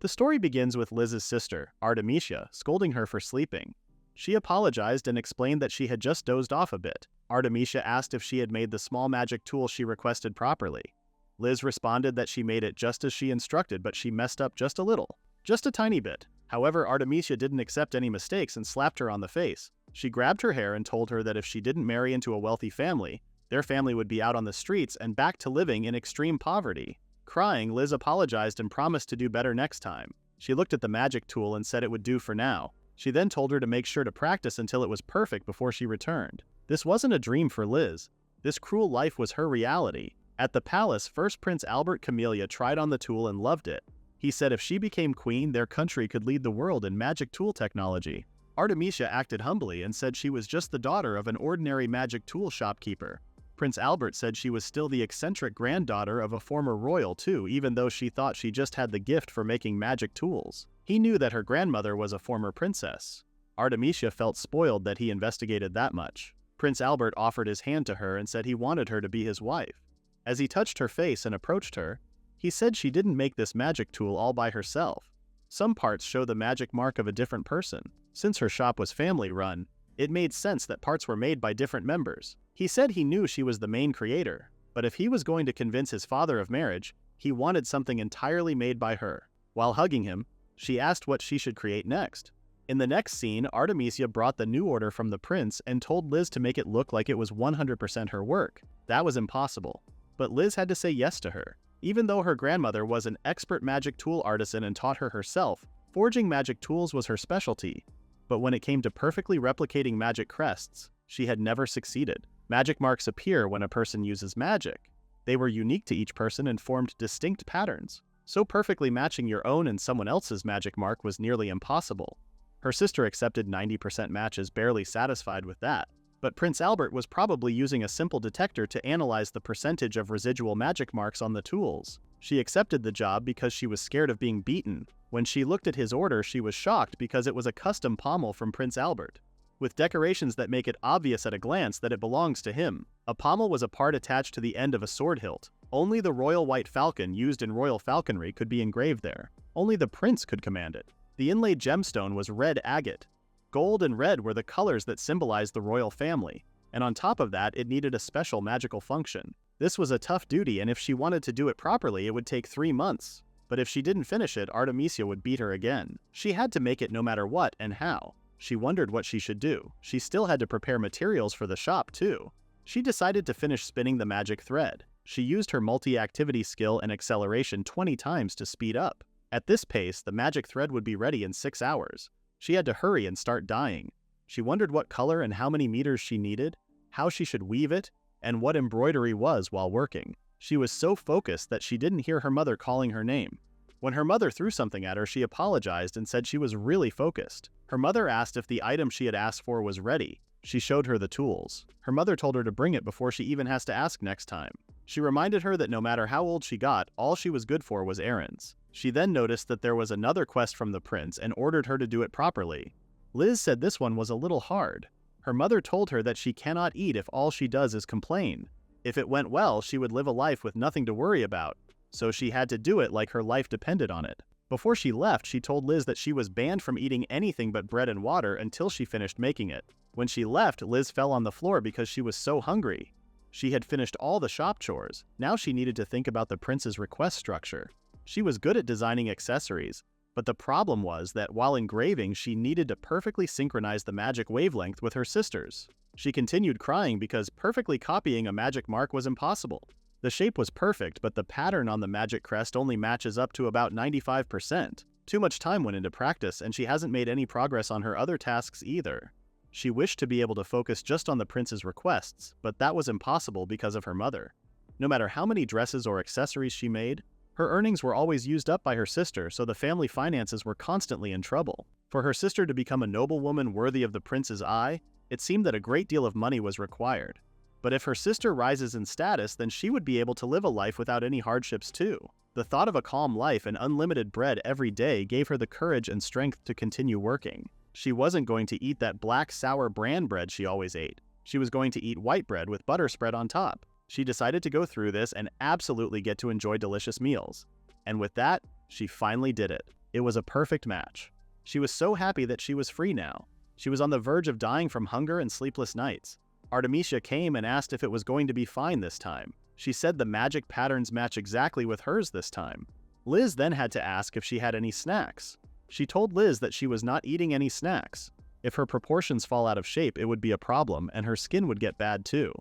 The story begins with Liz's sister, Artemisia, scolding her for sleeping. She apologized and explained that she had just dozed off a bit. Artemisia asked if she had made the small magic tool she requested properly. Liz responded that she made it just as she instructed, but she messed up just a little. Just a tiny bit. However, Artemisia didn't accept any mistakes and slapped her on the face. She grabbed her hair and told her that if she didn't marry into a wealthy family, their family would be out on the streets and back to living in extreme poverty. Crying, Liz apologized and promised to do better next time. She looked at the magic tool and said it would do for now. She then told her to make sure to practice until it was perfect before she returned. This wasn't a dream for Liz. This cruel life was her reality. At the palace, first Prince Albert Camellia tried on the tool and loved it. He said if she became queen, their country could lead the world in magic tool technology. Artemisia acted humbly and said she was just the daughter of an ordinary magic tool shopkeeper. Prince Albert said she was still the eccentric granddaughter of a former royal too, even though she thought she just had the gift for making magic tools. He knew that her grandmother was a former princess. Artemisia felt spoiled that he investigated that much. Prince Albert offered his hand to her and said he wanted her to be his wife. As he touched her face and approached her, he said she didn't make this magic tool all by herself. Some parts show the magic mark of a different person. Since her shop was family-run, it made sense that parts were made by different members. He said he knew she was the main creator, but if he was going to convince his father of marriage, he wanted something entirely made by her. While hugging him, she asked what she should create next. In the next scene, Artemisia brought the new order from the prince and told Liz to make it look like it was 100% her work. That was impossible. But Liz had to say yes to her. Even though her grandmother was an expert magic tool artisan and taught her herself, forging magic tools was her specialty. But when it came to perfectly replicating magic crests, she had never succeeded. Magic marks appear when a person uses magic. They were unique to each person and formed distinct patterns. So perfectly matching your own and someone else's magic mark was nearly impossible. Her sister accepted 90% matches, barely satisfied with that. But Prince Albert was probably using a simple detector to analyze the percentage of residual magic marks on the tools. She accepted the job because she was scared of being beaten. When she looked at his order, she was shocked because it was a custom pommel from Prince Albert, with decorations that make it obvious at a glance that it belongs to him. A pommel was a part attached to the end of a sword hilt. Only the royal white falcon used in royal falconry could be engraved there. Only the prince could command it. The inlaid gemstone was red agate. Gold and red were the colors that symbolized the royal family, and on top of that, it needed a special magical function. This was a tough duty, and if she wanted to do it properly, it would take 3 months. But if she didn't finish it, Artemisia would beat her again. She had to make it no matter what and how. She wondered what she should do. She still had to prepare materials for the shop, too. She decided to finish spinning the magic thread. She used her multi-activity skill and acceleration 20 times to speed up. At this pace, the magic thread would be ready in 6 hours. She had to hurry and start dyeing. She wondered what color and how many meters she needed, how she should weave it, and what embroidery was while working. She was so focused that she didn't hear her mother calling her name. When her mother threw something at her, she apologized and said she was really focused. Her mother asked if the item she had asked for was ready. She showed her the tools. Her mother told her to bring it before she even has to ask next time. She reminded her that no matter how old she got, all she was good for was errands. She then noticed that there was another quest from the prince and ordered her to do it properly. Liz said this one was a little hard. Her mother told her that she cannot eat if all she does is complain. If it went well, she would live a life with nothing to worry about, so she had to do it like her life depended on it. Before she left, she told Liz that she was banned from eating anything but bread and water until she finished making it. When she left, Liz fell on the floor because she was so hungry. She had finished all the shop chores. Now she needed to think about the prince's request structure. She was good at designing accessories, but the problem was that while engraving, she needed to perfectly synchronize the magic wavelength with her sister's. She continued crying because perfectly copying a magic mark was impossible. The shape was perfect, but the pattern on the magic crest only matches up to about 95%. Too much time went into practice, and she hasn't made any progress on her other tasks either. She wished to be able to focus just on the prince's requests, but that was impossible because of her mother. No matter how many dresses or accessories she made, her earnings were always used up by her sister, so the family finances were constantly in trouble. For her sister to become a noblewoman worthy of the prince's eye, it seemed that a great deal of money was required. But if her sister rises in status, then she would be able to live a life without any hardships too. The thought of a calm life and unlimited bread every day gave her the courage and strength to continue working. She wasn't going to eat that black sour bran bread she always ate. She was going to eat white bread with butter spread on top. She decided to go through this and absolutely get to enjoy delicious meals. And with that, she finally did it. It was a perfect match. She was so happy that she was free now. She was on the verge of dying from hunger and sleepless nights. Artemisia came and asked if it was going to be fine this time. She said the magic patterns match exactly with hers this time. Liz then had to ask if she had any snacks. She told Liz that she was not eating any snacks. If her proportions fall out of shape, it would be a problem, and her skin would get bad too.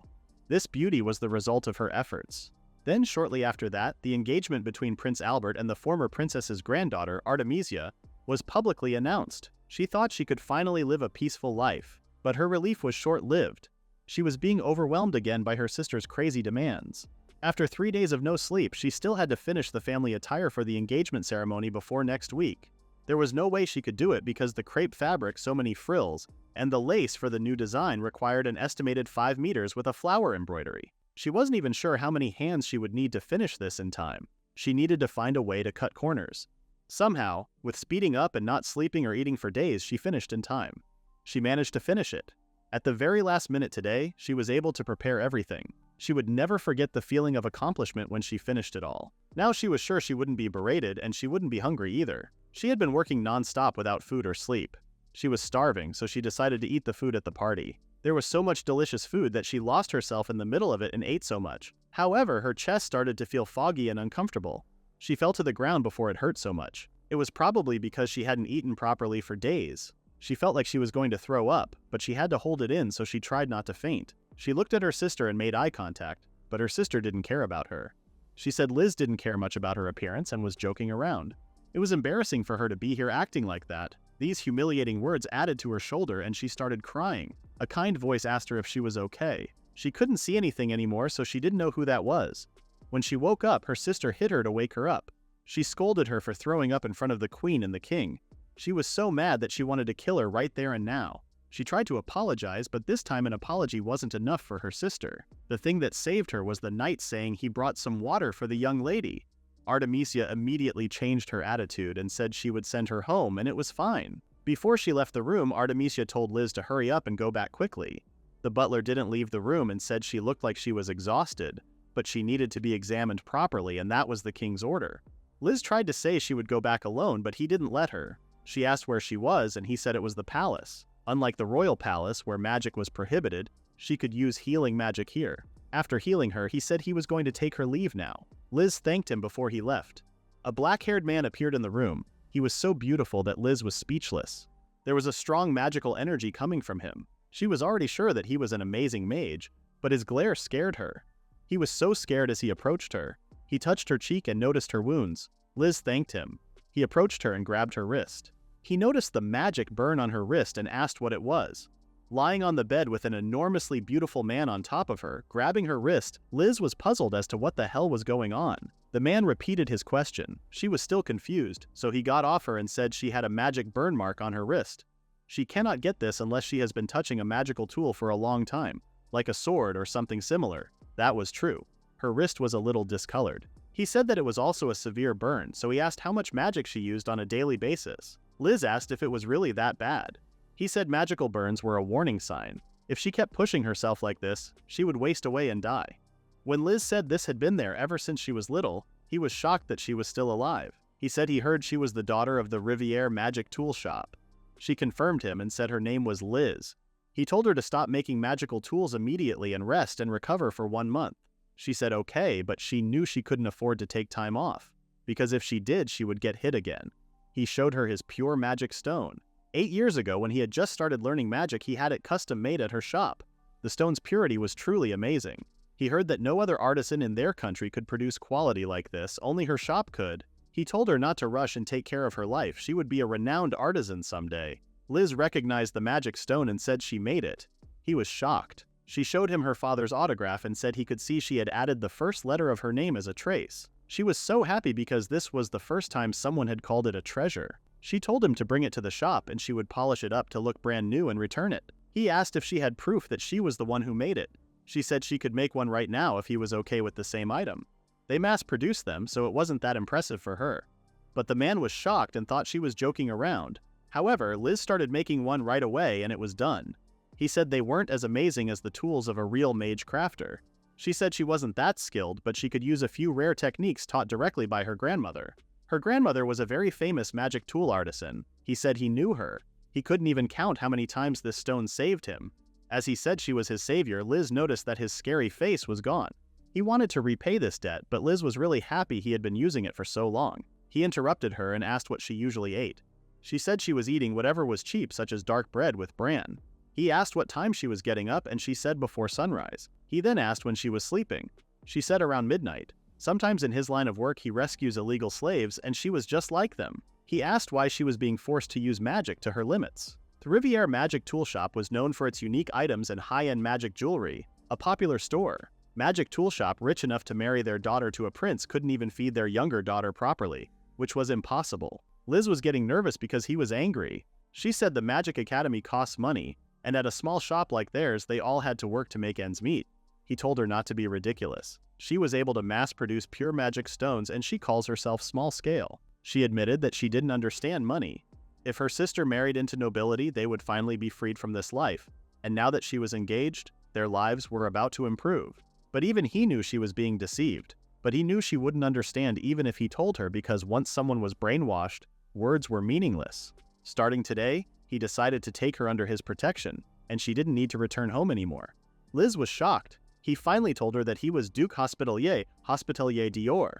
This beauty was the result of her efforts. Then, shortly after that, the engagement between Prince Albert and the former princess's granddaughter, Artemisia, was publicly announced. She thought she could finally live a peaceful life, but her relief was short-lived. She was being overwhelmed again by her sister's crazy demands. After 3 days of no sleep, she still had to finish the family attire for the engagement ceremony before next week. There was no way she could do it because the crepe fabric, so many frills, and the lace for the new design required an estimated 5 meters with a flower embroidery. She wasn't even sure how many hands she would need to finish this in time. She needed to find a way to cut corners. Somehow, with speeding up and not sleeping or eating for days, she finished in time. She managed to finish it. At the very last minute today, she was able to prepare everything. She would never forget the feeling of accomplishment when she finished it all. Now she was sure she wouldn't be berated and she wouldn't be hungry either. She had been working non-stop without food or sleep. She was starving, so she decided to eat the food at the party. There was so much delicious food that she lost herself in the middle of it and ate so much. However, her chest started to feel foggy and uncomfortable. She fell to the ground before it hurt so much. It was probably because she hadn't eaten properly for days. She felt like she was going to throw up, but she had to hold it in, so she tried not to faint. She looked at her sister and made eye contact, but her sister didn't care about her. She said Liz didn't care much about her appearance and was joking around. It was embarrassing for her to be here acting like that. These humiliating words added to her shoulder and she started crying. A kind voice asked her if she was okay. She couldn't see anything anymore, so she didn't know who that was. When she woke up, her sister hit her to wake her up. She scolded her for throwing up in front of the queen and the king. She was so mad that she wanted to kill her right there and now. She tried to apologize, but this time an apology wasn't enough for her sister. The thing that saved her was the knight saying he brought some water for the young lady. Artemisia immediately changed her attitude and said she would send her home and it was fine. Before she left the room, Artemisia told Liz to hurry up and go back quickly. The butler didn't leave the room and said she looked like she was exhausted, but she needed to be examined properly and that was the king's order. Liz tried to say she would go back alone, but he didn't let her. She asked where she was and he said it was the palace. Unlike the royal palace where magic was prohibited, she could use healing magic here. After healing her, he said he was going to take her leave now. Liz thanked him before he left. A black-haired man appeared in the room. He was so beautiful that Liz was speechless. There was a strong magical energy coming from him. She was already sure that he was an amazing mage, but his glare scared her. He was so scared as he approached her. He touched her cheek and noticed her wounds. Liz thanked him. He approached her and grabbed her wrist. He noticed the magic burn on her wrist and asked what it was. Lying on the bed with an enormously beautiful man on top of her, grabbing her wrist, Liz was puzzled as to what the hell was going on. The man repeated his question. She was still confused, so he got off her and said she had a magic burn mark on her wrist. She cannot get this unless she has been touching a magical tool for a long time, like a sword or something similar. That was true. Her wrist was a little discolored. He said that it was also a severe burn, so he asked how much magic she used on a daily basis. Liz asked if it was really that bad. He said magical burns were a warning sign. If she kept pushing herself like this, she would waste away and die. When Liz said this had been there ever since she was little, he was shocked that she was still alive. He said he heard she was the daughter of the Riviere Magic Tool Shop. She confirmed him and said her name was Liz. He told her to stop making magical tools immediately and rest and recover for 1 month. She said okay, but she knew she couldn't afford to take time off, because if she did, she would get hit again. He showed her his pure magic stone. 8 years ago, when he had just started learning magic, he had it custom made at her shop. The stone's purity was truly amazing. He heard that no other artisan in their country could produce quality like this, only her shop could. He told her not to rush and take care of her life. She would be a renowned artisan someday. Liz recognized the magic stone and said she made it. He was shocked. She showed him her father's autograph and said he could see she had added the first letter of her name as a trace. She was so happy because this was the first time someone had called it a treasure. She told him to bring it to the shop and she would polish it up to look brand new and return it. He asked if she had proof that she was the one who made it. She said she could make one right now if he was okay with the same item. They mass-produced them, so it wasn't that impressive for her. But the man was shocked and thought she was joking around. However, Liz started making one right away and it was done. He said they weren't as amazing as the tools of a real mage crafter. She said she wasn't that skilled, but she could use a few rare techniques taught directly by her grandmother. Her grandmother was a very famous magic tool artisan. He said he knew her. He couldn't even count how many times this stone saved him. As he said she was his savior, Liz noticed that his scary face was gone. He wanted to repay this debt, but Liz was really happy he had been using it for so long. He interrupted her and asked what she usually ate. She said she was eating whatever was cheap, such as dark bread with bran. He asked what time she was getting up, and she said before sunrise. He then asked when she was sleeping. She said around midnight. Sometimes in his line of work he rescues illegal slaves, and she was just like them. He asked why she was being forced to use magic to her limits. The Riviere Magic Tool Shop was known for its unique items and high-end magic jewelry. A popular store, Magic Tool Shop rich enough to marry their daughter to a prince couldn't even feed their younger daughter properly, which was impossible. Liz was getting nervous because he was angry. She said the Magic Academy costs money, and at a small shop like theirs they all had to work to make ends meet. He told her not to be ridiculous. She was able to mass-produce pure magic stones, and she calls herself small-scale. She admitted that she didn't understand money. If her sister married into nobility, they would finally be freed from this life, and now that she was engaged, their lives were about to improve. But even he knew she was being deceived. But he knew she wouldn't understand even if he told her, because once someone was brainwashed, words were meaningless. Starting today, he decided to take her under his protection, and she didn't need to return home anymore. Liz was shocked. He finally told her that he was Duke Hospitalier Dior.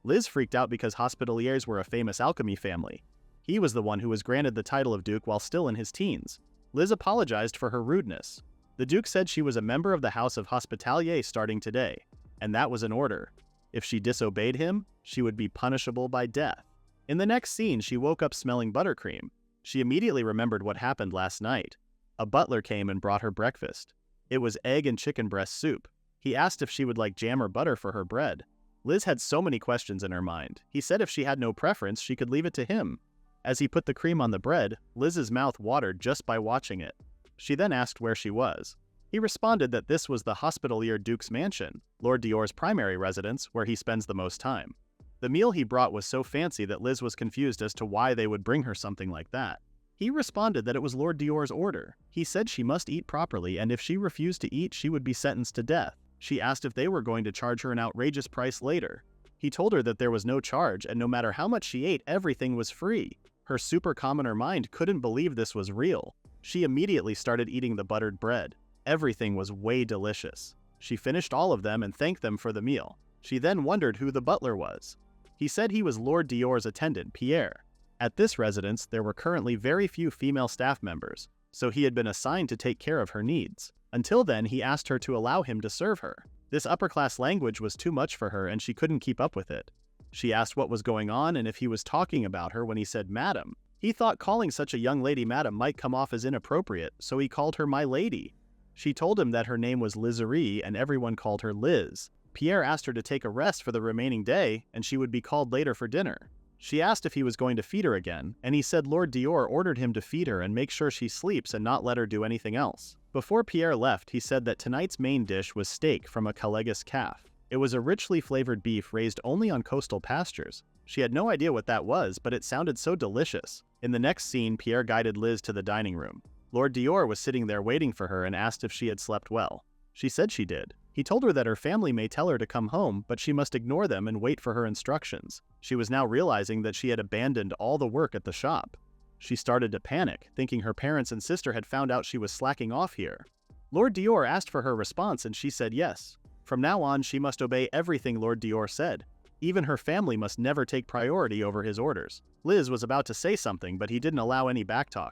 Liz freaked out because Hospitaliers were a famous alchemy family. He was the one who was granted the title of Duke while still in his teens. Liz apologized for her rudeness. The Duke said she was a member of the House of Hospitalier starting today, and that was an order. If she disobeyed him, she would be punishable by death. In the next scene, she woke up smelling buttercream. She immediately remembered what happened last night. A butler came and brought her breakfast. It was egg and chicken breast soup. He asked if she would like jam or butter for her bread. Liz had so many questions in her mind. He said if she had no preference, she could leave it to him. As he put the cream on the bread, Liz's mouth watered just by watching it. She then asked where she was. He responded that this was the Hospitalier Duke's mansion, Lord Dior's primary residence, where he spends the most time. The meal he brought was so fancy that Liz was confused as to why they would bring her something like that. He responded that it was Lord Dior's order. He said she must eat properly, and if she refused to eat, she would be sentenced to death. She asked if they were going to charge her an outrageous price later. He told her that there was no charge, and no matter how much she ate, everything was free. Her super commoner mind couldn't believe this was real. She immediately started eating the buttered bread. Everything was way delicious. She finished all of them and thanked them for the meal. She then wondered who the butler was. He said he was Lord Dior's attendant, Pierre. At this residence, there were currently very few female staff members, so he had been assigned to take care of her needs. Until then, he asked her to allow him to serve her. This upper-class language was too much for her and she couldn't keep up with it. She asked what was going on and if he was talking about her when he said madam. He thought calling such a young lady madam might come off as inappropriate, so he called her my lady. She told him that her name was Lizerie and everyone called her Liz. Pierre asked her to take a rest for the remaining day and she would be called later for dinner. She asked if he was going to feed her again, and he said Lord Dior ordered him to feed her and make sure she sleeps and not let her do anything else. Before Pierre left, he said that tonight's main dish was steak from a Calegas calf. It was a richly flavored beef raised only on coastal pastures. She had no idea what that was, but it sounded so delicious. In the next scene, Pierre guided Liz to the dining room. Lord Dior was sitting there waiting for her and asked if she had slept well. She said she did. He told her that her family may tell her to come home, but she must ignore them and wait for her instructions. She was now realizing that she had abandoned all the work at the shop. She started to panic, thinking her parents and sister had found out she was slacking off here. Lord Dior asked for her response and she said yes. From now on, she must obey everything Lord Dior said. Even her family must never take priority over his orders. Liz was about to say something, but he didn't allow any backtalk.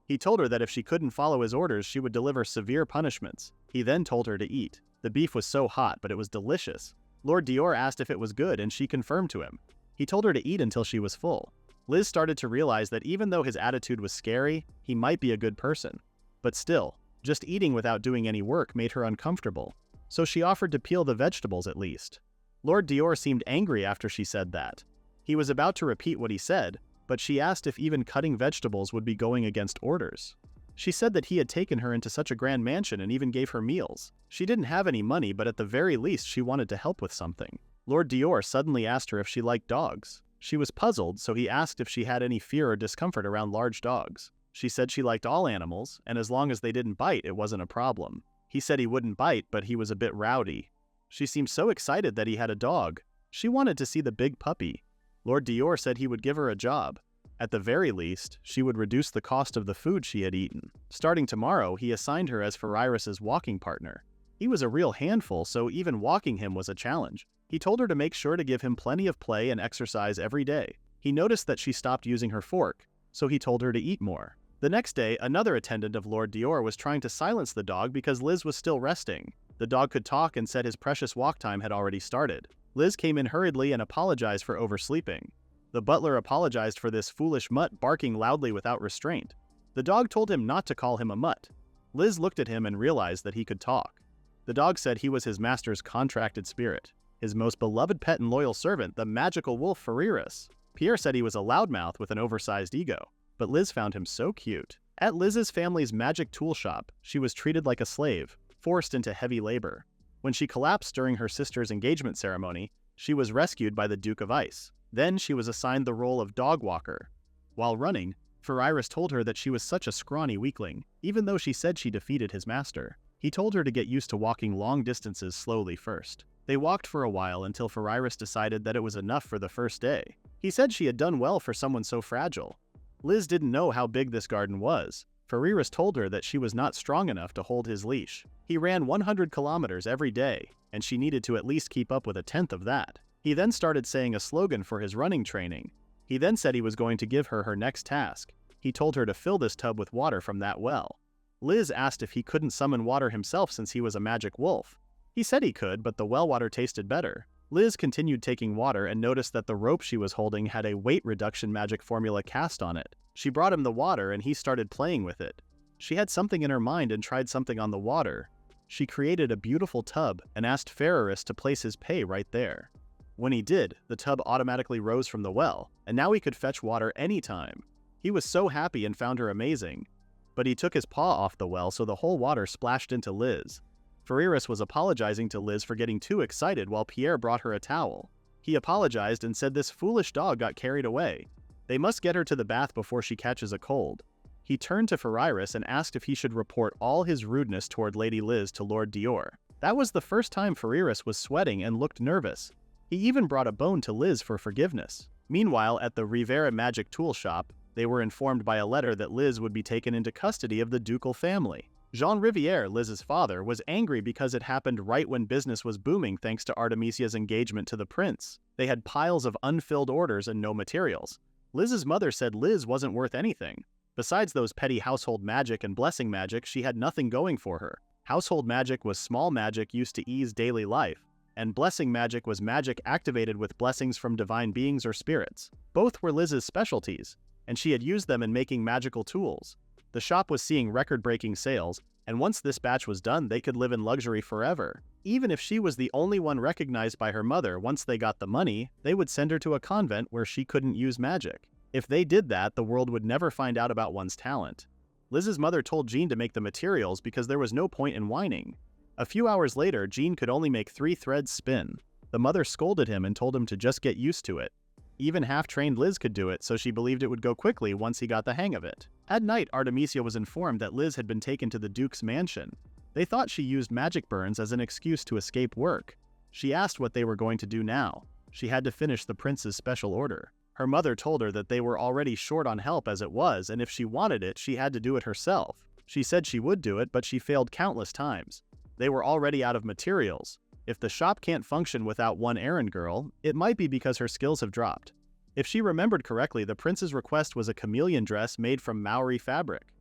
He told her that if she couldn't follow his orders, she would deliver severe punishments. He then told her to eat. The beef was so hot, but it was delicious. Lord Dior asked if it was good, and she confirmed to him. He told her to eat until she was full. Liz started to realize that even though his attitude was scary, he might be a good person. But still, just eating without doing any work made her uncomfortable. So she offered to peel the vegetables at least. Lord Dior seemed angry after she said that. He was about to repeat what he said, but she asked if even cutting vegetables would be going against orders. She said that he had taken her into such a grand mansion and even gave her meals. She didn't have any money, but at the very least she wanted to help with something. Lord Dior suddenly asked her if she liked dogs. She was puzzled, so he asked if she had any fear or discomfort around large dogs. She said she liked all animals, and as long as they didn't bite, it wasn't a problem. He said he wouldn't bite, but he was a bit rowdy. She seemed so excited that he had a dog. She wanted to see the big puppy. Lord Dior said he would give her a job. At the very least, she would reduce the cost of the food she had eaten. Starting tomorrow, he assigned her as Ferreira's walking partner. He was a real handful, so even walking him was a challenge. He told her to make sure to give him plenty of play and exercise every day. He noticed that she stopped using her fork, so he told her to eat more. The next day, another attendant of Lord Dior was trying to silence the dog because Liz was still resting. The dog could talk and said his precious walk time had already started. Liz came in hurriedly and apologized for oversleeping. The butler apologized for this foolish mutt barking loudly without restraint. The dog told him not to call him a mutt. Liz looked at him and realized that he could talk. The dog said he was his master's contracted spirit, his most beloved pet and loyal servant, the magical wolf Ferreira's. Pierre said he was a loudmouth with an oversized ego, but Liz found him so cute. At Liz's family's magic tool shop, she was treated like a slave, forced into heavy labor. When she collapsed during her sister's engagement ceremony, she was rescued by the Duke of Ice. Then she was assigned the role of dog walker. While running, Ferreira told her that she was such a scrawny weakling, even though she said she defeated his master. He told her to get used to walking long distances slowly first. They walked for a while until Ferreira decided that it was enough for the first day. He said she had done well for someone so fragile. Liz didn't know how big this garden was. Ferreira told her that she was not strong enough to hold his leash. He ran 100 kilometers every day, and she needed to at least keep up with a tenth of that. He then started saying a slogan for his running training. He then said he was going to give her her next task. He told her to fill this tub with water from that well. Liz asked if he couldn't summon water himself since he was a magic wolf. He said he could, but the well water tasted better. Liz continued taking water and noticed that the rope she was holding had a weight reduction magic formula cast on it. She brought him the water and he started playing with it. She had something in her mind and tried something on the water. She created a beautiful tub and asked Ferreris to place his pay right there. When he did, the tub automatically rose from the well, and now he could fetch water anytime. He was so happy and found her amazing. But he took his paw off the well so the whole water splashed into Liz. Ferreris was apologizing to Liz for getting too excited while Pierre brought her a towel. He apologized and said this foolish dog got carried away. They must get her to the bath before she catches a cold. He turned to Ferreris and asked if he should report all his rudeness toward Lady Liz to Lord Dior. That was the first time Ferreris was sweating and looked nervous. He even brought a bone to Liz for forgiveness. Meanwhile, at the Rivera Magic Tool Shop, they were informed by a letter that Liz would be taken into custody of the ducal family. Jean Riviere, Liz's father, was angry because it happened right when business was booming thanks to Artemisia's engagement to the prince. They had piles of unfilled orders and no materials. Liz's mother said Liz wasn't worth anything. Besides those petty household magic and blessing magic, she had nothing going for her. Household magic was small magic used to ease daily life, and blessing magic was magic activated with blessings from divine beings or spirits. Both were Liz's specialties, and she had used them in making magical tools. The shop was seeing record-breaking sales, and once this batch was done, they could live in luxury forever. Even if she was the only one recognized by her mother, once they got the money, they would send her to a convent where she couldn't use magic. If they did that, the world would never find out about one's talent. Liz's mother told Jean to make the materials because there was no point in whining. A few hours later, Jean could only make 3 threads spin. The mother scolded him and told him to just get used to it. Even half-trained Liz could do it, so she believed it would go quickly once he got the hang of it. At night, Artemisia was informed that Liz had been taken to the Duke's mansion. They thought she used magic burns as an excuse to escape work. She asked what they were going to do now. She had to finish the prince's special order. Her mother told her that they were already short on help as it was, and if she wanted it, she had to do it herself. She said she would do it, but she failed countless times. They were already out of materials. If the shop can't function without one errand girl, it might be because her skills have dropped. If she remembered correctly, the prince's request was a chameleon dress made from Maori fabric.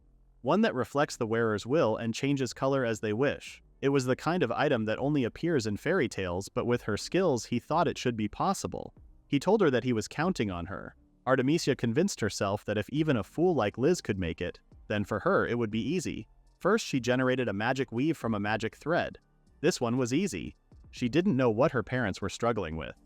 One that reflects the wearer's will and changes color as they wish. It was the kind of item that only appears in fairy tales, but with her skills, he thought it should be possible. He told her that he was counting on her. Artemisia convinced herself that if even a fool like Liz could make it, then for her it would be easy. First, she generated a magic weave from a magic thread. This one was easy. She didn't know what her parents were struggling with.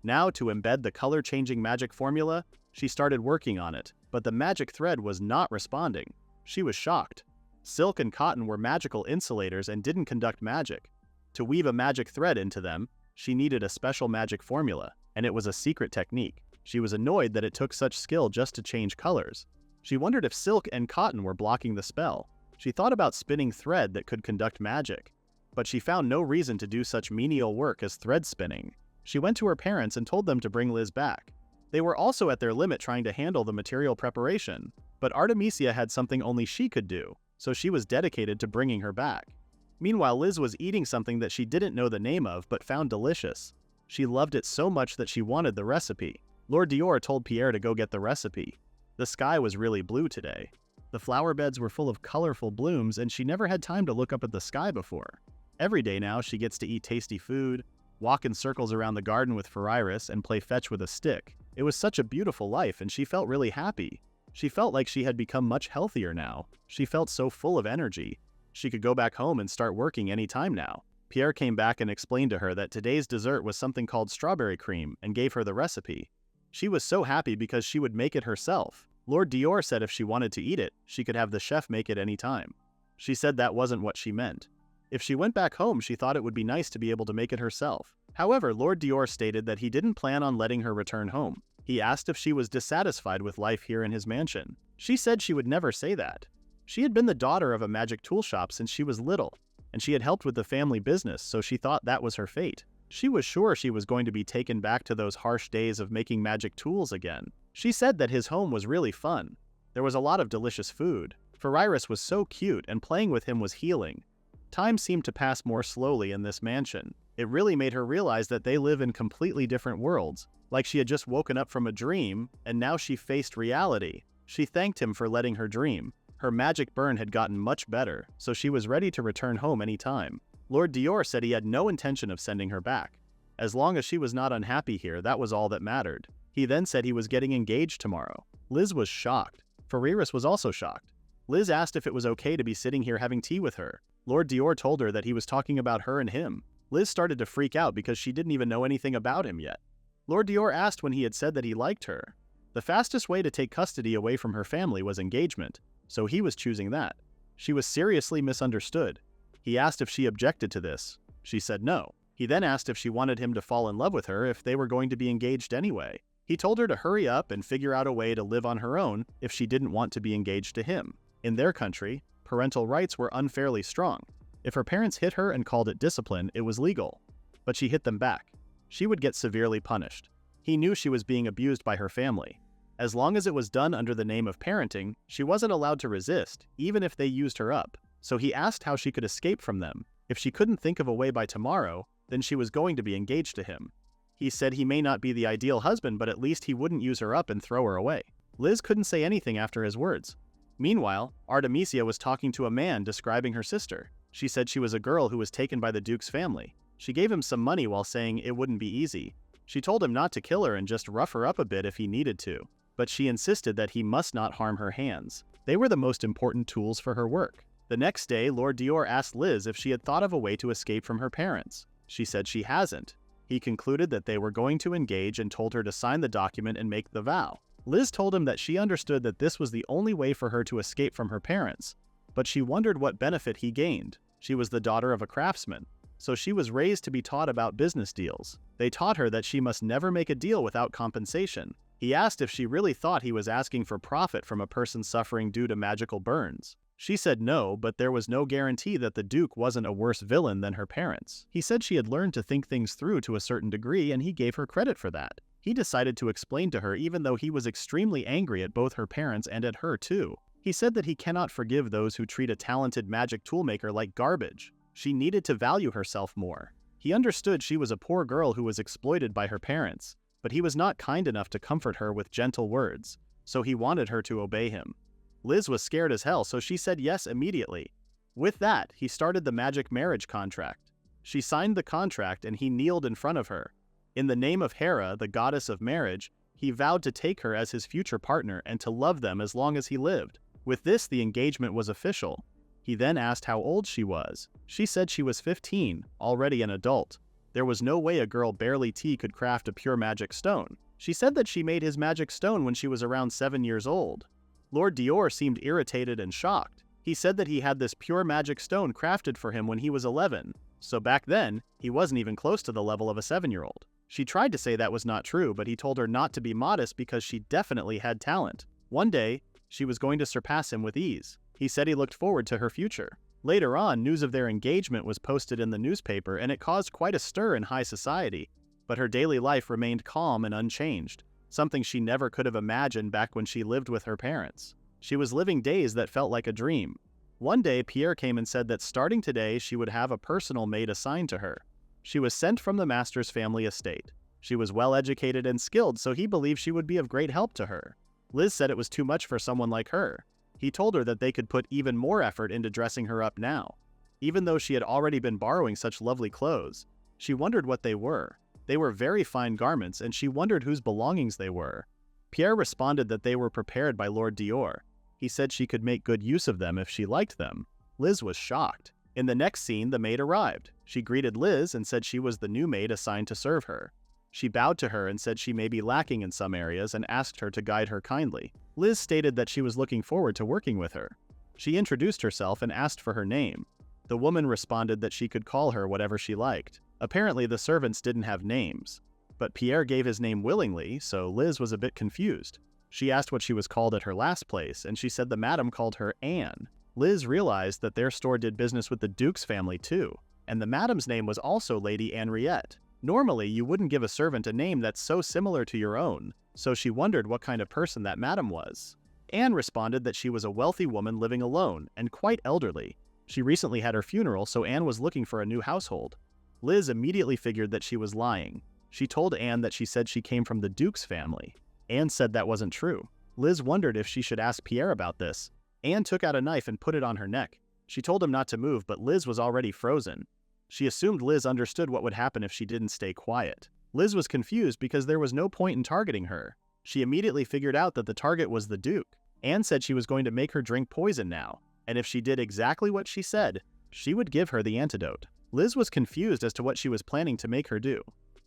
Now, to embed the color-changing magic formula, she started working on it, but the magic thread was not responding. She was shocked. Silk and cotton were magical insulators and didn't conduct magic. To weave a magic thread into them, she needed a special magic formula, and it was a secret technique. She was annoyed that it took such skill just to change colors. She wondered if silk and cotton were blocking the spell. She thought about spinning thread that could conduct magic, but she found no reason to do such menial work as thread spinning. She went to her parents and told them to bring Liz back. They were also at their limit trying to handle the material preparation, but Artemisia had something only she could do, so she was dedicated to bringing her back. Meanwhile, Liz was eating something that she didn't know the name of but found delicious. She loved it so much that she wanted the recipe. Lord Dior told Pierre to go get the recipe. The sky was really blue today. The flower beds were full of colorful blooms, and she never had time to look up at the sky before. Every day now, she gets to eat tasty food, walk in circles around the garden with Fariris, and play fetch with a stick. It was such a beautiful life, and she felt really happy. She felt like she had become much healthier now. She felt so full of energy. She could go back home and start working any time now. Pierre came back and explained to her that today's dessert was something called strawberry cream and gave her the recipe. She was so happy because she would make it herself. Lord Dior said if she wanted to eat it, she could have the chef make it any time. She said that wasn't what she meant. If she went back home, she thought it would be nice to be able to make it herself. However, Lord Dior stated that he didn't plan on letting her return home. He asked if she was dissatisfied with life here in his mansion. She said she would never say that. She had been the daughter of a magic tool shop since she was little, and she had helped with the family business, so she thought that was her fate. She was sure she was going to be taken back to those harsh days of making magic tools again. She said that his home was really fun. There was a lot of delicious food. Fariris was so cute, and playing with him was healing. Time seemed to pass more slowly in this mansion. It really made her realize that they live in completely different worlds, like she had just woken up from a dream, and now she faced reality. She thanked him for letting her dream. Her magic burn had gotten much better, so she was ready to return home any time. Lord Dior said he had no intention of sending her back. As long as she was not unhappy here, that was all that mattered. He then said he was getting engaged tomorrow. Liz was shocked. Fariris was also shocked. Liz asked if it was okay to be sitting here having tea with her. Lord Dior told her that he was talking about her and him. Liz started to freak out because she didn't even know anything about him yet. Lord Dior asked when he had said that he liked her. The fastest way to take custody away from her family was engagement, so he was choosing that. She was seriously misunderstood. He asked if she objected to this. She said no. He then asked if she wanted him to fall in love with her if they were going to be engaged anyway. He told her to hurry up and figure out a way to live on her own if she didn't want to be engaged to him. In their country, parental rights were unfairly strong. If her parents hit her and called it discipline, it was legal. But she hit them back. She would get severely punished. He knew she was being abused by her family. As long as it was done under the name of parenting, she wasn't allowed to resist, even if they used her up. So he asked how she could escape from them. If she couldn't think of a way by tomorrow, then she was going to be engaged to him. He said he may not be the ideal husband, but at least he wouldn't use her up and throw her away. Liz couldn't say anything after his words. Meanwhile, Artemisia was talking to a man describing her sister. She said she was a girl who was taken by the Duke's family. She gave him some money while saying it wouldn't be easy. She told him not to kill her and just rough her up a bit if he needed to. But she insisted that he must not harm her hands. They were the most important tools for her work. The next day, Lord Dior asked Liz if she had thought of a way to escape from her parents. She said she hasn't. He concluded that they were going to engage and told her to sign the document and make the vow. Liz told him that she understood that this was the only way for her to escape from her parents, but she wondered what benefit he gained. She was the daughter of a craftsman, so she was raised to be taught about business deals. They taught her that she must never make a deal without compensation. He asked if she really thought he was asking for profit from a person suffering due to magical burns. She said no, but there was no guarantee that the Duke wasn't a worse villain than her parents. He said she had learned to think things through to a certain degree, and he gave her credit for that. He decided to explain to her even though he was extremely angry at both her parents and at her too. He said that he cannot forgive those who treat a talented magic toolmaker like garbage. She needed to value herself more. He understood she was a poor girl who was exploited by her parents, but he was not kind enough to comfort her with gentle words, so he wanted her to obey him. Liz was scared as hell, so she said yes immediately. With that, he started the magic marriage contract. She signed the contract and he kneeled in front of her. In the name of Hera, the goddess of marriage, he vowed to take her as his future partner and to love them as long as he lived. With this, the engagement was official. He then asked how old she was. She said she was 15, already an adult. There was no way a girl barely T could craft a pure magic stone. She said that she made his magic stone when she was around 7 years old. Lord Dior seemed irritated and shocked. He said that he had this pure magic stone crafted for him when he was 11, so back then, he wasn't even close to the level of a 7-year-old. She tried to say that was not true, but he told her not to be modest because she definitely had talent. One day, she was going to surpass him with ease. He said he looked forward to her future. Later on, news of their engagement was posted in the newspaper and it caused quite a stir in high society, but her daily life remained calm and unchanged. something she never could have imagined back when she lived with her parents. She was living days that felt like a dream. One day, Pierre came and said that starting today she would have a personal maid assigned to her. She was sent from the master's family estate. She was well educated and skilled, so he believed she would be of great help to her. Liz said it was too much for someone like her. He told her that they could put even more effort into dressing her up now. Even though she had already been borrowing such lovely clothes, she wondered what they were. They were very fine garments, and she wondered whose belongings they were. Pierre responded that they were prepared by Lord Dior. He said she could make good use of them if she liked them. Liz was shocked. In the next scene, the maid arrived. She greeted Liz and said she was the new maid assigned to serve her. She bowed to her and said she may be lacking in some areas and asked her to guide her kindly. Liz stated that she was looking forward to working with her. She introduced herself and asked for her name. The woman responded that she could call her whatever she liked. Apparently, the servants didn't have names. But Pierre gave his name willingly, so Liz was a bit confused. She asked what she was called at her last place, and she said the madam called her Anne. Liz realized that their store did business with the Duke's family too, and the madam's name was also Lady Henriette. Normally, you wouldn't give a servant a name that's so similar to your own, so she wondered what kind of person that madam was. Anne responded that she was a wealthy woman living alone and quite elderly. She recently had her funeral, so Anne was looking for a new household. Liz immediately figured that she was lying. She told Anne that she said she came from the Duke's family. Anne said that wasn't true. Liz wondered if she should ask Pierre about this. Anne took out a knife and put it on her neck. She told him not to move, but Liz was already frozen. She assumed Liz understood what would happen if she didn't stay quiet. Liz was confused because there was no point in targeting her. She immediately figured out that the target was the Duke. Anne said she was going to make her drink poison now, and if she did exactly what she said, she would give her the antidote. Liz was confused as to what she was planning to make her do.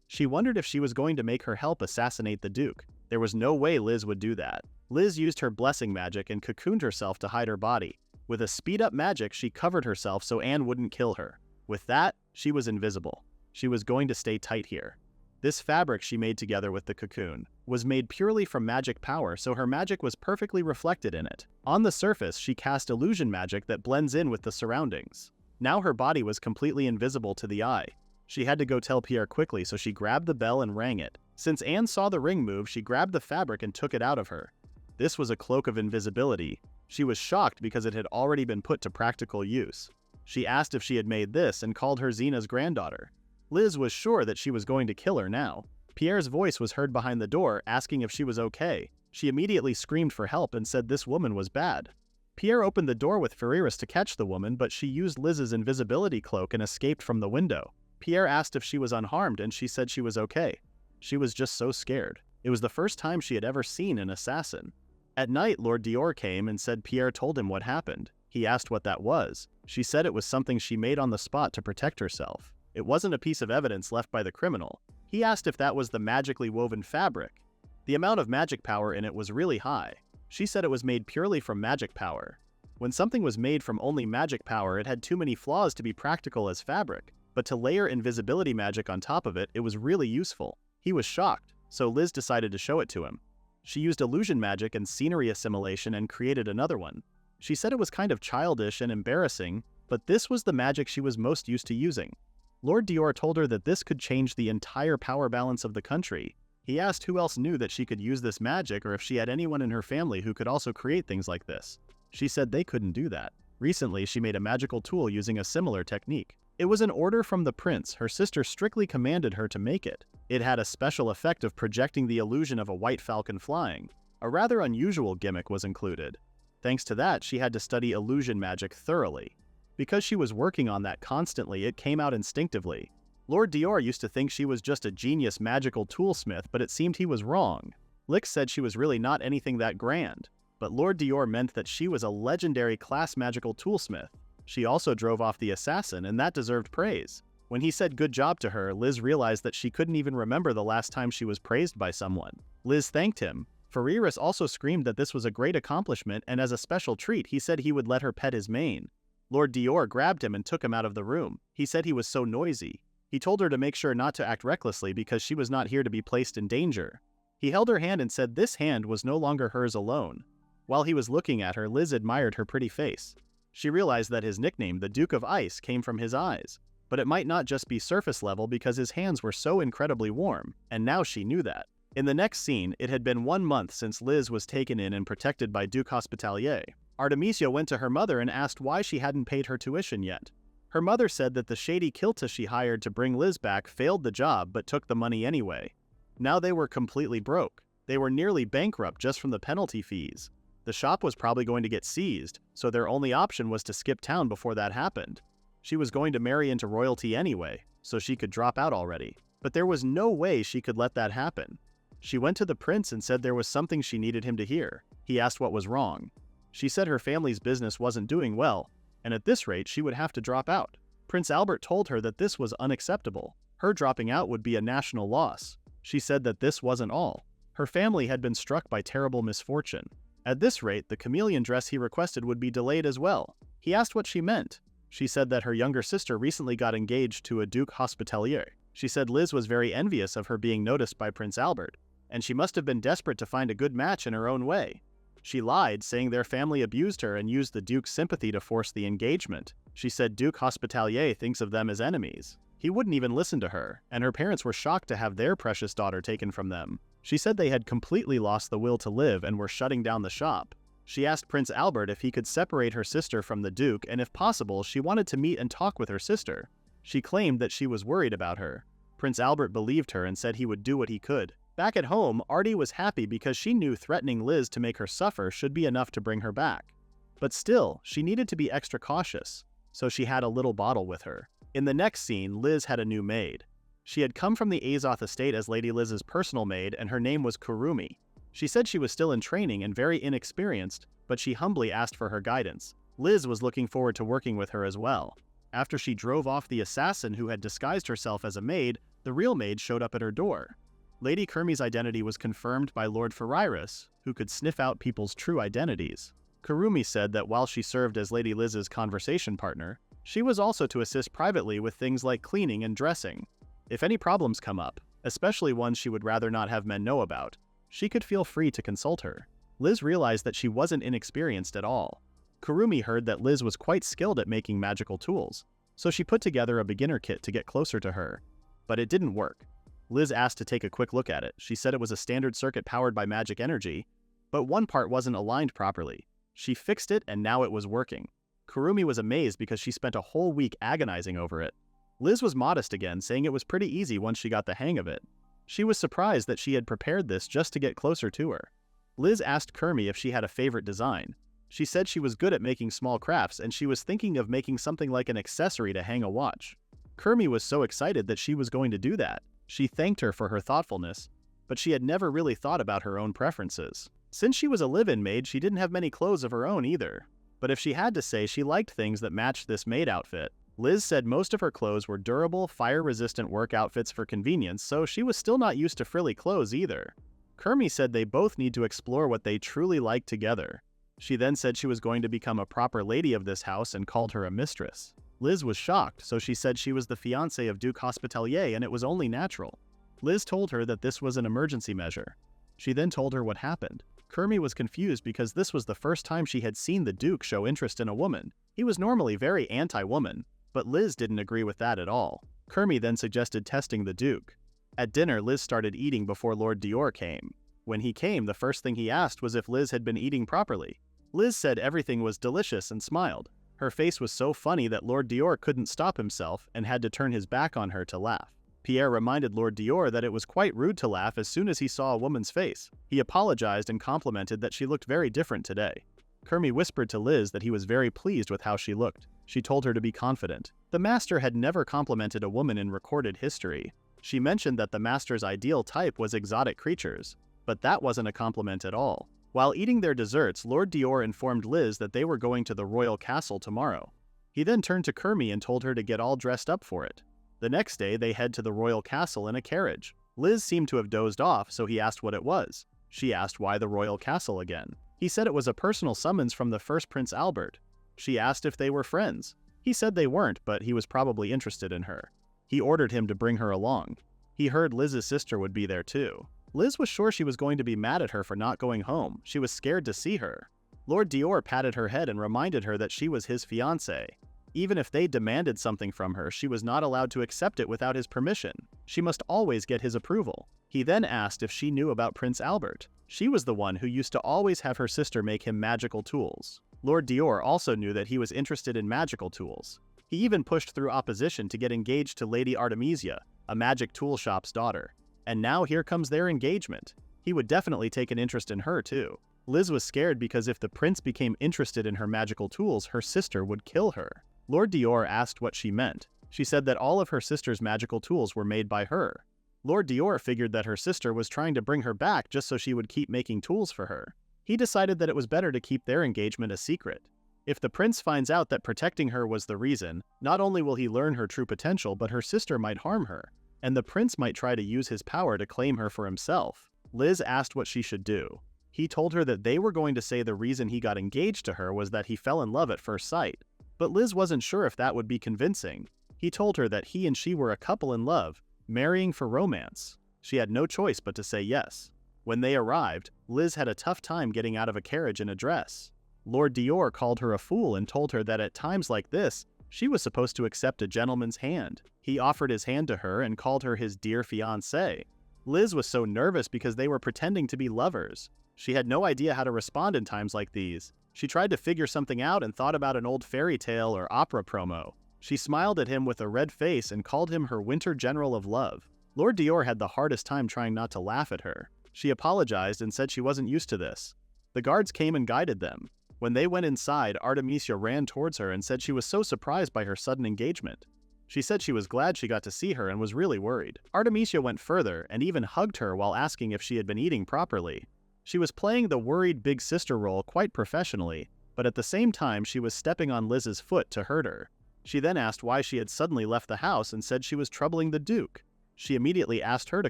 She wondered if she was going to make her help assassinate the Duke. There was no way Liz would do that. Liz used her blessing magic and cocooned herself to hide her body. With a speed-up magic, she covered herself so Anne wouldn't kill her. With that, she was invisible. She was going to stay tight here. This fabric she made together with the cocoon was made purely from magic power, so her magic was perfectly reflected in it. On the surface, she cast illusion magic that blends in with the surroundings. Now her body was completely invisible to the eye. She had to go tell Pierre quickly, so she grabbed the bell and rang it. Since Anne saw the ring move, she grabbed the fabric and took it out of her. This was a cloak of invisibility. She was shocked because it had already been put to practical use. She asked if she had made this and called her Zena's granddaughter. Liz was sure that she was going to kill her now. Pierre's voice was heard behind the door, asking if she was okay. She immediately screamed for help and said this woman was bad. Pierre opened the door with Ferreras to catch the woman, but she used Liz's invisibility cloak and escaped from the window. Pierre asked if she was unharmed, and she said she was okay. She was just so scared. It was the first time she had ever seen an assassin. At night, Lord Dior came and said Pierre told him what happened. He asked what that was. She said it was something she made on the spot to protect herself. It wasn't a piece of evidence left by the criminal. He asked if that was the magically woven fabric. The amount of magic power in it was really high. She said it was made purely from magic power. When something was made from only magic power, it had too many flaws to be practical as fabric. But to layer invisibility magic on top of it, it was really useful. He was shocked, so Liz decided to show it to him. She used illusion magic and scenery assimilation and created another one. She said it was kind of childish and embarrassing, but this was the magic she was most used to using. Lord Dior told her that this could change the entire power balance of the country. He asked who else knew that she could use this magic or if she had anyone in her family who could also create things like this. She said they couldn't do that. Recently, she made a magical tool using a similar technique. It was an order from the prince. Her sister strictly commanded her to make it. It had a special effect of projecting the illusion of a white falcon flying. A rather unusual gimmick was included. Thanks to that, she had to study illusion magic thoroughly. Because she was working on that constantly, it came out instinctively. Lord Dior used to think she was just a genius magical toolsmith, but it seemed he was wrong. Lix said she was really not anything that grand, but Lord Dior meant that she was a legendary class magical toolsmith. She also drove off the assassin, and that deserved praise. When he said good job to her, Liz realized that she couldn't even remember the last time she was praised by someone. Liz thanked him. Ferreras also screamed that this was a great accomplishment, and as a special treat, he said he would let her pet his mane. Lord Dior grabbed him and took him out of the room. He said he was so noisy. He told her to make sure not to act recklessly because she was not here to be placed in danger. He held her hand and said this hand was no longer hers alone. While he was looking at her, Liz admired her pretty face. She realized that his nickname, the Duke of Ice, came from his eyes. But it might not just be surface level because his hands were so incredibly warm, and now she knew that. In the next scene, it had been 1 month since Liz was taken in and protected by Duke Hospitalier. Artemisia went to her mother and asked why she hadn't paid her tuition yet. Her mother said that the shady Kilta she hired to bring Liz back failed the job but took the money anyway. Now they were completely broke. They were nearly bankrupt just from the penalty fees. The shop was probably going to get seized, so their only option was to skip town before that happened. She was going to marry into royalty anyway, so she could drop out already. But there was no way she could let that happen. She went to the prince and said there was something she needed him to hear. He asked what was wrong. She said her family's business wasn't doing well, and at this rate she would have to drop out. Prince Albert told her that this was unacceptable. Her dropping out would be a national loss. She said that this wasn't all. Her family had been struck by terrible misfortune. At this rate, the chameleon dress he requested would be delayed as well. He asked what she meant. She said that her younger sister recently got engaged to a Duke Hospitalier. She said Liz was very envious of her being noticed by Prince Albert, and she must have been desperate to find a good match in her own way. She lied, saying their family abused her and used the Duke's sympathy to force the engagement. She said Duke Hospitalier thinks of them as enemies. He wouldn't even listen to her, and her parents were shocked to have their precious daughter taken from them. She said they had completely lost the will to live and were shutting down the shop. She asked Prince Albert if he could separate her sister from the Duke, and if possible, she wanted to meet and talk with her sister. She claimed that she was worried about her. Prince Albert believed her and said he would do what he could. Back at home, Artie was happy because she knew threatening Liz to make her suffer should be enough to bring her back. But still, she needed to be extra cautious, so she had a little bottle with her. In the next scene, Liz had a new maid. She had come from the Azoth estate as Lady Liz's personal maid, and her name was Kurumi. She said she was still in training and very inexperienced, but she humbly asked for her guidance. Liz was looking forward to working with her as well. After she drove off the assassin who had disguised herself as a maid, the real maid showed up at her door. Lady Kurmi's identity was confirmed by Lord Ferrirus, who could sniff out people's true identities. Kurumi said that while she served as Lady Liz's conversation partner, she was also to assist privately with things like cleaning and dressing. If any problems come up, especially ones she would rather not have men know about, she could feel free to consult her. Liz realized that she wasn't inexperienced at all. Kurumi heard that Liz was quite skilled at making magical tools, so she put together a beginner kit to get closer to her. But it didn't work. Liz asked to take a quick look at it. She said it was a standard circuit powered by magic energy, but one part wasn't aligned properly. She fixed it and now it was working. Kurumi was amazed because she spent a whole week agonizing over it. Liz was modest again, saying it was pretty easy once she got the hang of it. She was surprised that she had prepared this just to get closer to her. Liz asked Kurumi if she had a favorite design. She said she was good at making small crafts and she was thinking of making something like an accessory to hang a watch. Kurumi was so excited that she was going to do that. She thanked her for her thoughtfulness, but she had never really thought about her own preferences. Since she was a live-in maid, she didn't have many clothes of her own either. But if she had to say, she liked things that matched this maid outfit. Liz said most of her clothes were durable, fire-resistant work outfits for convenience, so she was still not used to frilly clothes either. Kurumi said they both need to explore what they truly like together. She then said she was going to become a proper lady of this house and called her a mistress. Liz was shocked, so she said she was the fiancée of Duke Hospitalier and it was only natural. Liz told her that this was an emergency measure. She then told her what happened. Kurumi was confused because this was the first time she had seen the Duke show interest in a woman. He was normally very anti-woman, but Liz didn't agree with that at all. Kurumi then suggested testing the Duke. At dinner, Liz started eating before Lord Dior came. When he came, the first thing he asked was if Liz had been eating properly. Liz said everything was delicious and smiled. Her face was so funny that Lord Dior couldn't stop himself and had to turn his back on her to laugh. Pierre reminded Lord Dior that it was quite rude to laugh as soon as he saw a woman's face. He apologized and complimented that she looked very different today. Kurumi whispered to Liz that he was very pleased with how she looked. She told her to be confident. The master had never complimented a woman in recorded history. She mentioned that the master's ideal type was exotic creatures, but that wasn't a compliment at all. While eating their desserts, Lord Dior informed Liz that they were going to the royal castle tomorrow. He then turned to Kurumi and told her to get all dressed up for it. The next day, they head to the royal castle in a carriage. Liz seemed to have dozed off, so he asked what it was. She asked why the royal castle again. He said it was a personal summons from the first Prince Albert. She asked if they were friends. He said they weren't, but he was probably interested in her. He ordered him to bring her along. He heard Liz's sister would be there too. Liz was sure she was going to be mad at her for not going home. She was scared to see her. Lord Dior patted her head and reminded her that she was his fiancée. Even if they demanded something from her, she was not allowed to accept it without his permission. She must always get his approval. He then asked if she knew about Prince Albert. She was the one who used to always have her sister make him magical tools. Lord Dior also knew that he was interested in magical tools. He even pushed through opposition to get engaged to Lady Artemisia, a magic tool shop's daughter. And now here comes their engagement. He would definitely take an interest in her too. Liz was scared because if the prince became interested in her magical tools, her sister would kill her. Lord Dior asked what she meant. She said that all of her sister's magical tools were made by her. Lord Dior figured that her sister was trying to bring her back just so she would keep making tools for her. He decided that it was better to keep their engagement a secret. If the prince finds out that protecting her was the reason, not only will he learn her true potential, but her sister might harm her, and the prince might try to use his power to claim her for himself. Liz asked what she should do. He told her that they were going to say the reason he got engaged to her was that he fell in love at first sight. But Liz wasn't sure if that would be convincing. He told her that he and she were a couple in love, marrying for romance. She had no choice but to say yes. When they arrived, Liz had a tough time getting out of a carriage in a dress. Lord Dior called her a fool and told her that at times like this, she was supposed to accept a gentleman's hand. He offered his hand to her and called her his dear fiancée. Liz was so nervous because they were pretending to be lovers. She had no idea how to respond in times like these. She tried to figure something out and thought about an old fairy tale or opera promo. She smiled at him with a red face and called him her winter general of love. Lord Dior had the hardest time trying not to laugh at her. She apologized and said she wasn't used to this. The guards came and guided them. When they went inside, Artemisia ran towards her and said she was so surprised by her sudden engagement. She said she was glad she got to see her and was really worried. Artemisia went further and even hugged her while asking if she had been eating properly. She was playing the worried big sister role quite professionally, but at the same time she was stepping on Liz's foot to hurt her. She then asked why she had suddenly left the house and said she was troubling the Duke. She immediately asked her to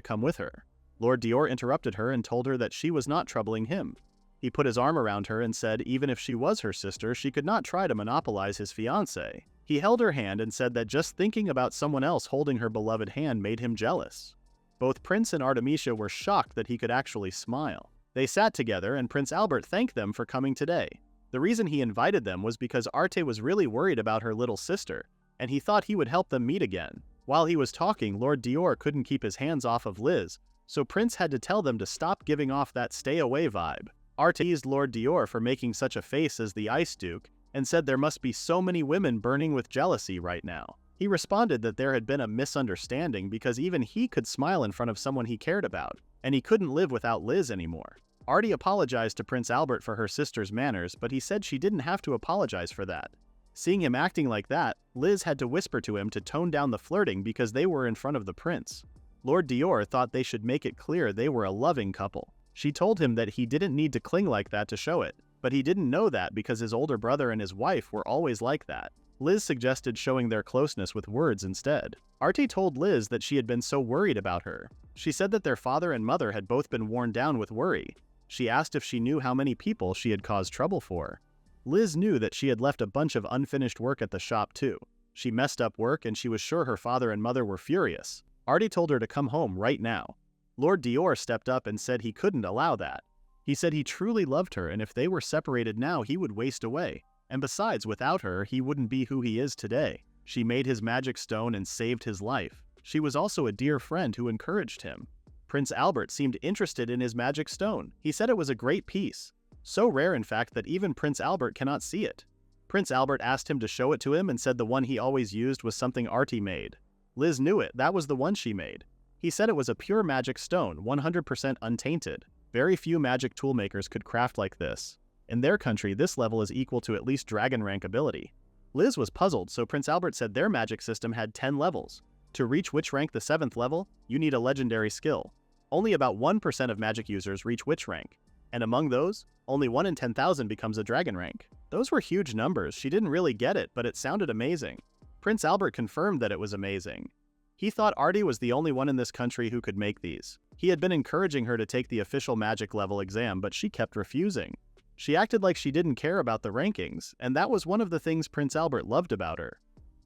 come with her. Lord Dior interrupted her and told her that she was not troubling him. He put his arm around her and said even if she was her sister, she could not try to monopolize his fiancée. He held her hand and said that just thinking about someone else holding her beloved hand made him jealous. Both Prince and Artemisia were shocked that he could actually smile. They sat together and Prince Albert thanked them for coming today. The reason he invited them was because Arte was really worried about her little sister, and he thought he would help them meet again. While he was talking, Lord Dior couldn't keep his hands off of Liz, so Prince had to tell them to stop giving off that stay-away vibe. Arte teased Lord Dior for making such a face as the Ice Duke, and said there must be so many women burning with jealousy right now. He responded that there had been a misunderstanding because even he could smile in front of someone he cared about, and he couldn't live without Liz anymore. Arte apologized to Prince Albert for her sister's manners, but he said she didn't have to apologize for that. Seeing him acting like that, Liz had to whisper to him to tone down the flirting because they were in front of the prince. Lord Dior thought they should make it clear they were a loving couple. She told him that he didn't need to cling like that to show it, but he didn't know that because his older brother and his wife were always like that. Liz suggested showing their closeness with words instead. Arte told Liz that she had been so worried about her. She said that their father and mother had both been worn down with worry. She asked if she knew how many people she had caused trouble for. Liz knew that she had left a bunch of unfinished work at the shop too. She messed up work and she was sure her father and mother were furious. Arte told her to come home right now. Lord Dior stepped up and said he couldn't allow that. He said he truly loved her and if they were separated now he would waste away. And besides, without her, he wouldn't be who he is today. She made his magic stone and saved his life. She was also a dear friend who encouraged him. Prince Albert seemed interested in his magic stone. He said it was a great piece. So rare in fact that even Prince Albert cannot see it. Prince Albert asked him to show it to him and said the one he always used was something Arte made. Liz knew it, that was the one she made. He said it was a pure magic stone, 100% untainted. Very few magic toolmakers could craft like this. In their country, this level is equal to at least dragon rank ability. Liz was puzzled, so Prince Albert said their magic system had 10 levels. To reach witch rank the 7th level, you need a legendary skill. Only about 1% of magic users reach witch rank, and among those, only 1 in 10,000 becomes a dragon rank. Those were huge numbers, she didn't really get it, but it sounded amazing. Prince Albert confirmed that it was amazing. He thought Arte was the only one in this country who could make these. He had been encouraging her to take the official magic level exam, but she kept refusing. She acted like she didn't care about the rankings, and that was one of the things Prince Albert loved about her.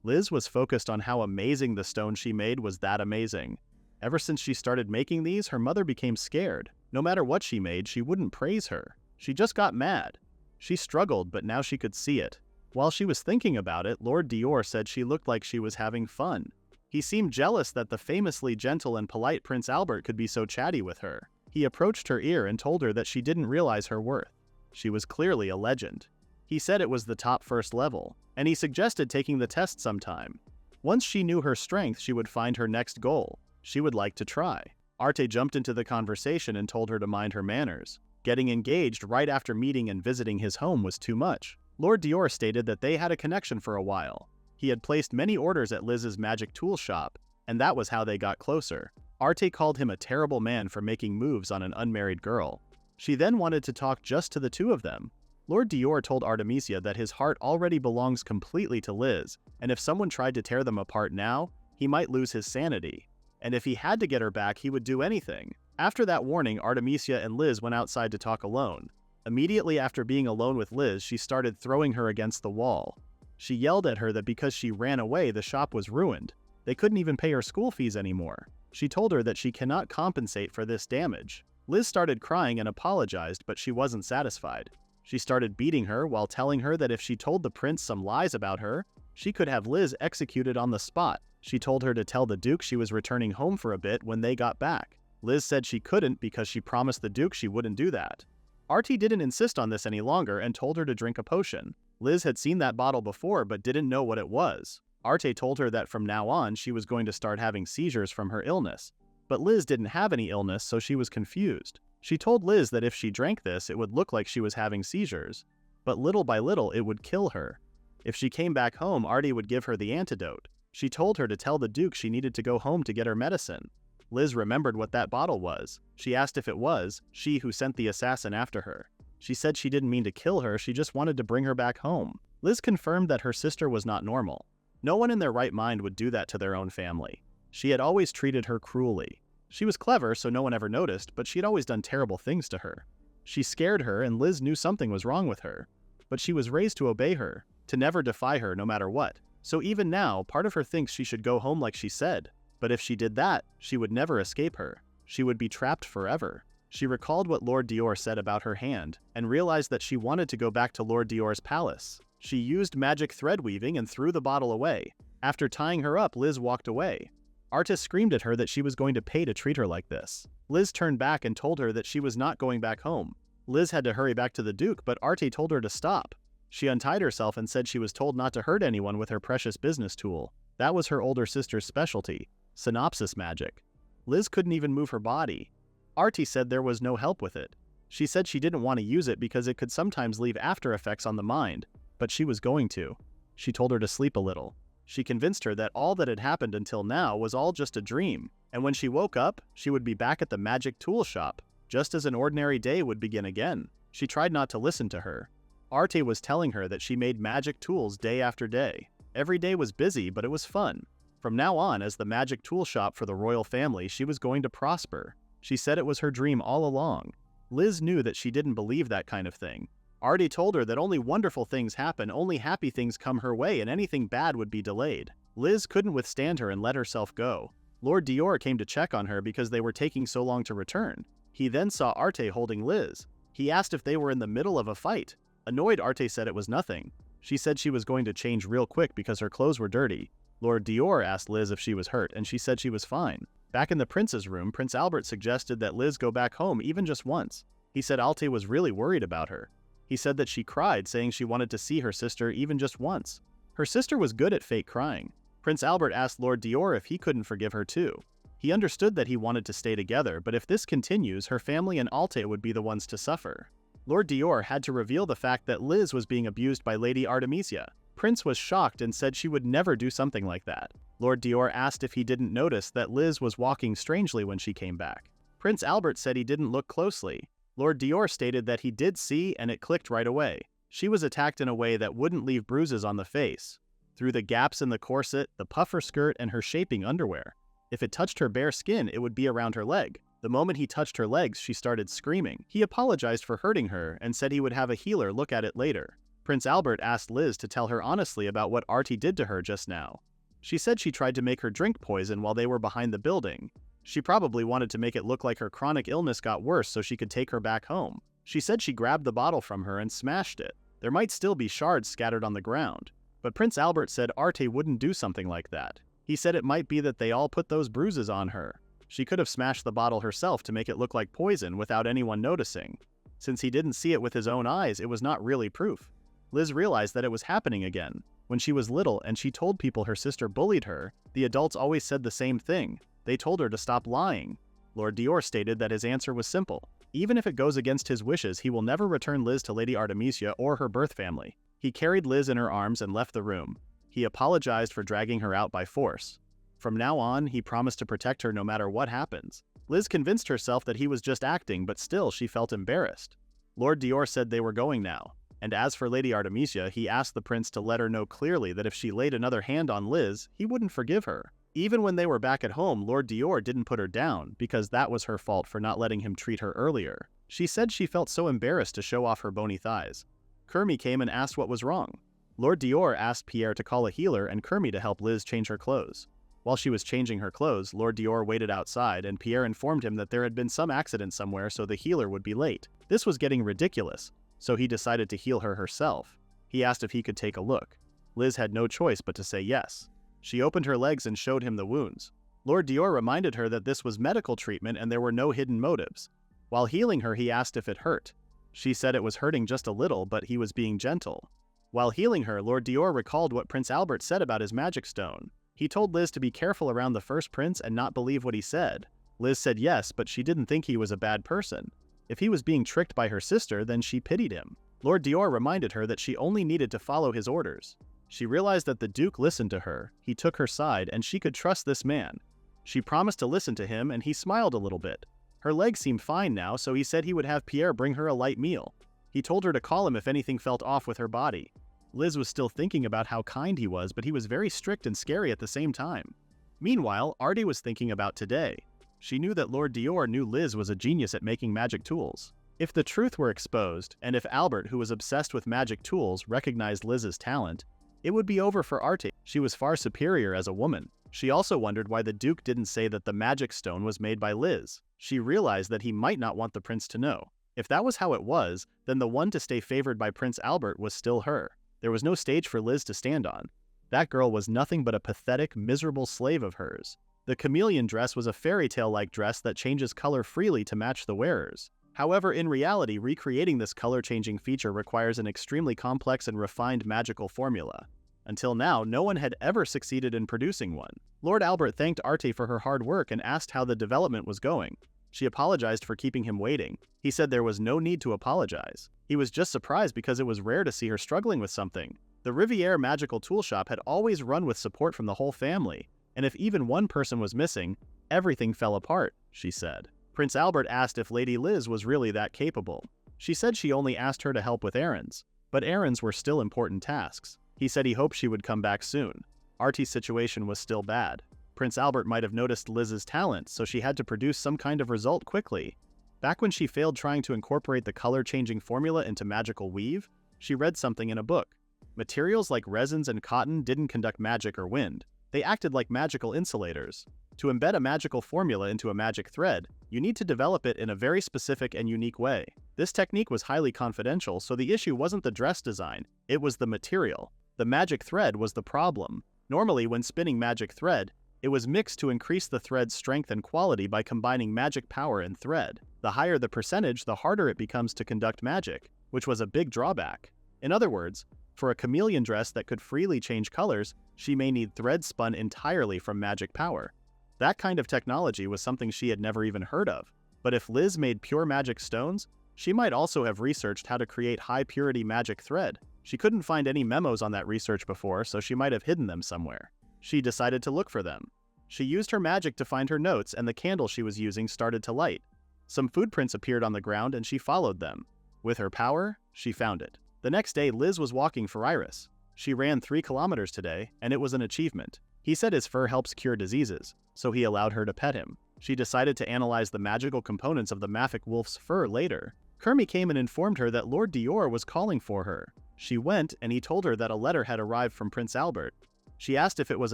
Liz was focused on how amazing the stone she made was that amazing. Ever since she started making these, her mother became scared. No matter what she made, she wouldn't praise her. She just got mad. She struggled, but now she could see it. While she was thinking about it, Lord Dior said she looked like she was having fun. He seemed jealous that the famously gentle and polite Prince Albert could be so chatty with her. He approached her ear and told her that she didn't realize her worth. She was clearly a legend. He said it was the top first level, and he suggested taking the test sometime. Once she knew her strength, she would find her next goal. She would like to try. Arte jumped into the conversation and told her to mind her manners. Getting engaged right after meeting and visiting his home was too much. Lord Dior stated that they had a connection for a while. He had placed many orders at Liz's magic tool shop, and that was how they got closer. Arte called him a terrible man for making moves on an unmarried girl. She then wanted to talk just to the two of them. Lord Dior told Artemisia that his heart already belongs completely to Liz, and if someone tried to tear them apart now, he might lose his sanity. And if he had to get her back, he would do anything. After that warning, Artemisia and Liz went outside to talk alone. Immediately after being alone with Liz, she started throwing her against the wall. She yelled at her that because she ran away, the shop was ruined. They couldn't even pay her school fees anymore. She told her that she cannot compensate for this damage. Liz started crying and apologized, but she wasn't satisfied. She started beating her while telling her that if she told the prince some lies about her, she could have Liz executed on the spot. She told her to tell the Duke she was returning home for a bit when they got back. Liz said she couldn't because she promised the Duke she wouldn't do that. Artie didn't insist on this any longer and told her to drink a potion. Liz had seen that bottle before but didn't know what it was. Arte told her that from now on she was going to start having seizures from her illness. But Liz didn't have any illness, so she was confused. She told Liz that if she drank this, it would look like she was having seizures. But little by little, it would kill her. If she came back home, Artie would give her the antidote. She told her to tell the Duke she needed to go home to get her medicine. Liz remembered what that bottle was. She asked if it was she who sent the assassin after her. She said she didn't mean to kill her, she just wanted to bring her back home. Liz confirmed that her sister was not normal. No one in their right mind would do that to their own family. She had always treated her cruelly. She was clever, so no one ever noticed, but she had always done terrible things to her. She scared her, and Liz knew something was wrong with her. But she was raised to obey her, to never defy her no matter what. So even now, part of her thinks she should go home like she said. But if she did that, she would never escape her. She would be trapped forever. She recalled what Lord Dior said about her hand, and realized that she wanted to go back to Lord Dior's palace. She used magic thread weaving and threw the bottle away. After tying her up, Liz walked away. Artis screamed at her that she was going to pay to treat her like this. Liz turned back and told her that she was not going back home. Liz had to hurry back to the Duke, but Arte told her to stop. She untied herself and said she was told not to hurt anyone with her precious business tool. That was her older sister's specialty, synopsis magic. Liz couldn't even move her body. Arte said there was no help with it. She said she didn't want to use it because it could sometimes leave after effects on the mind, but she was going to. She told her to sleep a little. She convinced her that all that had happened until now was all just a dream, and when she woke up, she would be back at the magic tool shop, just as an ordinary day would begin again. She tried not to listen to her. Arte was telling her that she made magic tools day after day. Every day was busy, but it was fun. From now on, as the magic tool shop for the royal family, she was going to prosper. She said it was her dream all along. Liz knew that she didn't believe that kind of thing. Arte told her that only wonderful things happen, only happy things come her way, and anything bad would be delayed. Liz couldn't withstand her and let herself go. Lord Dior came to check on her because they were taking so long to return. He then saw Arte holding Liz. He asked if they were in the middle of a fight. Annoyed, Arte said it was nothing. She said she was going to change real quick because her clothes were dirty. Lord Dior asked Liz if she was hurt, and she said she was fine. Back in the prince's room, Prince Albert suggested that Liz go back home even just once. He said Arte was really worried about her. He said that she cried, saying she wanted to see her sister even just once. Her sister was good at fake crying. Prince Albert asked Lord Dior if he couldn't forgive her too. He understood that he wanted to stay together, but if this continues, her family and Arte would be the ones to suffer. Lord Dior had to reveal the fact that Liz was being abused by Lady Artemisia. Prince was shocked and said she would never do something like that. Lord Dior asked if he didn't notice that Liz was walking strangely when she came back. Prince Albert said he didn't look closely. Lord Dior stated that he did see, and it clicked right away. She was attacked in a way that wouldn't leave bruises on the face. Through the gaps in the corset, the puffer skirt, and her shaping underwear. If it touched her bare skin, it would be around her leg. The moment he touched her legs, she started screaming. He apologized for hurting her and said he would have a healer look at it later. Prince Albert asked Liz to tell her honestly about what Arte did to her just now. She said she tried to make her drink poison while they were behind the building. She probably wanted to make it look like her chronic illness got worse so she could take her back home. She said she grabbed the bottle from her and smashed it. There might still be shards scattered on the ground. But Prince Albert said Arte wouldn't do something like that. He said it might be that they all put those bruises on her. She could have smashed the bottle herself to make it look like poison without anyone noticing. Since he didn't see it with his own eyes, it was not really proof. Liz realized that it was happening again. When she was little and she told people her sister bullied her, the adults always said the same thing. They told her to stop lying. Lord Dior stated that his answer was simple. Even if it goes against his wishes, he will never return Liz to Lady Artemisia or her birth family. He carried Liz in her arms and left the room. He apologized for dragging her out by force. From now on, he promised to protect her no matter what happens. Liz convinced herself that he was just acting, but still she felt embarrassed. Lord Dior said they were going now. And as for Lady Artemisia, he asked the prince to let her know clearly that if she laid another hand on Liz, he wouldn't forgive her. Even when they were back at home, Lord Dior didn't put her down, because that was her fault for not letting him treat her earlier. She said she felt so embarrassed to show off her bony thighs. Kermy came and asked what was wrong. Lord Dior asked Pierre to call a healer and Kermy to help Liz change her clothes. While she was changing her clothes, Lord Dior waited outside and Pierre informed him that there had been some accident somewhere so the healer would be late. This was getting ridiculous, so he decided to heal her herself. He asked if he could take a look. Liz had no choice but to say yes. She opened her legs and showed him the wounds. Lord Dior reminded her that this was medical treatment and there were no hidden motives. While healing her, he asked if it hurt. She said it was hurting just a little, but he was being gentle. While healing her, Lord Dior recalled what Prince Albert said about his magic stone. He told Liz to be careful around the first prince and not believe what he said. Liz said yes, but she didn't think he was a bad person. If he was being tricked by her sister, then she pitied him. Lord Dior reminded her that she only needed to follow his orders. She realized that the Duke listened to her, he took her side, and she could trust this man. She promised to listen to him, and he smiled a little bit. Her legs seemed fine now, so he said he would have Pierre bring her a light meal. He told her to call him if anything felt off with her body. Liz was still thinking about how kind he was, but he was very strict and scary at the same time. Meanwhile, Arte was thinking about today. She knew that Lord Dior knew Liz was a genius at making magic tools. If the truth were exposed, and if Albert, who was obsessed with magic tools, recognized Liz's talent, it would be over for Arte. She was far superior as a woman. She also wondered why the Duke didn't say that the magic stone was made by Liz. She realized that he might not want the prince to know. If that was how it was, then the one to stay favored by Prince Albert was still her. There was no stage for Liz to stand on. That girl was nothing but a pathetic, miserable slave of hers. The chameleon dress was a fairy tale-like dress that changes color freely to match the wearers. However, in reality, recreating this color-changing feature requires an extremely complex and refined magical formula. Until now, no one had ever succeeded in producing one. Lord Albert thanked Arte for her hard work and asked how the development was going. She apologized for keeping him waiting. He said there was no need to apologize. He was just surprised because it was rare to see her struggling with something. The Riviere Magical Tool Shop had always run with support from the whole family, and if even one person was missing, everything fell apart, she said. Prince Albert asked if Lady Liz was really that capable. She said she only asked her to help with errands, but errands were still important tasks. He said he hoped she would come back soon. Artie's situation was still bad. Prince Albert might have noticed Liz's talent, so she had to produce some kind of result quickly. Back when she failed trying to incorporate the color-changing formula into magical weave, she read something in a book. Materials like resins and cotton didn't conduct magic or wind. They acted like magical insulators. To embed a magical formula into a magic thread, you need to develop it in a very specific and unique way. This technique was highly confidential, so the issue wasn't the dress design, it was the material. The magic thread was the problem. Normally, when spinning magic thread, it was mixed to increase the thread's strength and quality by combining magic power and thread. The higher the percentage, the harder it becomes to conduct magic, which was a big drawback. In other words, for a chameleon dress that could freely change colors, she may need thread spun entirely from magic power. That kind of technology was something she had never even heard of. But if Liz made pure magic stones, she might also have researched how to create high-purity magic thread. She couldn't find any memos on that research before, so she might have hidden them somewhere. She decided to look for them. She used her magic to find her notes, and the candle she was using started to light. Some footprints appeared on the ground, and she followed them. With her power, she found it. The next day, Liz was walking for Iris. She ran 3 kilometers today, and it was an achievement. He said his fur helps cure diseases, so he allowed her to pet him. She decided to analyze the magical components of the Maffick wolf's fur later. Kermy came and informed her that Lord Dior was calling for her. She went, and he told her that a letter had arrived from Prince Albert. She asked if it was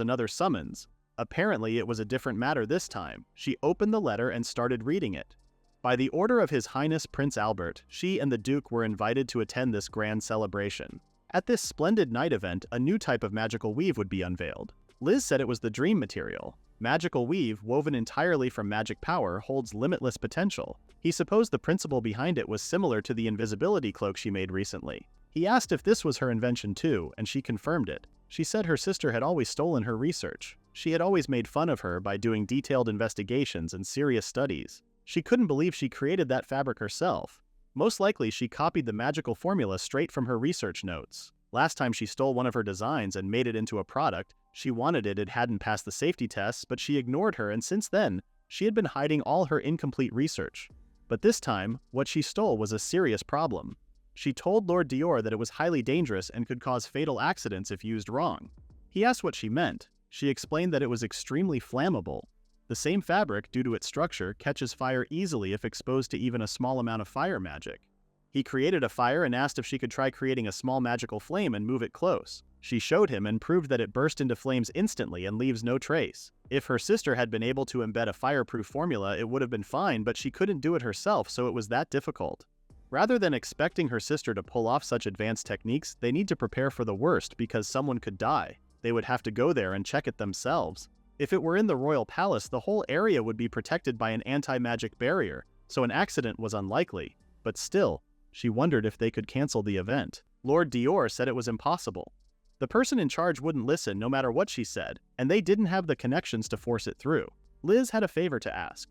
another summons. Apparently, it was a different matter this time. She opened the letter and started reading it. By the order of His Highness Prince Albert, she and the Duke were invited to attend this grand celebration. At this splendid night event, a new type of magical weave would be unveiled. Liz said it was the dream material. Magical weave, woven entirely from magic power, holds limitless potential. He supposed the principle behind it was similar to the invisibility cloak she made recently. He asked if this was her invention too, and she confirmed it. She said her sister had always stolen her research. She had always made fun of her by doing detailed investigations and serious studies. She couldn't believe she created that fabric herself. Most likely she copied the magical formula straight from her research notes. Last time she stole one of her designs and made it into a product, she wanted it hadn't passed the safety tests, but she ignored her, and since then, she had been hiding all her incomplete research. But this time, what she stole was a serious problem. She told Lord Dior that it was highly dangerous and could cause fatal accidents if used wrong. He asked what she meant. She explained that it was extremely flammable. The same fabric, due to its structure, catches fire easily if exposed to even a small amount of fire magic. He created a fire and asked if she could try creating a small magical flame and move it close. She showed him and proved that it burst into flames instantly and leaves no trace. If her sister had been able to embed a fireproof formula, it would have been fine, but she couldn't do it herself, so it was that difficult. Rather than expecting her sister to pull off such advanced techniques, they need to prepare for the worst because someone could die. They would have to go there and check it themselves. If it were in the royal palace, the whole area would be protected by an anti-magic barrier, so an accident was unlikely. But still, she wondered if they could cancel the event. Lord Dior said it was impossible. The person in charge wouldn't listen no matter what she said, and they didn't have the connections to force it through. Liz had a favor to ask.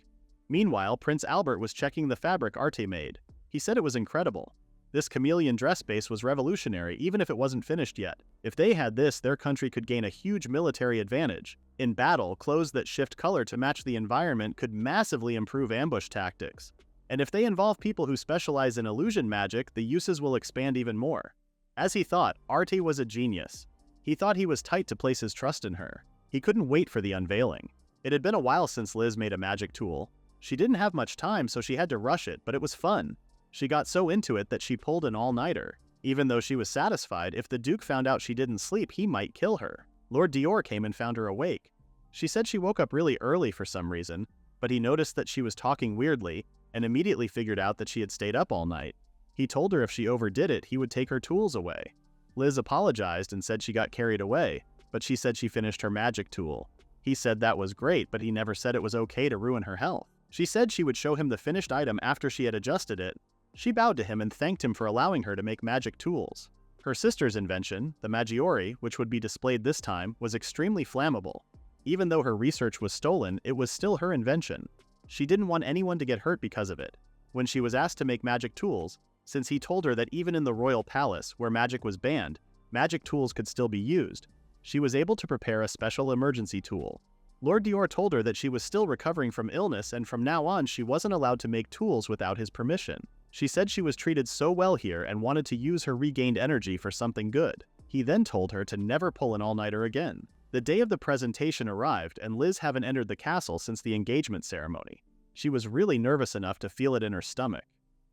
Meanwhile, Prince Albert was checking the fabric Arte made. He said it was incredible. This chameleon dress base was revolutionary even if it wasn't finished yet. If they had this, their country could gain a huge military advantage. In battle, clothes that shift color to match the environment could massively improve ambush tactics. And if they involve people who specialize in illusion magic, the uses will expand even more. As he thought, Arte was a genius. He thought he was tight to place his trust in her. He couldn't wait for the unveiling. It had been a while since Liz made a magic tool. She didn't have much time, so she had to rush it, but it was fun. She got so into it that she pulled an all-nighter. Even though she was satisfied, if the Duke found out she didn't sleep, he might kill her. Lord Dior came and found her awake. She said she woke up really early for some reason, but he noticed that she was talking weirdly and immediately figured out that she had stayed up all night. He told her if she overdid it, he would take her tools away. Liz apologized and said she got carried away, but she said she finished her magic tool. He said that was great, but he never said it was okay to ruin her health. She said she would show him the finished item after she had adjusted it. She bowed to him and thanked him for allowing her to make magic tools. Her sister's invention, the Maggiore, which would be displayed this time, was extremely flammable. Even though her research was stolen, it was still her invention. She didn't want anyone to get hurt because of it. When she was asked to make magic tools, since he told her that even in the royal palace, where magic was banned, magic tools could still be used, she was able to prepare a special emergency tool. Lord Dior told her that she was still recovering from illness and from now on she wasn't allowed to make tools without his permission. She said she was treated so well here and wanted to use her regained energy for something good. He then told her to never pull an all-nighter again. The day of the presentation arrived and Liz hadn't entered the castle since the engagement ceremony. She was really nervous enough to feel it in her stomach.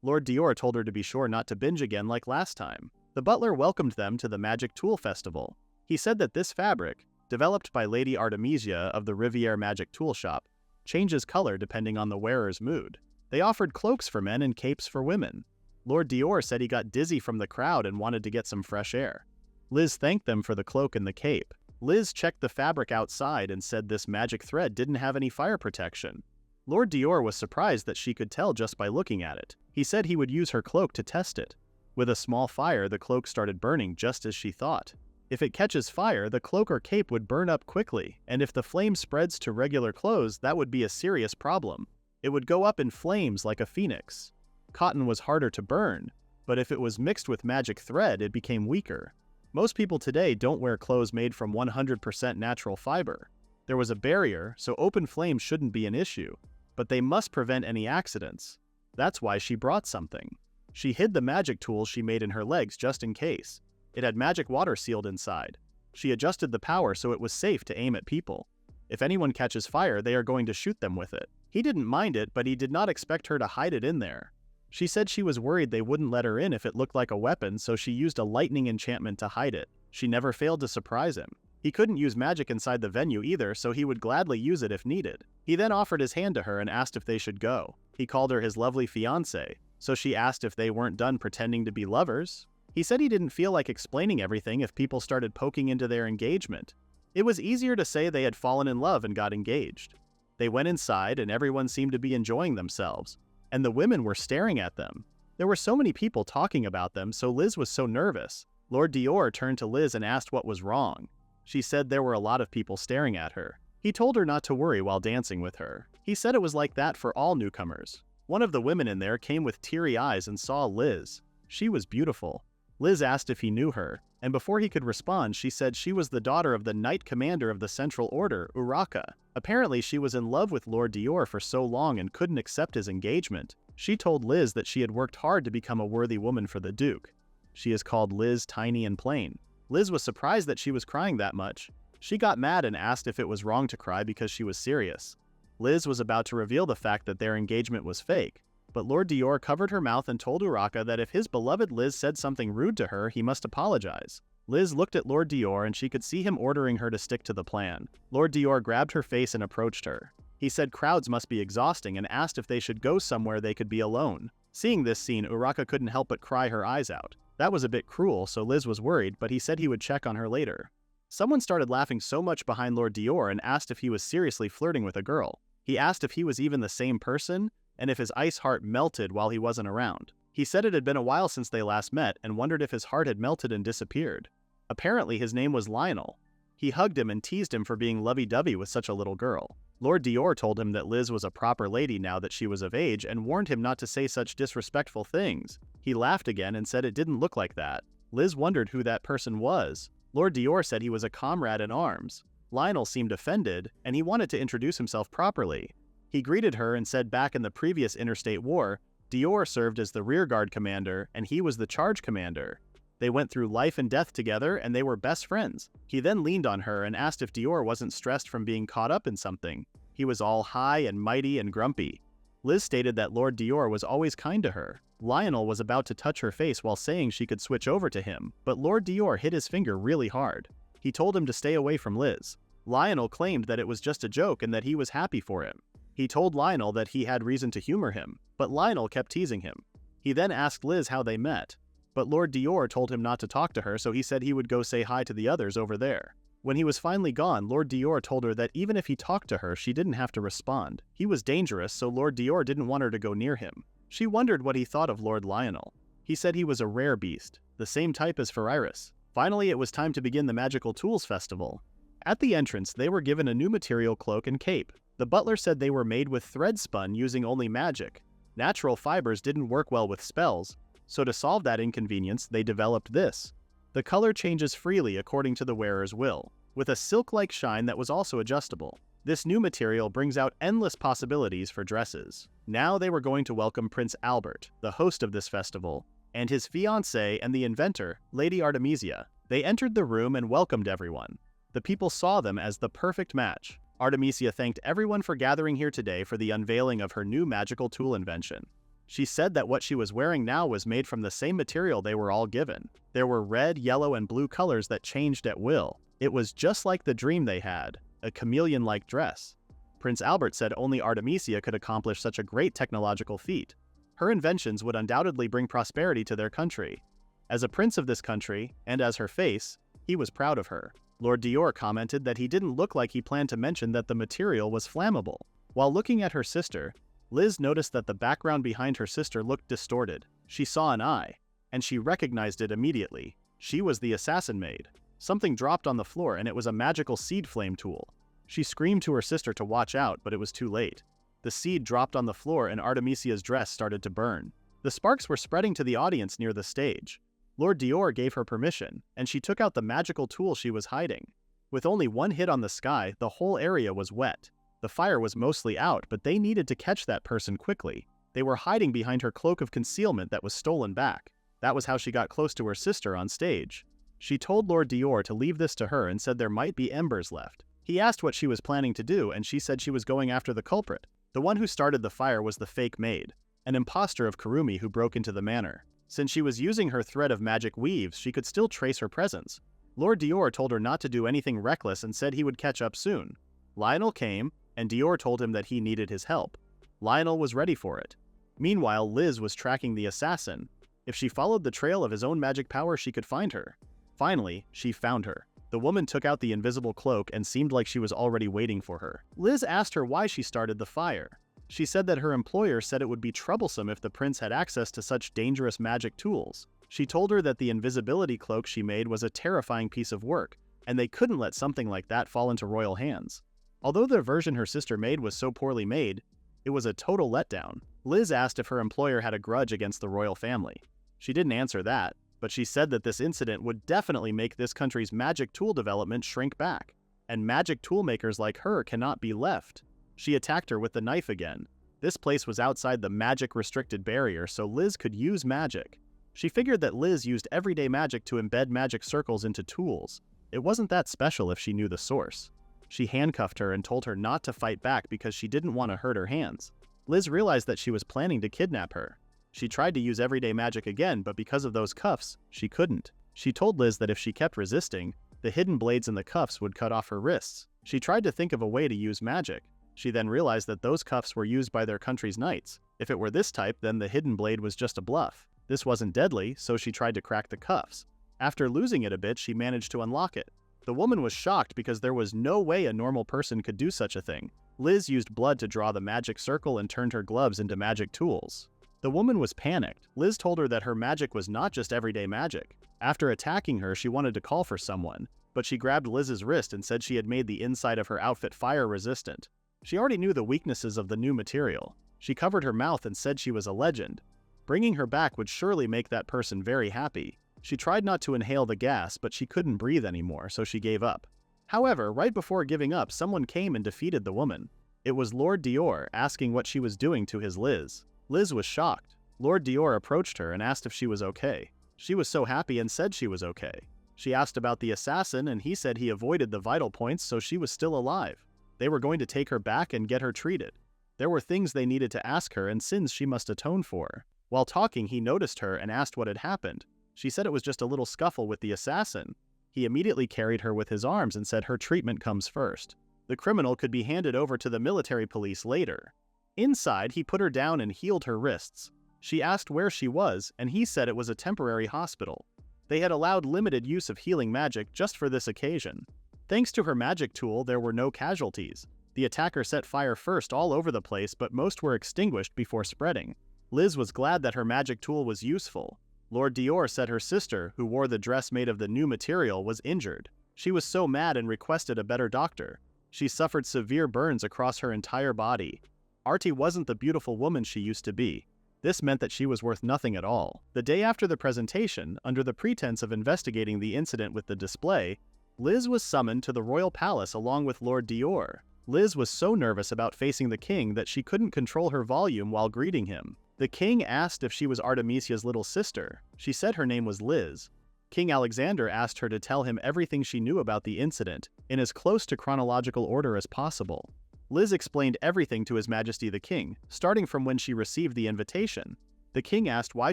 Lord Dior told her to be sure not to binge again like last time. The butler welcomed them to the Magic Tool Festival. He said that this fabric, developed by Lady Artemisia of the Riviere Magic Tool Shop, changes color depending on the wearer's mood. They offered cloaks for men and capes for women. Lord Dior said he got dizzy from the crowd and wanted to get some fresh air. Liz thanked them for the cloak and the cape. Liz checked the fabric outside and said this magic thread didn't have any fire protection. Lord Dior was surprised that she could tell just by looking at it. He said he would use her cloak to test it. With a small fire, the cloak started burning just as she thought. If it catches fire, the cloak or cape would burn up quickly, and if the flame spreads to regular clothes, that would be a serious problem. It would go up in flames like a phoenix. Cotton was harder to burn, but if it was mixed with magic thread, it became weaker. Most people today don't wear clothes made from 100% natural fiber. There was a barrier, so open flames shouldn't be an issue, but they must prevent any accidents. That's why she brought something. She hid the magic tools she made in her legs just in case. It had magic water sealed inside. She adjusted the power so it was safe to aim at people. If anyone catches fire, they are going to shoot them with it. He didn't mind it, but he did not expect her to hide it in there. She said she was worried they wouldn't let her in if it looked like a weapon, so she used a lightning enchantment to hide it. She never failed to surprise him. He couldn't use magic inside the venue either, so he would gladly use it if needed. He then offered his hand to her and asked if they should go. He called her his lovely fiancée, so she asked if they weren't done pretending to be lovers. He said he didn't feel like explaining everything if people started poking into their engagement. It was easier to say they had fallen in love and got engaged. They went inside and everyone seemed to be enjoying themselves, and the women were staring at them. There were so many people talking about them, so Liz was so nervous. Lord Dior turned to Liz and asked what was wrong. She said there were a lot of people staring at her. He told her not to worry while dancing with her. He said it was like that for all newcomers. One of the women in there came with teary eyes and saw Liz. She was beautiful. Liz asked if he knew her, and before he could respond, she said she was the daughter of the Knight Commander of the Central Order, Urraca. Apparently, she was in love with Lord Dior for so long and couldn't accept his engagement. She told Liz that she had worked hard to become a worthy woman for the Duke. She is called Liz Tiny and Plain. Liz was surprised that she was crying that much. She got mad and asked if it was wrong to cry because she was serious. Liz was about to reveal the fact that their engagement was fake, but Lord Dior covered her mouth and told Urraca that if his beloved Liz said something rude to her, he must apologize. Liz looked at Lord Dior and she could see him ordering her to stick to the plan. Lord Dior grabbed her face and approached her. He said crowds must be exhausting and asked if they should go somewhere they could be alone. Seeing this scene, Urraca couldn't help but cry her eyes out. That was a bit cruel, so Liz was worried, but he said he would check on her later. Someone started laughing so much behind Lord Dior and asked if he was seriously flirting with a girl. He asked if he was even the same person, and if his ice heart melted while he wasn't around. He said it had been a while since they last met and wondered if his heart had melted and disappeared. Apparently his name was Lionel. He hugged him and teased him for being lovey-dovey with such a little girl. Lord Dior told him that Liz was a proper lady now that she was of age and warned him not to say such disrespectful things. He laughed again and said it didn't look like that. Liz wondered who that person was. Lord Dior said he was a comrade in arms. Lionel seemed offended, and he wanted to introduce himself properly. He greeted her and said back in the previous interstate war, Dior served as the rearguard commander and he was the charge commander. They went through life and death together and they were best friends. He then leaned on her and asked if Dior wasn't stressed from being caught up in something. He was all high and mighty and grumpy. Liz stated that Lord Dior was always kind to her. Lionel was about to touch her face while saying she could switch over to him, but Lord Dior hit his finger really hard. He told him to stay away from Liz. Lionel claimed that it was just a joke and that he was happy for him. He told Lionel that he had reason to humor him, but Lionel kept teasing him. He then asked Liz how they met, but Lord Dior told him not to talk to her, so he said he would go say hi to the others over there. When he was finally gone, Lord Dior told her that even if he talked to her, she didn't have to respond. He was dangerous, so Lord Dior didn't want her to go near him. She wondered what he thought of Lord Lionel. He said he was a rare beast, the same type as Ferreris. Finally, it was time to begin the Magical Tools Festival. At the entrance, they were given a new material cloak and cape. The butler said they were made with thread spun using only magic. Natural fibers didn't work well with spells, so to solve that inconvenience, they developed this. The color changes freely according to the wearer's will, with a silk-like shine that was also adjustable. This new material brings out endless possibilities for dresses. Now they were going to welcome Prince Albert, the host of this festival, and his fiancée and the inventor, Lady Artemisia. They entered the room and welcomed everyone. The people saw them as the perfect match. Artemisia thanked everyone for gathering here today for the unveiling of her new magical tool invention. She said that what she was wearing now was made from the same material they were all given. There were red, yellow, and blue colors that changed at will. It was just like the dream they had, a chameleon-like dress. Prince Albert said only Artemisia could accomplish such a great technological feat. Her inventions would undoubtedly bring prosperity to their country. As a prince of this country, and as her face, he was proud of her. Lord Dior commented that he didn't look like he planned to mention that the material was flammable. While looking at her sister, Liz noticed that the background behind her sister looked distorted. She saw an eye, and she recognized it immediately. She was the assassin maid. Something dropped on the floor and it was a magical seed flame tool. She screamed to her sister to watch out, but it was too late. The seed dropped on the floor and Artemisia's dress started to burn. The sparks were spreading to the audience near the stage. Lord Dior gave her permission, and she took out the magical tool she was hiding. With only one hit on the sky, the whole area was wet. The fire was mostly out, but they needed to catch that person quickly. They were hiding behind her cloak of concealment that was stolen back. That was how she got close to her sister on stage. She told Lord Dior to leave this to her and said there might be embers left. He asked what she was planning to do, and she said she was going after the culprit. The one who started the fire was the fake maid, an imposter of Kurumi who broke into the manor. Since she was using her thread of magic weaves, she could still trace her presence. Lord Dior told her not to do anything reckless and said he would catch up soon. Lionel came, and Dior told him that he needed his help. Lionel was ready for it. Meanwhile, Liz was tracking the assassin. If she followed the trail of his own magic power, she could find her. Finally, she found her. The woman took out the invisible cloak and seemed like she was already waiting for her. Liz asked her why she started the fire. She said that her employer said it would be troublesome if the prince had access to such dangerous magic tools. She told her that the invisibility cloak she made was a terrifying piece of work, and they couldn't let something like that fall into royal hands. Although the version her sister made was so poorly made, it was a total letdown. Liz asked if her employer had a grudge against the royal family. She didn't answer that, but she said that this incident would definitely make this country's magic tool development shrink back, and magic tool makers like her cannot be left. She attacked her with the knife again. This place was outside the magic-restricted barrier, so Liz could use magic. She figured that Liz used everyday magic to embed magic circles into tools. It wasn't that special if she knew the source. She handcuffed her and told her not to fight back because she didn't want to hurt her hands. Liz realized that she was planning to kidnap her. She tried to use everyday magic again, but because of those cuffs, she couldn't. She told Liz that if she kept resisting, the hidden blades in the cuffs would cut off her wrists. She tried to think of a way to use magic. She then realized that those cuffs were used by their country's knights. If it were this type, then the hidden blade was just a bluff. This wasn't deadly, so she tried to crack the cuffs. After losing it a bit, she managed to unlock it. The woman was shocked because there was no way a normal person could do such a thing. Liz used blood to draw the magic circle and turned her gloves into magic tools. The woman was panicked. Liz told her that her magic was not just everyday magic. After attacking her, she wanted to call for someone, but she grabbed Liz's wrist and said she had made the inside of her outfit fire-resistant. She already knew the weaknesses of the new material. She covered her mouth and said she was a legend. Bringing her back would surely make that person very happy. She tried not to inhale the gas, but she couldn't breathe anymore, so she gave up. However, right before giving up, someone came and defeated the woman. It was Lord Dior, asking what she was doing to his Liz. Liz was shocked. Lord Dior approached her and asked if she was okay. She was so happy and said she was okay. She asked about the assassin and he said he avoided the vital points, so she was still alive. They were going to take her back and get her treated. There were things they needed to ask her and sins she must atone for. While talking, he noticed her and asked what had happened. She said it was just a little scuffle with the assassin. He immediately carried her with his arms and said her treatment comes first. The criminal could be handed over to the military police later. Inside, he put her down and healed her wrists. She asked where she was, and he said it was a temporary hospital. They had allowed limited use of healing magic just for this occasion. Thanks to her magic tool, there were no casualties. The attacker set fire first all over the place, but most were extinguished before spreading. Liz was glad that her magic tool was useful. Lord Dior said her sister, who wore the dress made of the new material, was injured. She was so mad and requested a better doctor. She suffered severe burns across her entire body. Artie wasn't the beautiful woman she used to be. This meant that she was worth nothing at all. The day after the presentation, under the pretense of investigating the incident with the display, Liz was summoned to the royal palace along with Lord Dior. Liz was so nervous about facing the king that she couldn't control her volume while greeting him. The king asked if she was Artemisia's little sister. She said her name was Liz. King Alexander asked her to tell him everything she knew about the incident, in as close to chronological order as possible. Liz explained everything to His Majesty the King, starting from when she received the invitation. The king asked why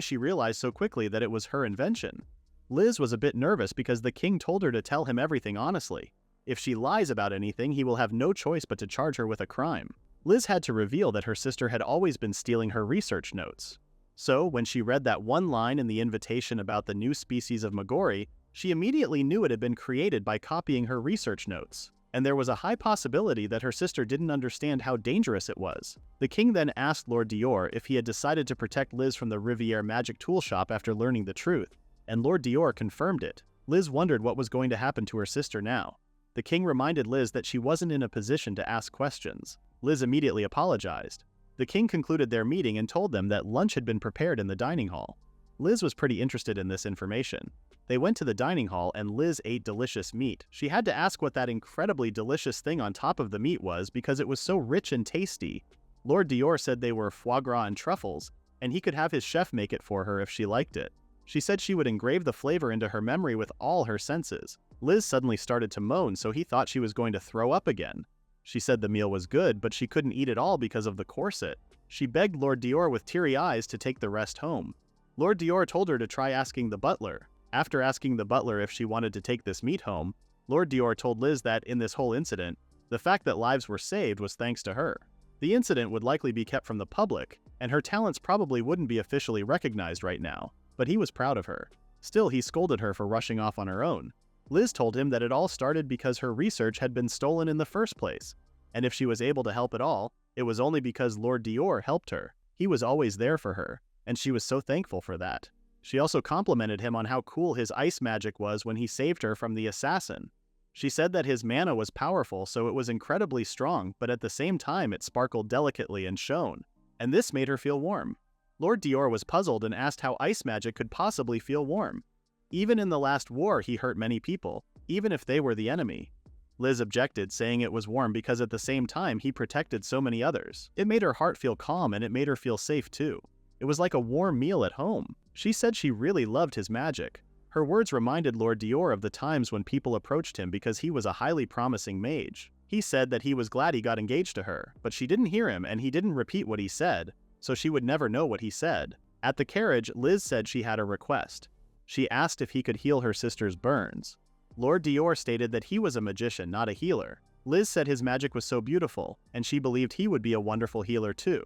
she realized so quickly that it was her invention. Liz was a bit nervous because the king told her to tell him everything honestly. If she lies about anything, he will have no choice but to charge her with a crime. Liz had to reveal that her sister had always been stealing her research notes. So, when she read that one line in the invitation about the new species of Magori, she immediately knew it had been created by copying her research notes. And there was a high possibility that her sister didn't understand how dangerous it was. The king then asked Lord Dior if he had decided to protect Liz from the Riviere magic tool shop after learning the truth, and Lord Dior confirmed it. Liz wondered what was going to happen to her sister now. The king reminded Liz that she wasn't in a position to ask questions. Liz immediately apologized. The king concluded their meeting and told them that lunch had been prepared in the dining hall. Liz was pretty interested in this information. They went to the dining hall and Liz ate delicious meat. She had to ask what that incredibly delicious thing on top of the meat was because it was so rich and tasty. Lord Dior said they were foie gras and truffles, and he could have his chef make it for her if she liked it. She said she would engrave the flavor into her memory with all her senses. Liz suddenly started to moan, so he thought she was going to throw up again. She said the meal was good, but she couldn't eat it all because of the corset. She begged Lord Dior with teary eyes to take the rest home. Lord Dior told her to try asking the butler. After asking the butler if she wanted to take this meat home, Lord Dior told Liz that in this whole incident, the fact that lives were saved was thanks to her. The incident would likely be kept from the public, and her talents probably wouldn't be officially recognized right now, but he was proud of her. Still, he scolded her for rushing off on her own. Liz told him that it all started because her research had been stolen in the first place, and if she was able to help at all, it was only because Lord Dior helped her. He was always there for her, and she was so thankful for that. She also complimented him on how cool his ice magic was when he saved her from the assassin. She said that his mana was powerful, so it was incredibly strong, but at the same time it sparkled delicately and shone, and this made her feel warm. Lord Dior was puzzled and asked how ice magic could possibly feel warm. Even in the last war he hurt many people, even if they were the enemy. Liz objected, saying it was warm because at the same time he protected so many others. It made her heart feel calm and it made her feel safe too. It was like a warm meal at home. She said she really loved his magic. Her words reminded Lord Dior of the times when people approached him because he was a highly promising mage. He said that he was glad he got engaged to her, but she didn't hear him and he didn't repeat what he said, so she would never know what he said. At the carriage, Liz said she had a request. She asked if he could heal her sister's burns. Lord Dior stated that he was a magician, not a healer. Liz said his magic was so beautiful, and she believed he would be a wonderful healer too.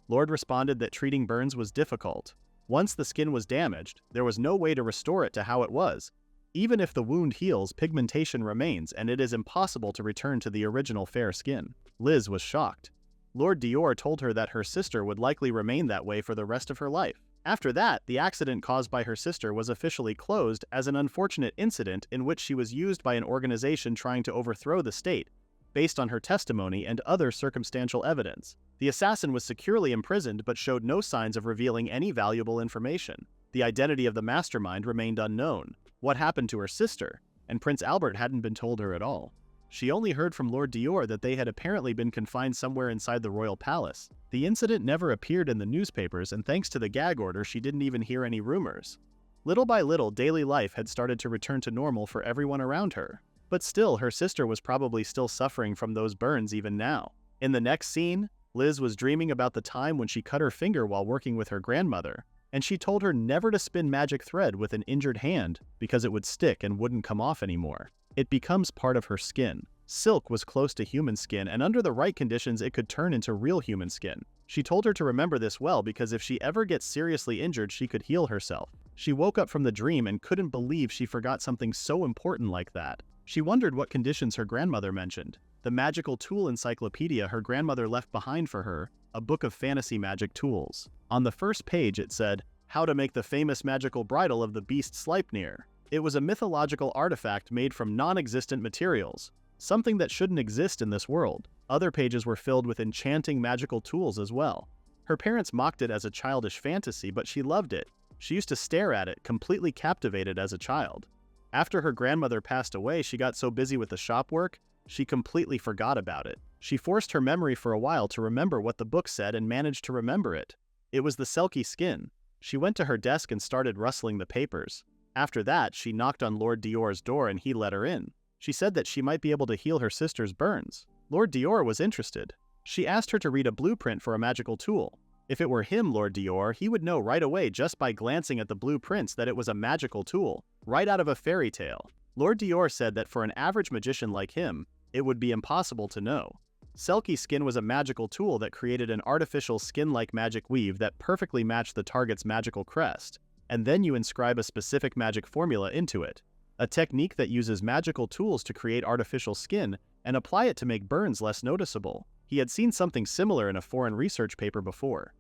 Lord responded that treating burns was difficult. Once the skin was damaged, there was no way to restore it to how it was. Even if the wound heals, pigmentation remains and it is impossible to return to the original fair skin. Liz was shocked. Lord Dior told her that her sister would likely remain that way for the rest of her life. After that, the accident caused by her sister was officially closed as an unfortunate incident in which she was used by an organization trying to overthrow the state, based on her testimony and other circumstantial evidence. The assassin was securely imprisoned but showed no signs of revealing any valuable information. The identity of the mastermind remained unknown. What happened to her sister? And Prince Albert hadn't been told her at all. She only heard from Lord Dior that they had apparently been confined somewhere inside the royal palace. The incident never appeared in the newspapers, and thanks to the gag order, she didn't even hear any rumors. Little by little, daily life had started to return to normal for everyone around her. But still, her sister was probably still suffering from those burns even now. In the next scene, Liz was dreaming about the time when she cut her finger while working with her grandmother, and she told her never to spin magic thread with an injured hand because it would stick and wouldn't come off anymore. It becomes part of her skin. Silk was close to human skin, and under the right conditions it could turn into real human skin. She told her to remember this well because if she ever gets seriously injured, she could heal herself. She woke up from the dream and couldn't believe she forgot something so important like that. She wondered what conditions her grandmother mentioned. The magical tool encyclopedia her grandmother left behind for her, a book of fantasy magic tools. On the first page it said, "How to make the famous magical bridle of the beast Sleipnir." It was a mythological artifact made from non-existent materials, something that shouldn't exist in this world. Other pages were filled with enchanting magical tools as well. Her parents mocked it as a childish fantasy, but she loved it. She used to stare at it, completely captivated as a child. After her grandmother passed away, she got so busy with the shop work, she completely forgot about it. She forced her memory for a while to remember what the book said and managed to remember it. It was the Selkie skin. She went to her desk and started rustling the papers. After that, she knocked on Lord Dior's door and he let her in. She said that she might be able to heal her sister's burns. Lord Dior was interested. She asked her to read a blueprint for a magical tool. If it were him, Lord Dior, he would know right away just by glancing at the blueprints that it was a magical tool, right out of a fairy tale. Lord Dior said that for an average magician like him, it would be impossible to know. Selkie skin was a magical tool that created an artificial skin-like magic weave that perfectly matched the target's magical crest, and then you inscribe a specific magic formula into it. A technique that uses magical tools to create artificial skin and apply it to make burns less noticeable. He had seen something similar in a foreign research paper before.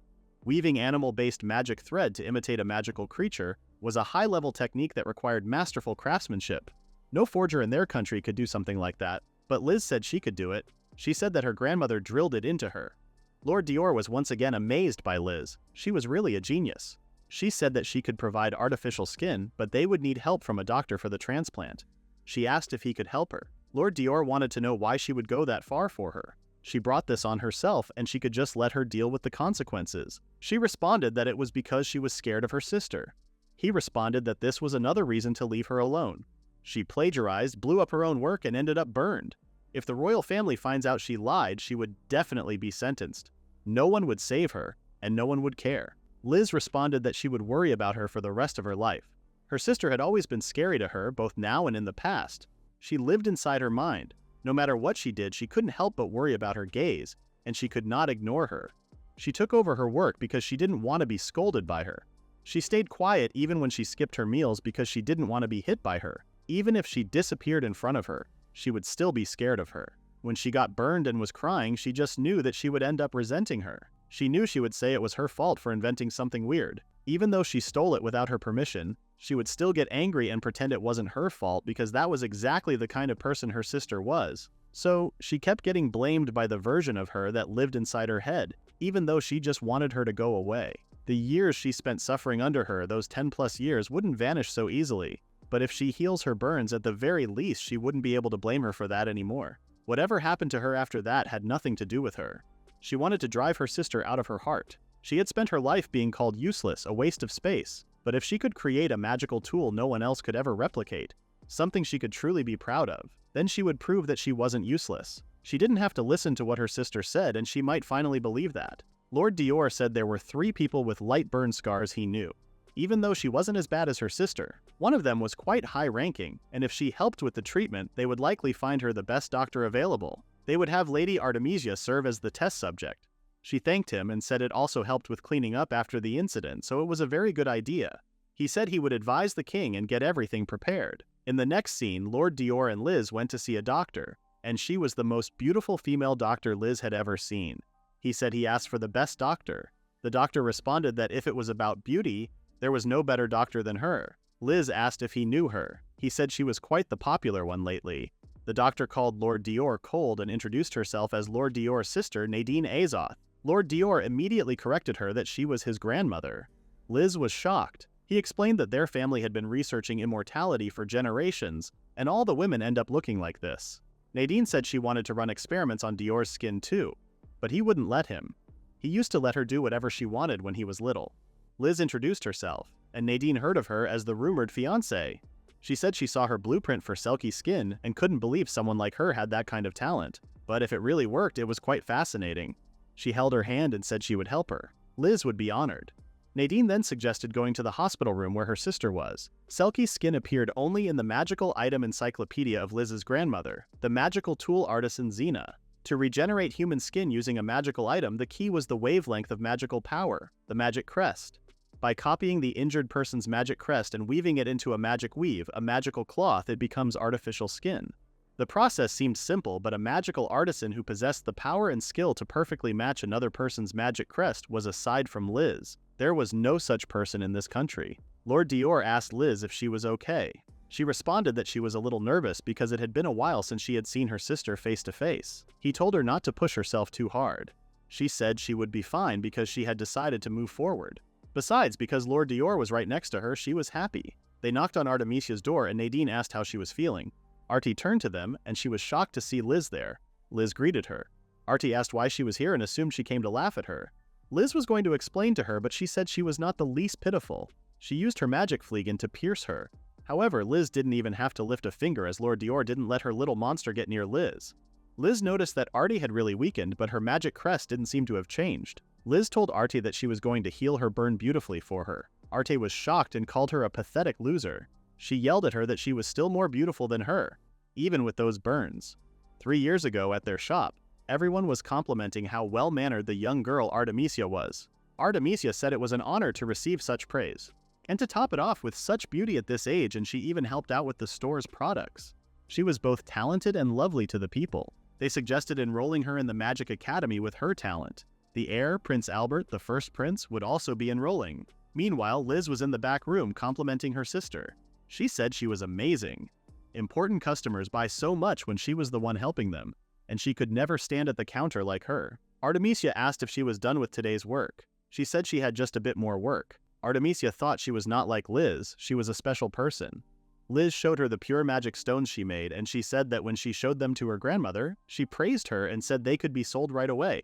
Weaving animal-based magic thread to imitate a magical creature was a high-level technique that required masterful craftsmanship. No forger in their country could do something like that, but Liz said she could do it. She said that her grandmother drilled it into her. Lord Dior was once again amazed by Liz. She was really a genius. She said that she could provide artificial skin, but they would need help from a doctor for the transplant. She asked if he could help her. Lord Dior wanted to know why she would go that far for her. She brought this on herself and she could just let her deal with the consequences. She responded that it was because she was scared of her sister. He responded that this was another reason to leave her alone. She plagiarized, blew up her own work, and ended up burned. If the royal family finds out she lied, she would definitely be sentenced. No one would save her, and no one would care. Liz responded that she would worry about her for the rest of her life. Her sister had always been scary to her, both now and in the past. She lived inside her mind. No matter what she did, she couldn't help but worry about her gaze, and she could not ignore her. She took over her work because she didn't want to be scolded by her. She stayed quiet even when she skipped her meals because she didn't want to be hit by her. Even if she disappeared in front of her, she would still be scared of her. When she got burned and was crying, she just knew that she would end up resenting her. She knew she would say it was her fault for inventing something weird. Even though she stole it without her permission, she would still get angry and pretend it wasn't her fault because that was exactly the kind of person her sister was. So, she kept getting blamed by the version of her that lived inside her head, even though she just wanted her to go away. The years she spent suffering under her, those 10+ years, wouldn't vanish so easily. But if she heals her burns, at the very least she wouldn't be able to blame her for that anymore. Whatever happened to her after that had nothing to do with her. She wanted to drive her sister out of her heart. She had spent her life being called useless, a waste of space. But if she could create a magical tool no one else could ever replicate, something she could truly be proud of, then she would prove that she wasn't useless. She didn't have to listen to what her sister said, and she might finally believe that. Lord Dior said there were 3 people with light burn scars he knew. Even though she wasn't as bad as her sister, one of them was quite high-ranking, and if she helped with the treatment, they would likely find her the best doctor available. They would have Lady Artemisia serve as the test subject. She thanked him and said it also helped with cleaning up after the incident, so it was a very good idea. He said he would advise the king and get everything prepared. In the next scene, Lord Dior and Liz went to see a doctor, and she was the most beautiful female doctor Liz had ever seen. He said he asked for the best doctor. The doctor responded that if it was about beauty, there was no better doctor than her. Liz asked if he knew her. He said she was quite the popular one lately. The doctor called Lord Dior cold and introduced herself as Lord Dior's sister, Nadine Azoth. Lord Dior immediately corrected her that she was his grandmother. Liz was shocked. He explained that their family had been researching immortality for generations, and all the women end up looking like this. Nadine said she wanted to run experiments on Dior's skin too, but he wouldn't let him. He used to let her do whatever she wanted when he was little. Liz introduced herself, and Nadine heard of her as the rumored fiancée. She said she saw her blueprint for silky skin and couldn't believe someone like her had that kind of talent. But if it really worked, it was quite fascinating. She held her hand and said she would help her. Liz would be honored. Nadine then suggested going to the hospital room where her sister was. Selkie's skin appeared only in the magical item encyclopedia of Liz's grandmother, the magical tool artisan Xena. To regenerate human skin using a magical item, the key was the wavelength of magical power, the magic crest. By copying the injured person's magic crest and weaving it into a magic weave, a magical cloth, it becomes artificial skin. The process seemed simple, but a magical artisan who possessed the power and skill to perfectly match another person's magic crest was aside from Liz. There was no such person in this country. Lord Dior asked Liz if she was okay. She responded that she was a little nervous because it had been a while since she had seen her sister face to face. He told her not to push herself too hard. She said she would be fine because she had decided to move forward. Besides, because Lord Dior was right next to her, she was happy. They knocked on Artemisia's door and Nadine asked how she was feeling. Artie turned to them, and she was shocked to see Liz there. Liz greeted her. Artie asked why she was here and assumed she came to laugh at her. Liz was going to explain to her, but she said she was not the least pitiful. She used her magic fleegan to pierce her. However, Liz didn't even have to lift a finger as Lord Dior didn't let her little monster get near Liz. Liz noticed that Artie had really weakened, but her magic crest didn't seem to have changed. Liz told Artie that she was going to heal her burn beautifully for her. Artie was shocked and called her a pathetic loser. She yelled at her that she was still more beautiful than her, even with those burns. 3 years ago at their shop, everyone was complimenting how well-mannered the young girl Artemisia was. Artemisia said it was an honor to receive such praise. And to top it off, with such beauty at this age, and she even helped out with the store's products. She was both talented and lovely to the people. They suggested enrolling her in the Magic Academy with her talent. The heir, Prince Albert, the first prince, would also be enrolling. Meanwhile, Liz was in the back room complimenting her sister. She said she was amazing. Important customers buy so much when she was the one helping them, and she could never stand at the counter like her. Artemisia asked if she was done with today's work. She said she had just a bit more work. Artemisia thought she was not like Liz, she was a special person. Liz showed her the pure magic stones she made, and she said that when she showed them to her grandmother, she praised her and said they could be sold right away.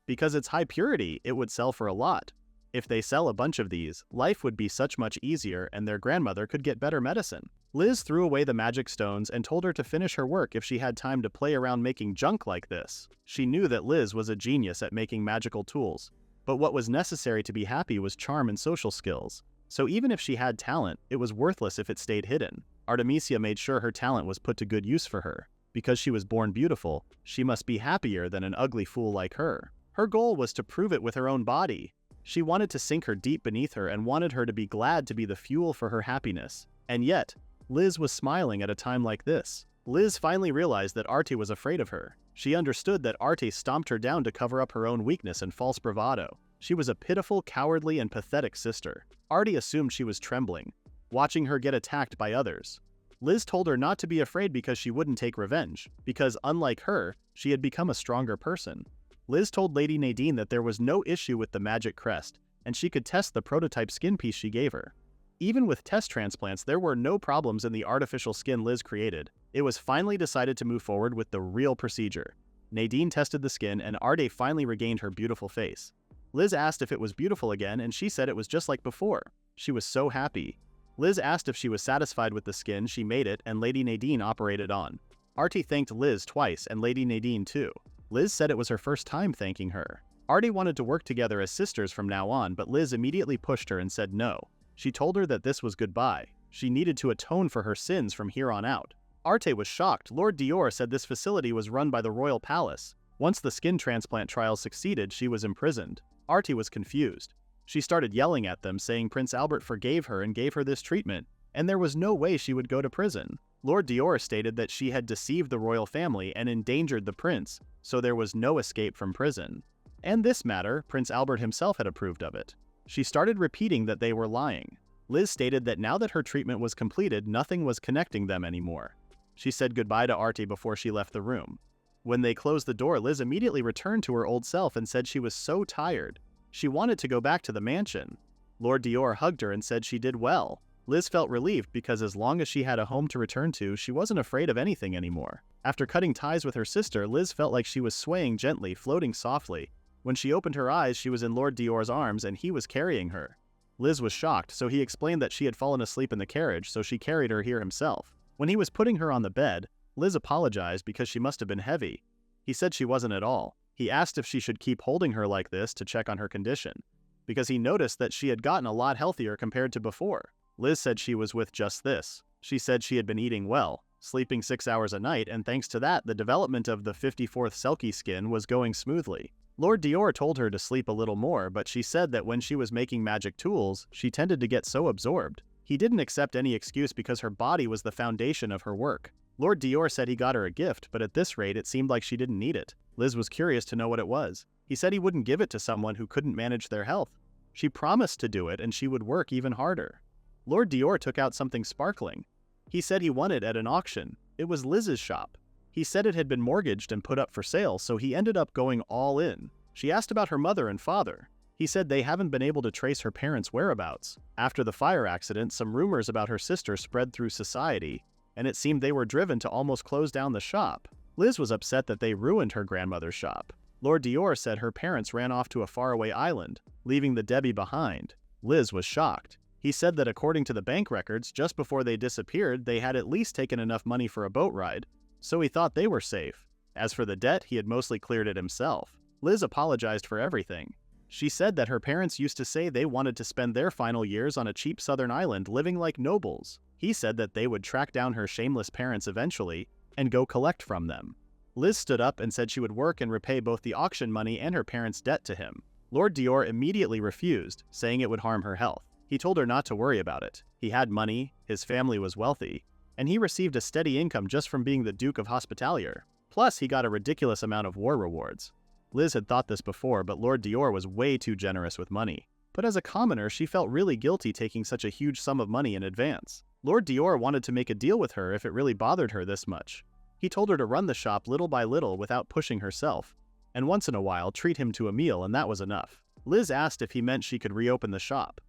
Because it's high purity, it would sell for a lot. If they sell a bunch of these, life would be such much easier and their grandmother could get better medicine. Liz threw away the magic stones and told her to finish her work if she had time to play around making junk like this. She knew that Liz was a genius at making magical tools. But what was necessary to be happy was charm and social skills. So even if she had talent, it was worthless if it stayed hidden. Artemisia made sure her talent was put to good use for her. Because she was born beautiful, she must be happier than an ugly fool like her. Her goal was to prove it with her own body. She wanted to sink her deep beneath her and wanted her to be glad to be the fuel for her happiness. And yet, Liz was smiling at a time like this. Liz finally realized that Artie was afraid of her. She understood that Artie stomped her down to cover up her own weakness and false bravado. She was a pitiful, cowardly, and pathetic sister. Artie assumed she was trembling, watching her get attacked by others. Liz told her not to be afraid because she wouldn't take revenge, because unlike her, she had become a stronger person. Liz told Lady Nadine that there was no issue with the magic crest, and she could test the prototype skin piece she gave her. Even with test transplants, there were no problems in the artificial skin Liz created. It was finally decided to move forward with the real procedure. Nadine tested the skin, and Artie finally regained her beautiful face. Liz asked if it was beautiful again, and she said it was just like before. She was so happy. Liz asked if she was satisfied with the skin. She made it, and Lady Nadine operated on. Artie thanked Liz twice, and Lady Nadine too. Liz said it was her first time thanking her. Artie wanted to work together as sisters from now on, but Liz immediately pushed her and said no. She told her that this was goodbye. She needed to atone for her sins from here on out. Artie was shocked. Lord Dior said this facility was run by the royal palace. Once the skin transplant trial succeeded, she was imprisoned. Artie was confused. She started yelling at them, saying Prince Albert forgave her and gave her this treatment, and there was no way she would go to prison. Lord Dior stated that she had deceived the royal family and endangered the prince, so there was no escape from prison. And this matter, Prince Albert himself had approved of it. She started repeating that they were lying. Liz stated that now that her treatment was completed, nothing was connecting them anymore. She said goodbye to Artie before she left the room. When they closed the door, Liz immediately returned to her old self and said she was so tired. She wanted to go back to the mansion. Lord Dior hugged her and said she did well. Liz felt relieved because as long as she had a home to return to, she wasn't afraid of anything anymore. After cutting ties with her sister, Liz felt like she was swaying gently, floating softly. When she opened her eyes, she was in Lord Dior's arms and he was carrying her. Liz was shocked, so he explained that she had fallen asleep in the carriage, so she carried her here himself. When he was putting her on the bed, Liz apologized because she must have been heavy. He said she wasn't at all. He asked if she should keep holding her like this to check on her condition, because he noticed that she had gotten a lot healthier compared to before. Liz said she was with just this. She said she had been eating well, sleeping 6 hours a night, and thanks to that, the development of the 54th Selkie skin was going smoothly. Lord Dior told her to sleep a little more, but she said that when she was making magic tools, she tended to get so absorbed. He didn't accept any excuse because her body was the foundation of her work. Lord Dior said he got her a gift, but at this rate it seemed like she didn't need it. Liz was curious to know what it was. He said he wouldn't give it to someone who couldn't manage their health. She promised to do it and she would work even harder. Lord Dior took out something sparkling. He said he won it at an auction. It was Liz's shop. He said it had been mortgaged and put up for sale, so he ended up going all in. She asked about her mother and father. He said they haven't been able to trace her parents' whereabouts. After the fire accident, some rumors about her sister spread through society, and it seemed they were driven to almost close down the shop. Liz was upset that they ruined her grandmother's shop. Lord Dior said her parents ran off to a faraway island, leaving the Debbie behind. Liz was shocked. He said that according to the bank records, just before they disappeared, they had at least taken enough money for a boat ride, so he thought they were safe. As for the debt, he had mostly cleared it himself. Liz apologized for everything. She said that her parents used to say they wanted to spend their final years on a cheap southern island living like nobles. He said that they would track down her shameless parents eventually and go collect from them. Liz stood up and said she would work and repay both the auction money and her parents' debt to him. Lord Dior immediately refused, saying it would harm her health. He told her not to worry about it. He had money, his family was wealthy, and he received a steady income just from being the Duke of Hospitalier. Plus, he got a ridiculous amount of war rewards. Liz had thought this before, but Lord Dior was way too generous with money. But as a commoner, she felt really guilty taking such a huge sum of money in advance. Lord Dior wanted to make a deal with her if it really bothered her this much. He told her to run the shop little by little without pushing herself, and once in a while treat him to a meal, and that was enough. Liz asked if he meant she could reopen the shop.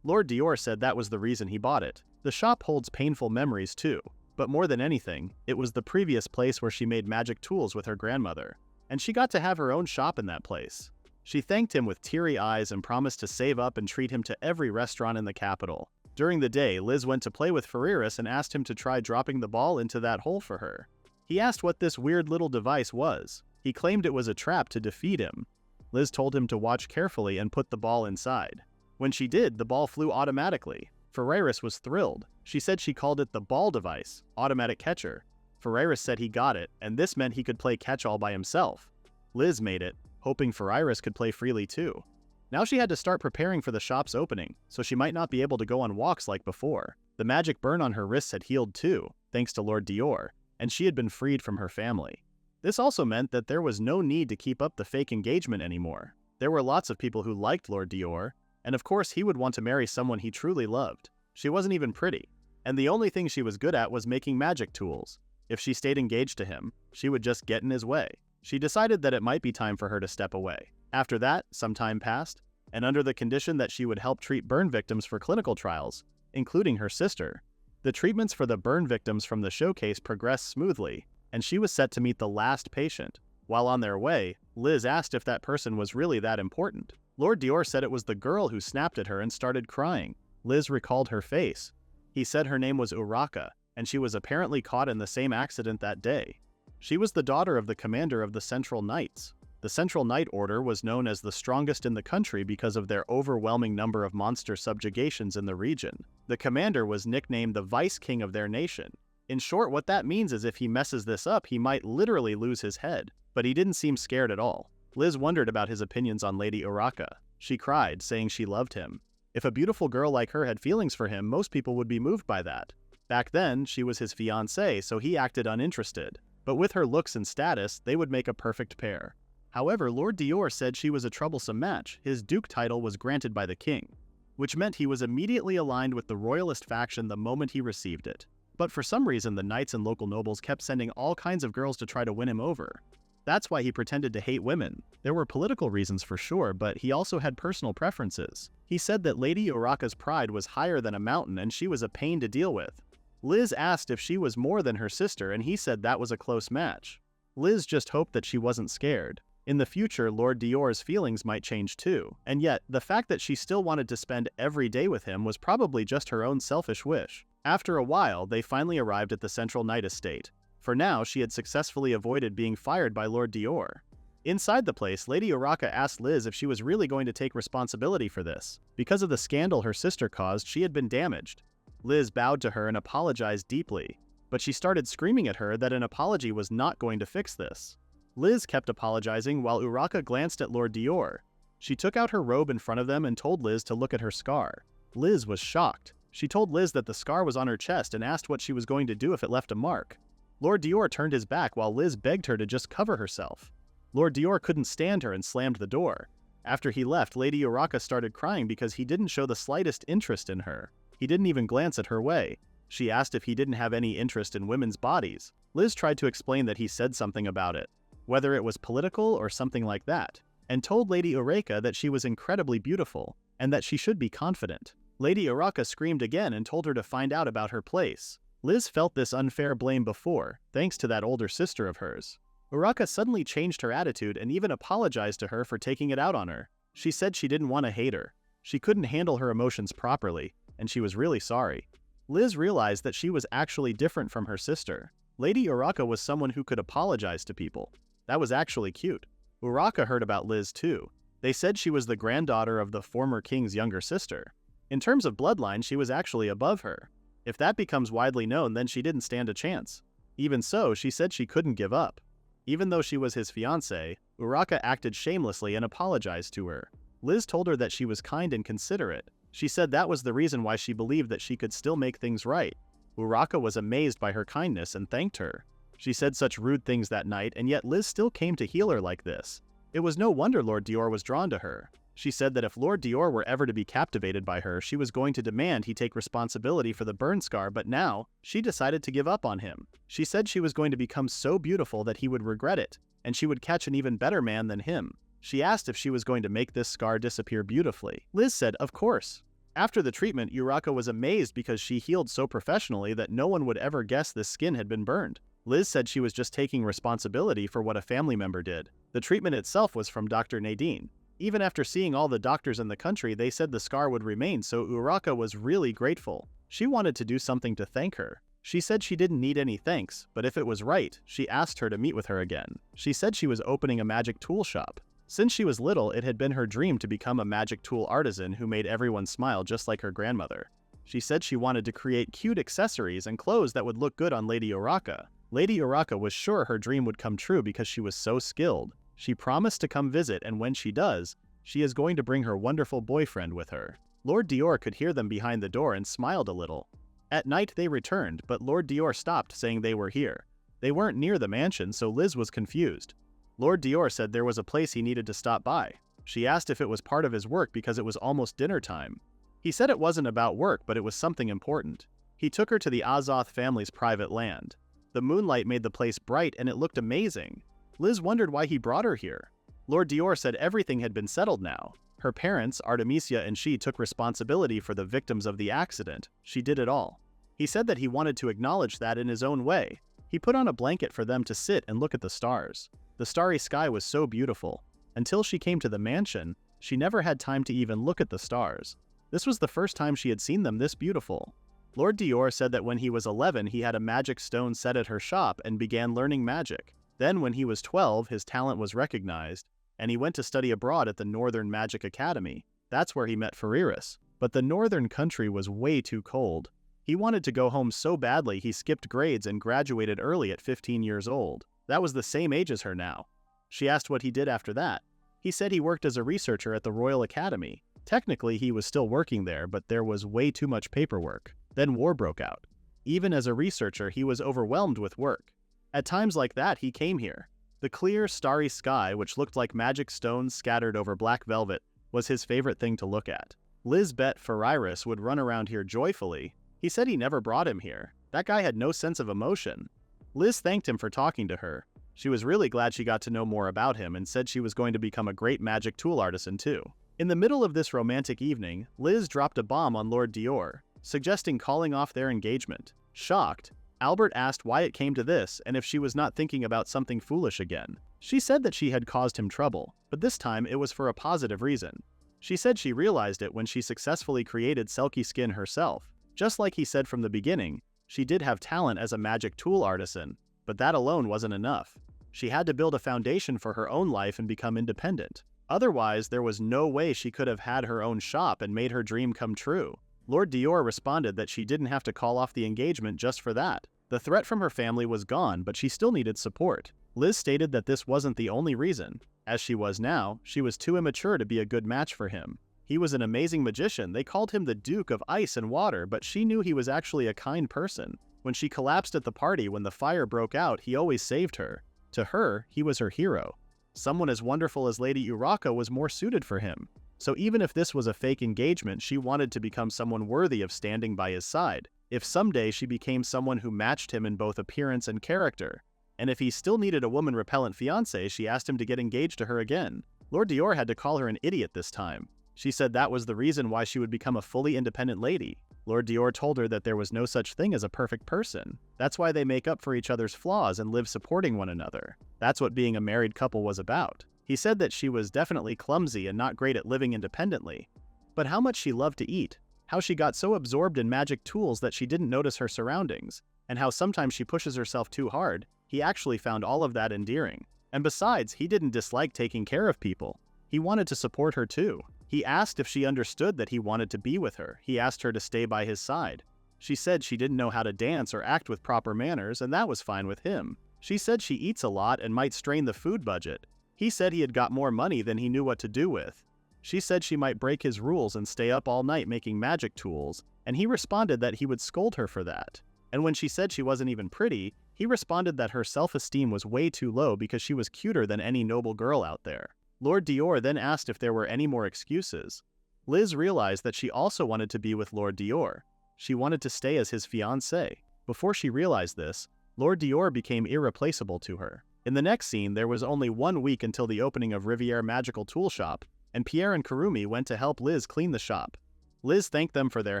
Lord Dior said that was the reason he bought it. The shop holds painful memories too, but more than anything, it was the previous place where she made magic tools with her grandmother, and she got to have her own shop in that place. She thanked him with teary eyes and promised to save up and treat him to every restaurant in the capital. During the day, Liz went to play with Ferreris and asked him to try dropping the ball into that hole for her. He asked what this weird little device was. He claimed it was a trap to defeat him. Liz told him to watch carefully and put the ball inside. When she did, the ball flew automatically. Ferreris was thrilled. She said she called it the ball device, automatic catcher. Ferreris said he got it, and this meant he could play catch-all by himself. Liz made it, hoping Ferreris could play freely too. Now she had to start preparing for the shop's opening, so she might not be able to go on walks like before. The magic burn on her wrists had healed too, thanks to Lord Dior, and she had been freed from her family. This also meant that there was no need to keep up the fake engagement anymore. There were lots of people who liked Lord Dior, and of course he would want to marry someone he truly loved. She wasn't even pretty, and the only thing she was good at was making magic tools. If she stayed engaged to him, she would just get in his way. She decided that it might be time for her to step away. After that, some time passed, and under the condition that she would help treat burn victims for clinical trials, including her sister. The treatments for the burn victims from the showcase progressed smoothly, and she was set to meet the last patient. While on their way, Liz asked if that person was really that important. Lord Dior said it was the girl who snapped at her and started crying. Liz recalled her face. He said her name was Urraca, and she was apparently caught in the same accident that day. She was the daughter of the commander of the Central Knights. The Central Knight Order was known as the strongest in the country because of their overwhelming number of monster subjugations in the region. The commander was nicknamed the Vice King of their nation. In short, what that means is if he messes this up, he might literally lose his head. But he didn't seem scared at all. Liz wondered about his opinions on Lady Urraca. She cried, saying she loved him. If a beautiful girl like her had feelings for him, most people would be moved by that. Back then, she was his fiancée, so he acted uninterested. But with her looks and status, they would make a perfect pair. However, Lord Dior said she was a troublesome match. His duke title was granted by the king, which meant he was immediately aligned with the royalist faction the moment he received it. But for some reason, the knights and local nobles kept sending all kinds of girls to try to win him over. That's why he pretended to hate women. There were political reasons for sure, but he also had personal preferences. He said that Lady Urraca's pride was higher than a mountain and she was a pain to deal with. Liz asked if she was more than her sister, and he said that was a close match. Liz just hoped that she wasn't scared. In the future, Lord Dior's feelings might change too, and yet, the fact that she still wanted to spend every day with him was probably just her own selfish wish. After a while, they finally arrived at the Central Knight estate. For now, she had successfully avoided being fired by Lord Dior. Inside the place, Lady Urraca asked Liz if she was really going to take responsibility for this. Because of the scandal her sister caused, she had been damaged. Liz bowed to her and apologized deeply, but she started screaming at her that an apology was not going to fix this. Liz kept apologizing while Urraca glanced at Lord Dior. She took out her robe in front of them and told Liz to look at her scar. Liz was shocked. She told Liz that the scar was on her chest and asked what she was going to do if it left a mark. Lord Dior turned his back while Liz begged her to just cover herself. Lord Dior couldn't stand her and slammed the door. After he left, Lady Urraca started crying because he didn't show the slightest interest in her. He didn't even glance at her way. She asked if he didn't have any interest in women's bodies. Liz tried to explain that he said something about it, whether it was political or something like that, and told Lady Urraca that she was incredibly beautiful, and that she should be confident. Lady Urraca screamed again and told her to find out about her place. Liz felt this unfair blame before, thanks to that older sister of hers. Urraca suddenly changed her attitude and even apologized to her for taking it out on her. She said she didn't want to hate her. She couldn't handle her emotions properly, and she was really sorry. Liz realized that she was actually different from her sister. Lady Urraca was someone who could apologize to people. That was actually cute. Urraca heard about Liz too. They said she was the granddaughter of the former king's younger sister. In terms of bloodline, she was actually above her. If that becomes widely known, then she didn't stand a chance. Even so, she said she couldn't give up. Even though she was his fiancée, Urraca acted shamelessly and apologized to her. Liz told her that she was kind and considerate. She said that was the reason why she believed that she could still make things right. Urraca was amazed by her kindness and thanked her. She said such rude things that night, and yet Liz still came to heal her like this. It was no wonder Lord Dior was drawn to her. She said that if Lord Dior were ever to be captivated by her, she was going to demand he take responsibility for the burn scar, but now, she decided to give up on him. She said she was going to become so beautiful that he would regret it, and she would catch an even better man than him. She asked if she was going to make this scar disappear beautifully. Liz said, of course. After the treatment, Urraca was amazed because she healed so professionally that no one would ever guess this skin had been burned. Liz said she was just taking responsibility for what a family member did. The treatment itself was from Dr. Nadine. Even after seeing all the doctors in the country, they said the scar would remain, so Urraca was really grateful. She wanted to do something to thank her. She said she didn't need any thanks, but if it was right, she asked her to meet with her again. She said she was opening a magic tool shop. Since she was little, it had been her dream to become a magic tool artisan who made everyone smile just like her grandmother. She said she wanted to create cute accessories and clothes that would look good on Lady Uraka. Lady Uraka was sure her dream would come true because she was so skilled. She promised to come visit, and when she does, she is going to bring her wonderful boyfriend with her. Lord Dior could hear them behind the door and smiled a little. At night they returned, but Lord Dior stopped saying they were here. They weren't near the mansion, so Liz was confused. Lord Dior said there was a place he needed to stop by. She asked if it was part of his work because it was almost dinner time. He said it wasn't about work, but it was something important. He took her to the Azoth family's private land. The moonlight made the place bright and it looked amazing. Liz wondered why he brought her here. Lord Dior said everything had been settled now. Her parents, Artemisia and she, took responsibility for the victims of the accident. She did it all. He said that he wanted to acknowledge that in his own way. He put on a blanket for them to sit and look at the stars. The starry sky was so beautiful. Until she came to the mansion, she never had time to even look at the stars. This was the first time she had seen them this beautiful. Lord Dior said that when he was 11, he had a magic stone set at her shop and began learning magic. Then when he was 12, his talent was recognized, and he went to study abroad at the Northern Magic Academy. That's where he met Fariris. But the northern country was way too cold. He wanted to go home so badly he skipped grades and graduated early at 15 years old. That was the same age as her now. She asked what he did after that. He said he worked as a researcher at the Royal Academy. Technically, he was still working there, but there was way too much paperwork. Then war broke out. Even as a researcher, he was overwhelmed with work. At times like that, he came here. The clear, starry sky, which looked like magic stones scattered over black velvet, was his favorite thing to look at. Liz bet Fariris would run around here joyfully. He said he never brought him here. That guy had no sense of emotion. Liz thanked him for talking to her. She was really glad she got to know more about him and said she was going to become a great magic tool artisan too. In the middle of this romantic evening, Liz dropped a bomb on Lord Dior, suggesting calling off their engagement. Shocked, Albert asked why it came to this and if she was not thinking about something foolish again. She said that she had caused him trouble, but this time it was for a positive reason. She said she realized it when she successfully created Selkie skin herself. Just like he said from the beginning, she did have talent as a magic tool artisan, but that alone wasn't enough. She had to build a foundation for her own life and become independent. Otherwise, there was no way she could have had her own shop and made her dream come true. Lord Dior responded that she didn't have to call off the engagement just for that. The threat from her family was gone, but she still needed support. Liz stated that this wasn't the only reason. As she was now, she was too immature to be a good match for him. He was an amazing magician. They called him the Duke of Ice and Water, but she knew he was actually a kind person. When she collapsed at the party when the fire broke out, he always saved her. To her, he was her hero. Someone as wonderful as Lady Uraka was more suited for him. So even if this was a fake engagement, she wanted to become someone worthy of standing by his side. If someday she became someone who matched him in both appearance and character. And if he still needed a woman-repellent fiancée, she asked him to get engaged to her again. Lord Dior had to call her an idiot this time. She said that was the reason why she would become a fully independent lady. Lord Dior told her that there was no such thing as a perfect person. That's why they make up for each other's flaws and live supporting one another. That's what being a married couple was about. He said that she was definitely clumsy and not great at living independently. But how much she loved to eat. How she got so absorbed in magic tools that she didn't notice her surroundings. And how sometimes she pushes herself too hard. He actually found all of that endearing. And besides, he didn't dislike taking care of people. He wanted to support her too. He asked if she understood that he wanted to be with her. He asked her to stay by his side. She said she didn't know how to dance or act with proper manners, and that was fine with him. She said she eats a lot and might strain the food budget. He said he had got more money than he knew what to do with. She said she might break his rules and stay up all night making magic tools, and he responded that he would scold her for that. And when she said she wasn't even pretty, he responded that her self-esteem was way too low because she was cuter than any noble girl out there. Lord Dior then asked if there were any more excuses. Liz realized that she also wanted to be with Lord Dior. She wanted to stay as his fiancée. Before she realized this, Lord Dior became irreplaceable to her. In the next scene, there was only 1 week until the opening of Riviere Magical Tool Shop, and Pierre and Kurumi went to help Liz clean the shop. Liz thanked them for their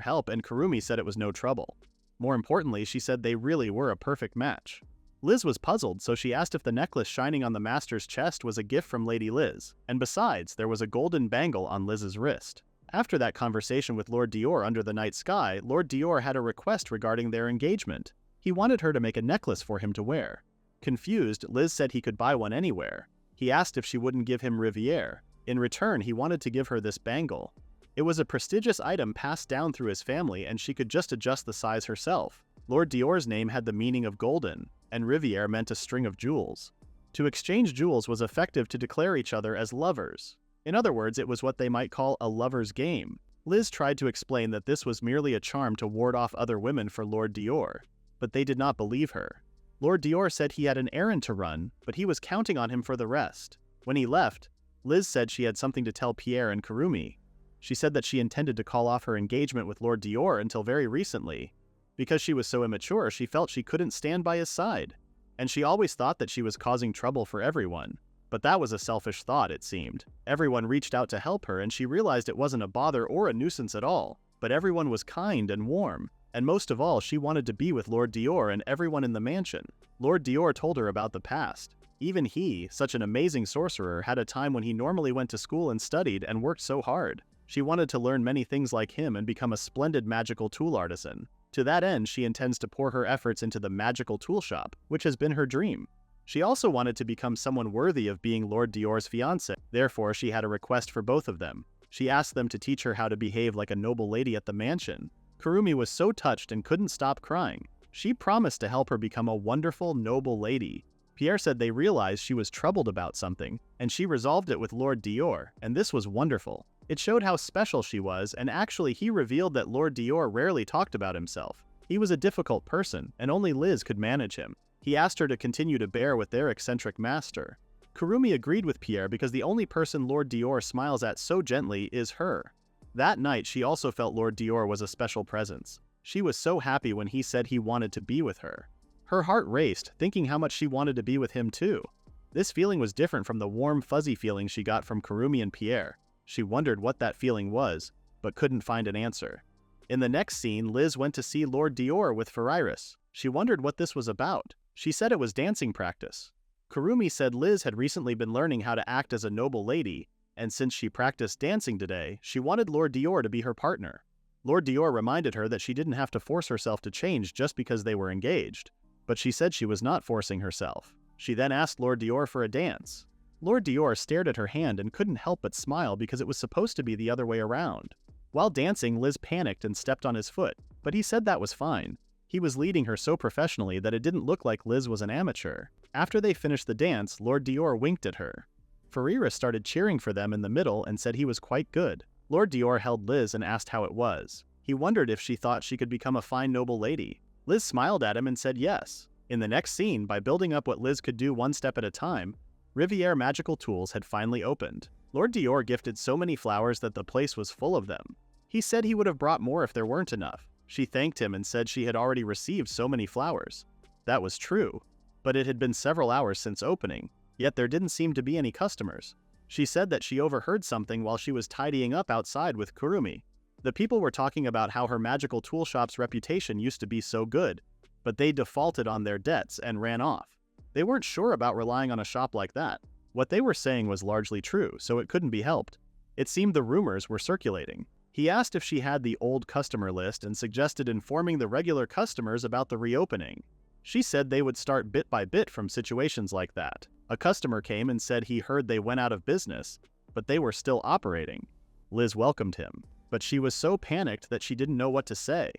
help, and Kurumi said it was no trouble. More importantly, she said they really were a perfect match. Liz was puzzled, so she asked if the necklace shining on the master's chest was a gift from Lady Liz, and besides, there was a golden bangle on Liz's wrist. After that conversation with Lord Dior under the night sky, Lord Dior had a request regarding their engagement. He wanted her to make a necklace for him to wear. Confused, Liz said he could buy one anywhere. He asked if she wouldn't give him Riviere. In return, he wanted to give her this bangle. It was a prestigious item passed down through his family, and she could just adjust the size herself. Lord Dior's name had the meaning of golden, and Riviere meant a string of jewels. To exchange jewels was effective to declare each other as lovers. In other words, it was what they might call a lover's game. Liz tried to explain that this was merely a charm to ward off other women for Lord Dior, but they did not believe her. Lord Dior said he had an errand to run, but he was counting on him for the rest. When he left, Liz said she had something to tell Pierre and Kurumi. She said that she intended to call off her engagement with Lord Dior until very recently. Because she was so immature, she felt she couldn't stand by his side. And she always thought that she was causing trouble for everyone. But that was a selfish thought, it seemed. Everyone reached out to help her, and she realized it wasn't a bother or a nuisance at all. But everyone was kind and warm. And most of all, she wanted to be with Lord Dior and everyone in the mansion. Lord Dior told her about the past. Even he, such an amazing sorcerer, had a time when he normally went to school and studied and worked so hard. She wanted to learn many things like him and become a splendid magical tool artisan. To that end, she intends to pour her efforts into the magical tool shop, which has been her dream. She also wanted to become someone worthy of being Lord Dior's fiancée. Therefore, she had a request for both of them. She asked them to teach her how to behave like a noble lady at the mansion. Kurumi was so touched and couldn't stop crying. She promised to help her become a wonderful, noble lady. Pierre said they realized she was troubled about something, and she resolved it with Lord Dior, and this was wonderful. It showed how special she was, and actually he revealed that Lord Dior rarely talked about himself. He was a difficult person, and only Liz could manage him. He asked her to continue to bear with their eccentric master. Kurumi agreed with Pierre because the only person Lord Dior smiles at so gently is her. That night, she also felt Lord Dior was a special presence. She was so happy when he said he wanted to be with her. Her heart raced, thinking how much she wanted to be with him too. This feeling was different from the warm, fuzzy feeling she got from Kurumi and Pierre. She wondered what that feeling was, but couldn't find an answer. In the next scene, Liz went to see Lord Dior with Ferreiris. She wondered what this was about. She said it was dancing practice. Kurumi said Liz had recently been learning how to act as a noble lady, and since she practiced dancing today, she wanted Lord Dior to be her partner. Lord Dior reminded her that she didn't have to force herself to change just because they were engaged, but she said she was not forcing herself. She then asked Lord Dior for a dance. Lord Dior stared at her hand and couldn't help but smile because it was supposed to be the other way around. While dancing, Liz panicked and stepped on his foot, but he said that was fine. He was leading her so professionally that it didn't look like Liz was an amateur. After they finished the dance, Lord Dior winked at her. Ferreiris started cheering for them in the middle and said he was quite good. Lord Dior held Liz and asked how it was. He wondered if she thought she could become a fine noble lady. Liz smiled at him and said yes. In the next scene, by building up what Liz could do one step at a time, Riviere Magical Tools had finally opened. Lord Dior gifted so many flowers that the place was full of them. He said he would have brought more if there weren't enough. She thanked him and said she had already received so many flowers. That was true, but it had been several hours since opening, yet there didn't seem to be any customers. She said that she overheard something while she was tidying up outside with Kurumi. The people were talking about how her magical tool shop's reputation used to be so good, but they defaulted on their debts and ran off. They weren't sure about relying on a shop like that. What they were saying was largely true, so it couldn't be helped. It seemed the rumors were circulating. He asked if she had the old customer list and suggested informing the regular customers about the reopening. She said they would start bit by bit from situations like that. A customer came and said he heard they went out of business, but they were still operating. Liz welcomed him, but she was so panicked that she didn't know what to say.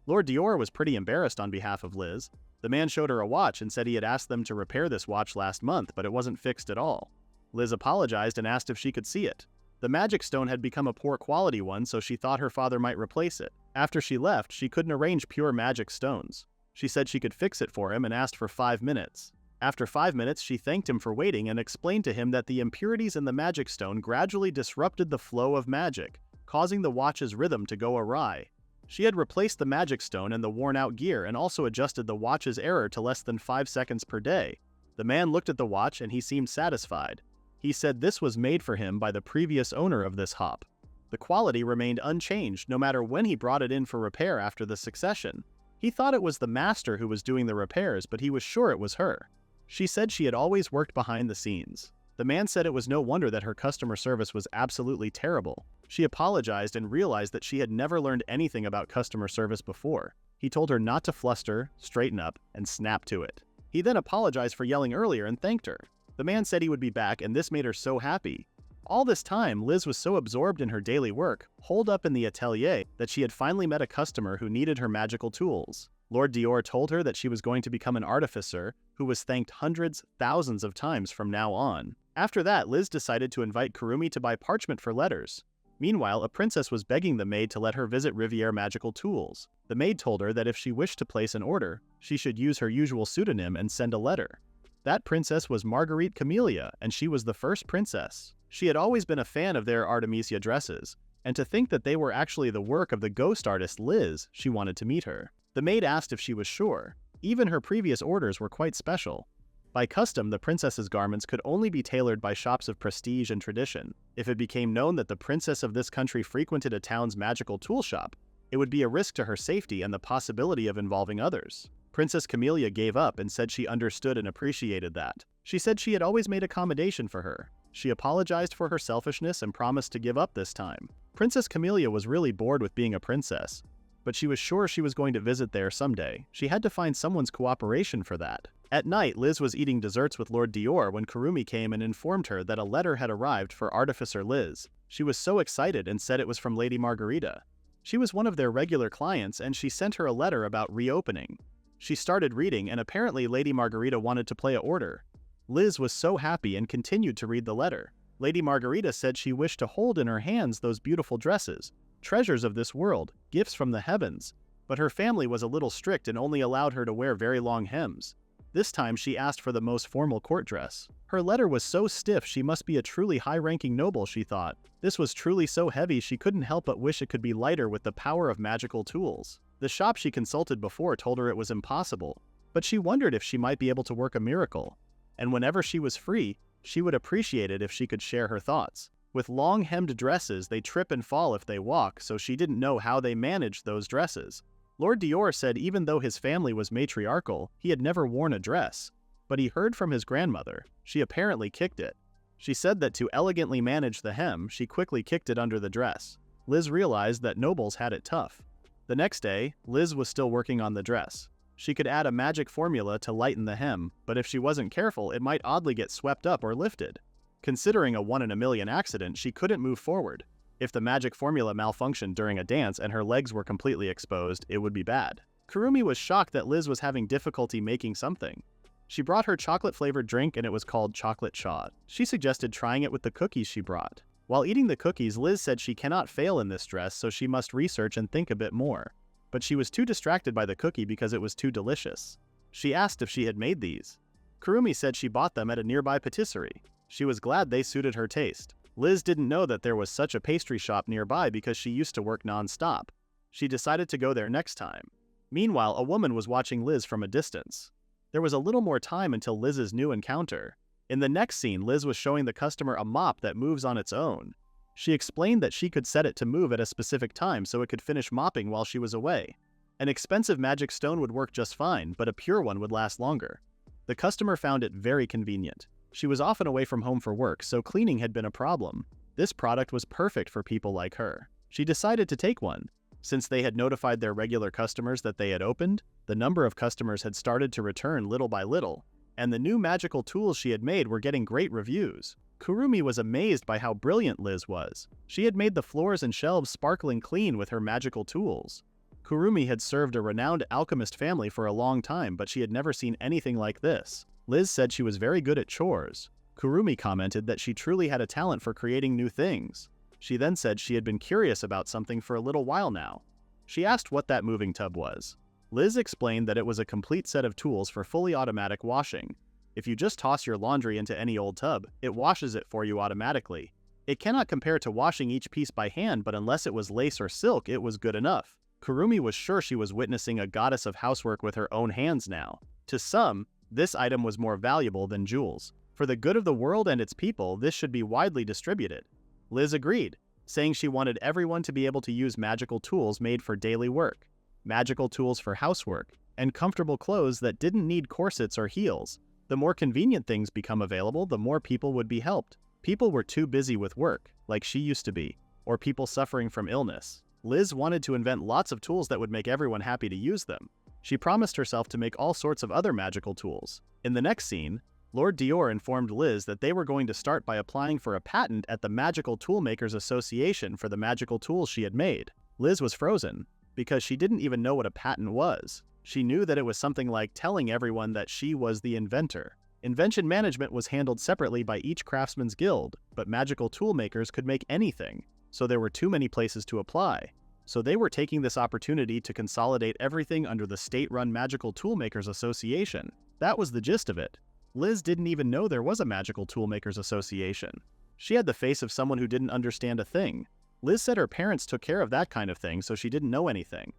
Lord Dior was pretty embarrassed on behalf of Liz. The man showed her a watch and said he had asked them to repair this watch last month, but it wasn't fixed at all. Liz apologized and asked if she could see it. The magic stone had become a poor quality one, so she thought her father might replace it. After she left, she couldn't arrange pure magic stones. She said she could fix it for him and asked for 5 minutes. After 5 minutes, she thanked him for waiting and explained to him that the impurities in the magic stone gradually disrupted the flow of magic, causing the watch's rhythm to go awry. She had replaced the magic stone and the worn-out gear and also adjusted the watch's error to less than 5 seconds per day. The man looked at the watch and he seemed satisfied. He said this was made for him by the previous owner of this hop. The quality remained unchanged no matter when he brought it in for repair after the succession. He thought it was the master who was doing the repairs, but he was sure it was her. She said she had always worked behind the scenes. The man said it was no wonder that her customer service was absolutely terrible. She apologized and realized that she had never learned anything about customer service before. He told her not to fluster, straighten up, and snap to it. He then apologized for yelling earlier and thanked her. The man said he would be back, and this made her so happy. All this time, Liz was so absorbed in her daily work, holed up in the atelier, that she had finally met a customer who needed her magical tools. Lord Dior told her that she was going to become an artificer who was thanked hundreds, thousands of times from now on. After that, Liz decided to invite Kurumi to buy parchment for letters. Meanwhile, a princess was begging the maid to let her visit Riviere Magical Tools. The maid told her that if she wished to place an order, she should use her usual pseudonym and send a letter. That princess was Marguerite Camellia, and she was the first princess. She had always been a fan of their Artemisia dresses, and to think that they were actually the work of the ghost artist Liz, she wanted to meet her. The maid asked if she was sure. Even her previous orders were quite special. By custom, the princess's garments could only be tailored by shops of prestige and tradition. If it became known that the princess of this country frequented a town's magical tool shop, it would be a risk to her safety and the possibility of involving others. Princess Camellia gave up and said she understood and appreciated that. She said she had always made accommodation for her. She apologized for her selfishness and promised to give up this time. Princess Camellia was really bored with being a princess, but she was sure she was going to visit there someday. She had to find someone's cooperation for that. At night, Liz was eating desserts with Lord Dior when Kurumi came and informed her that a letter had arrived for Artificer Liz. She was so excited and said it was from Lady Margarita. She was one of their regular clients, and she sent her a letter about reopening. She started reading, and apparently Lady Margarita wanted to play an order. Liz was so happy and continued to read the letter. Lady Margarita said she wished to hold in her hands those beautiful dresses, treasures of this world, gifts from the heavens, but her family was a little strict and only allowed her to wear very long hems. This time she asked for the most formal court dress. Her letter was so stiff she must be a truly high-ranking noble, she thought. This was truly so heavy she couldn't help but wish it could be lighter with the power of magical tools. The shop she consulted before told her it was impossible, but she wondered if she might be able to work a miracle. And whenever she was free, she would appreciate it if she could share her thoughts. With long-hemmed dresses, they trip and fall if they walk, so she didn't know how they managed those dresses. Lord Dior said even though his family was matriarchal, he had never worn a dress. But he heard from his grandmother. She apparently kicked it. She said that to elegantly manage the hem, she quickly kicked it under the dress. Liz realized that nobles had it tough. The next day, Liz was still working on the dress. She could add a magic formula to lighten the hem, but if she wasn't careful, it might oddly get swept up or lifted. Considering a 1-in-a-million accident, she couldn't move forward. If the magic formula malfunctioned during a dance and her legs were completely exposed, it would be bad. Kurumi was shocked that Liz was having difficulty making something. She brought her chocolate-flavored drink and it was called chocolate chaud. She suggested trying it with the cookies she brought. While eating the cookies, Liz said she cannot fail in this dress, so she must research and think a bit more. But she was too distracted by the cookie because it was too delicious. She asked if she had made these. Kurumi said she bought them at a nearby patisserie. She was glad they suited her taste. Liz didn't know that there was such a pastry shop nearby because she used to work non-stop. She decided to go there next time. Meanwhile, a woman was watching Liz from a distance. There was a little more time until Liz's new encounter. In the next scene, Liz was showing the customer a mop that moves on its own. She explained that she could set it to move at a specific time so it could finish mopping while she was away. An expensive magic stone would work just fine, but a pure one would last longer. The customer found it very convenient. She was often away from home for work, so cleaning had been a problem. This product was perfect for people like her. She decided to take one. Since they had notified their regular customers that they had opened, the number of customers had started to return little by little, and the new magical tools she had made were getting great reviews. Kurumi was amazed by how brilliant Liz was. She had made the floors and shelves sparkling clean with her magical tools. Kurumi had served a renowned alchemist family for a long time, but she had never seen anything like this. Liz said she was very good at chores. Kurumi commented that she truly had a talent for creating new things. She then said she had been curious about something for a little while now. She asked what that moving tub was. Liz explained that it was a complete set of tools for fully automatic washing. If you just toss your laundry into any old tub, it washes it for you automatically. It cannot compare to washing each piece by hand, but unless it was lace or silk, it was good enough. Kurumi was sure she was witnessing a goddess of housework with her own hands now. To some, this item was more valuable than jewels. For the good of the world and its people, this should be widely distributed. Liz agreed, saying she wanted everyone to be able to use magical tools made for daily work, magical tools for housework, and comfortable clothes that didn't need corsets or heels. The more convenient things become available, the more people would be helped. People were too busy with work, like she used to be, or people suffering from illness. Liz wanted to invent lots of tools that would make everyone happy to use them. She promised herself to make all sorts of other magical tools. In the next scene, Lord Dior informed Liz that they were going to start by applying for a patent at the Magical Toolmakers Association for the magical tools she had made. Liz was frozen, because she didn't even know what a patent was. She knew that it was something like telling everyone that she was the inventor. Invention management was handled separately by each craftsman's guild, but magical toolmakers could make anything, so there were too many places to apply. So they were taking this opportunity to consolidate everything under the state-run Magical Toolmakers Association. That was the gist of it. Liz didn't even know there was a Magical Toolmakers Association. She had the face of someone who didn't understand a thing. Liz said her parents took care of that kind of thing, so she didn't know anything.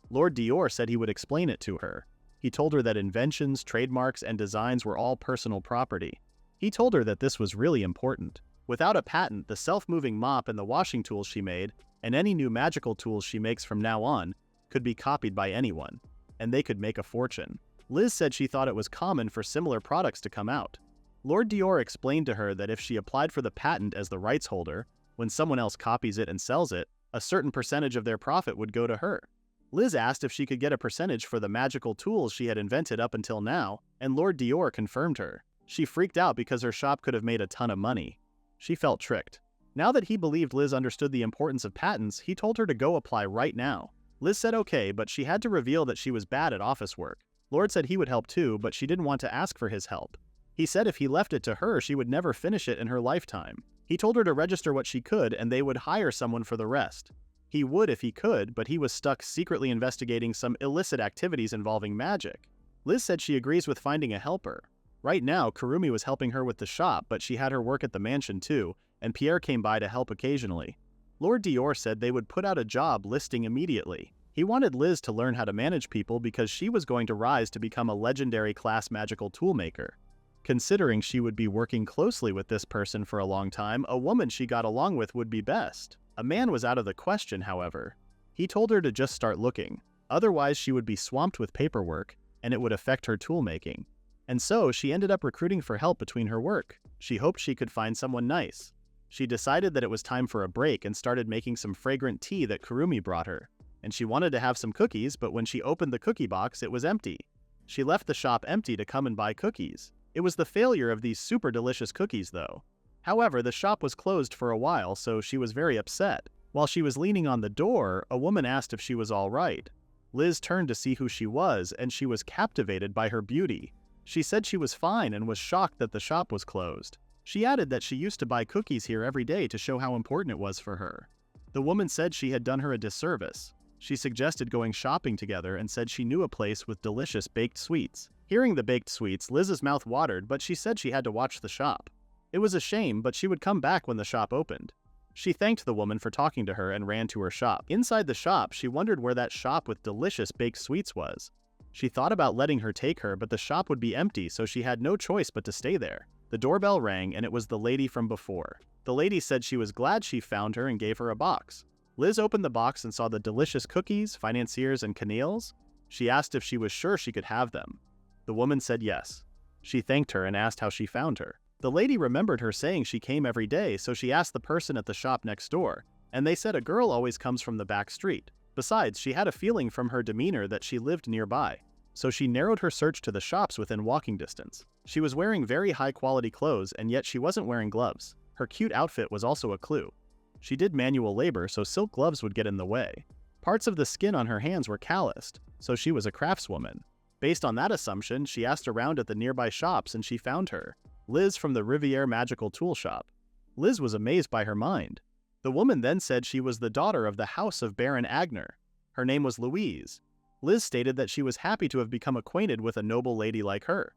Lord Dior said he would explain it to her. He told her that inventions, trademarks, and designs were all personal property. He told her that this was really important. Without a patent, the self-moving mop and the washing tools she made, and any new magical tools she makes from now on, could be copied by anyone, and they could make a fortune. Liz said she thought it was common for similar products to come out. Lord Dior explained to her that if she applied for the patent as the rights holder, when someone else copies it and sells it, a certain percentage of their profit would go to her. Liz asked if she could get a percentage for the magical tools she had invented up until now, and Lord Dior confirmed her. She freaked out because her shop could have made a ton of money. She felt tricked. Now that he believed Liz understood the importance of patents, he told her to go apply right now. Liz said okay, but she had to reveal that she was bad at office work. Lord said he would help too, but she didn't want to ask for his help. He said if he left it to her, she would never finish it in her lifetime. He told her to register what she could and they would hire someone for the rest. He would if he could, but he was stuck secretly investigating some illicit activities involving magic. Liz said she agrees with finding a helper. Right now, Kurumi was helping her with the shop, but she had her work at the mansion too, and Pierre came by to help occasionally. Lord Dior said they would put out a job listing immediately. He wanted Liz to learn how to manage people because she was going to rise to become a legendary class magical toolmaker. Considering she would be working closely with this person for a long time, a woman she got along with would be best. A man was out of the question, however. He told her to just start looking. Otherwise, she would be swamped with paperwork, and it would affect her toolmaking. And so, she ended up recruiting for help between her work. She hoped she could find someone nice. She decided that it was time for a break and started making some fragrant tea that Kurumi brought her. And she wanted to have some cookies, but when she opened the cookie box, it was empty. She left the shop empty to come and buy cookies. It was the failure of these super delicious cookies, though. However, the shop was closed for a while, so she was very upset. While she was leaning on the door, a woman asked if she was all right. Liz turned to see who she was, and she was captivated by her beauty. She said she was fine and was shocked that the shop was closed. She added that she used to buy cookies here every day to show how important it was for her. The woman said she had done her a disservice. She suggested going shopping together and said she knew a place with delicious baked sweets. Hearing the baked sweets, Liz's mouth watered, but she said she had to watch the shop. It was a shame, but she would come back when the shop opened. She thanked the woman for talking to her and ran to her shop. Inside the shop, she wondered where that shop with delicious baked sweets was. She thought about letting her take her, but the shop would be empty, so she had no choice but to stay there. The doorbell rang, and it was the lady from before. The lady said she was glad she found her and gave her a box. Liz opened the box and saw the delicious cookies, financiers, and canneels. She asked if she was sure she could have them. The woman said yes. She thanked her and asked how she found her. The lady remembered her saying she came every day, so she asked the person at the shop next door, and they said a girl always comes from the back street. Besides, she had a feeling from her demeanor that she lived nearby, so she narrowed her search to the shops within walking distance. She was wearing very high-quality clothes, and yet she wasn't wearing gloves. Her cute outfit was also a clue. She did manual labor, so silk gloves would get in the way. Parts of the skin on her hands were calloused, so she was a craftswoman. Based on that assumption, she asked around at the nearby shops and she found her. Liz from the Riviere Magical Tool Shop. Liz was amazed by her mind. The woman then said she was the daughter of the House of Baron Agner. Her name was Louise. Liz stated that she was happy to have become acquainted with a noble lady like her.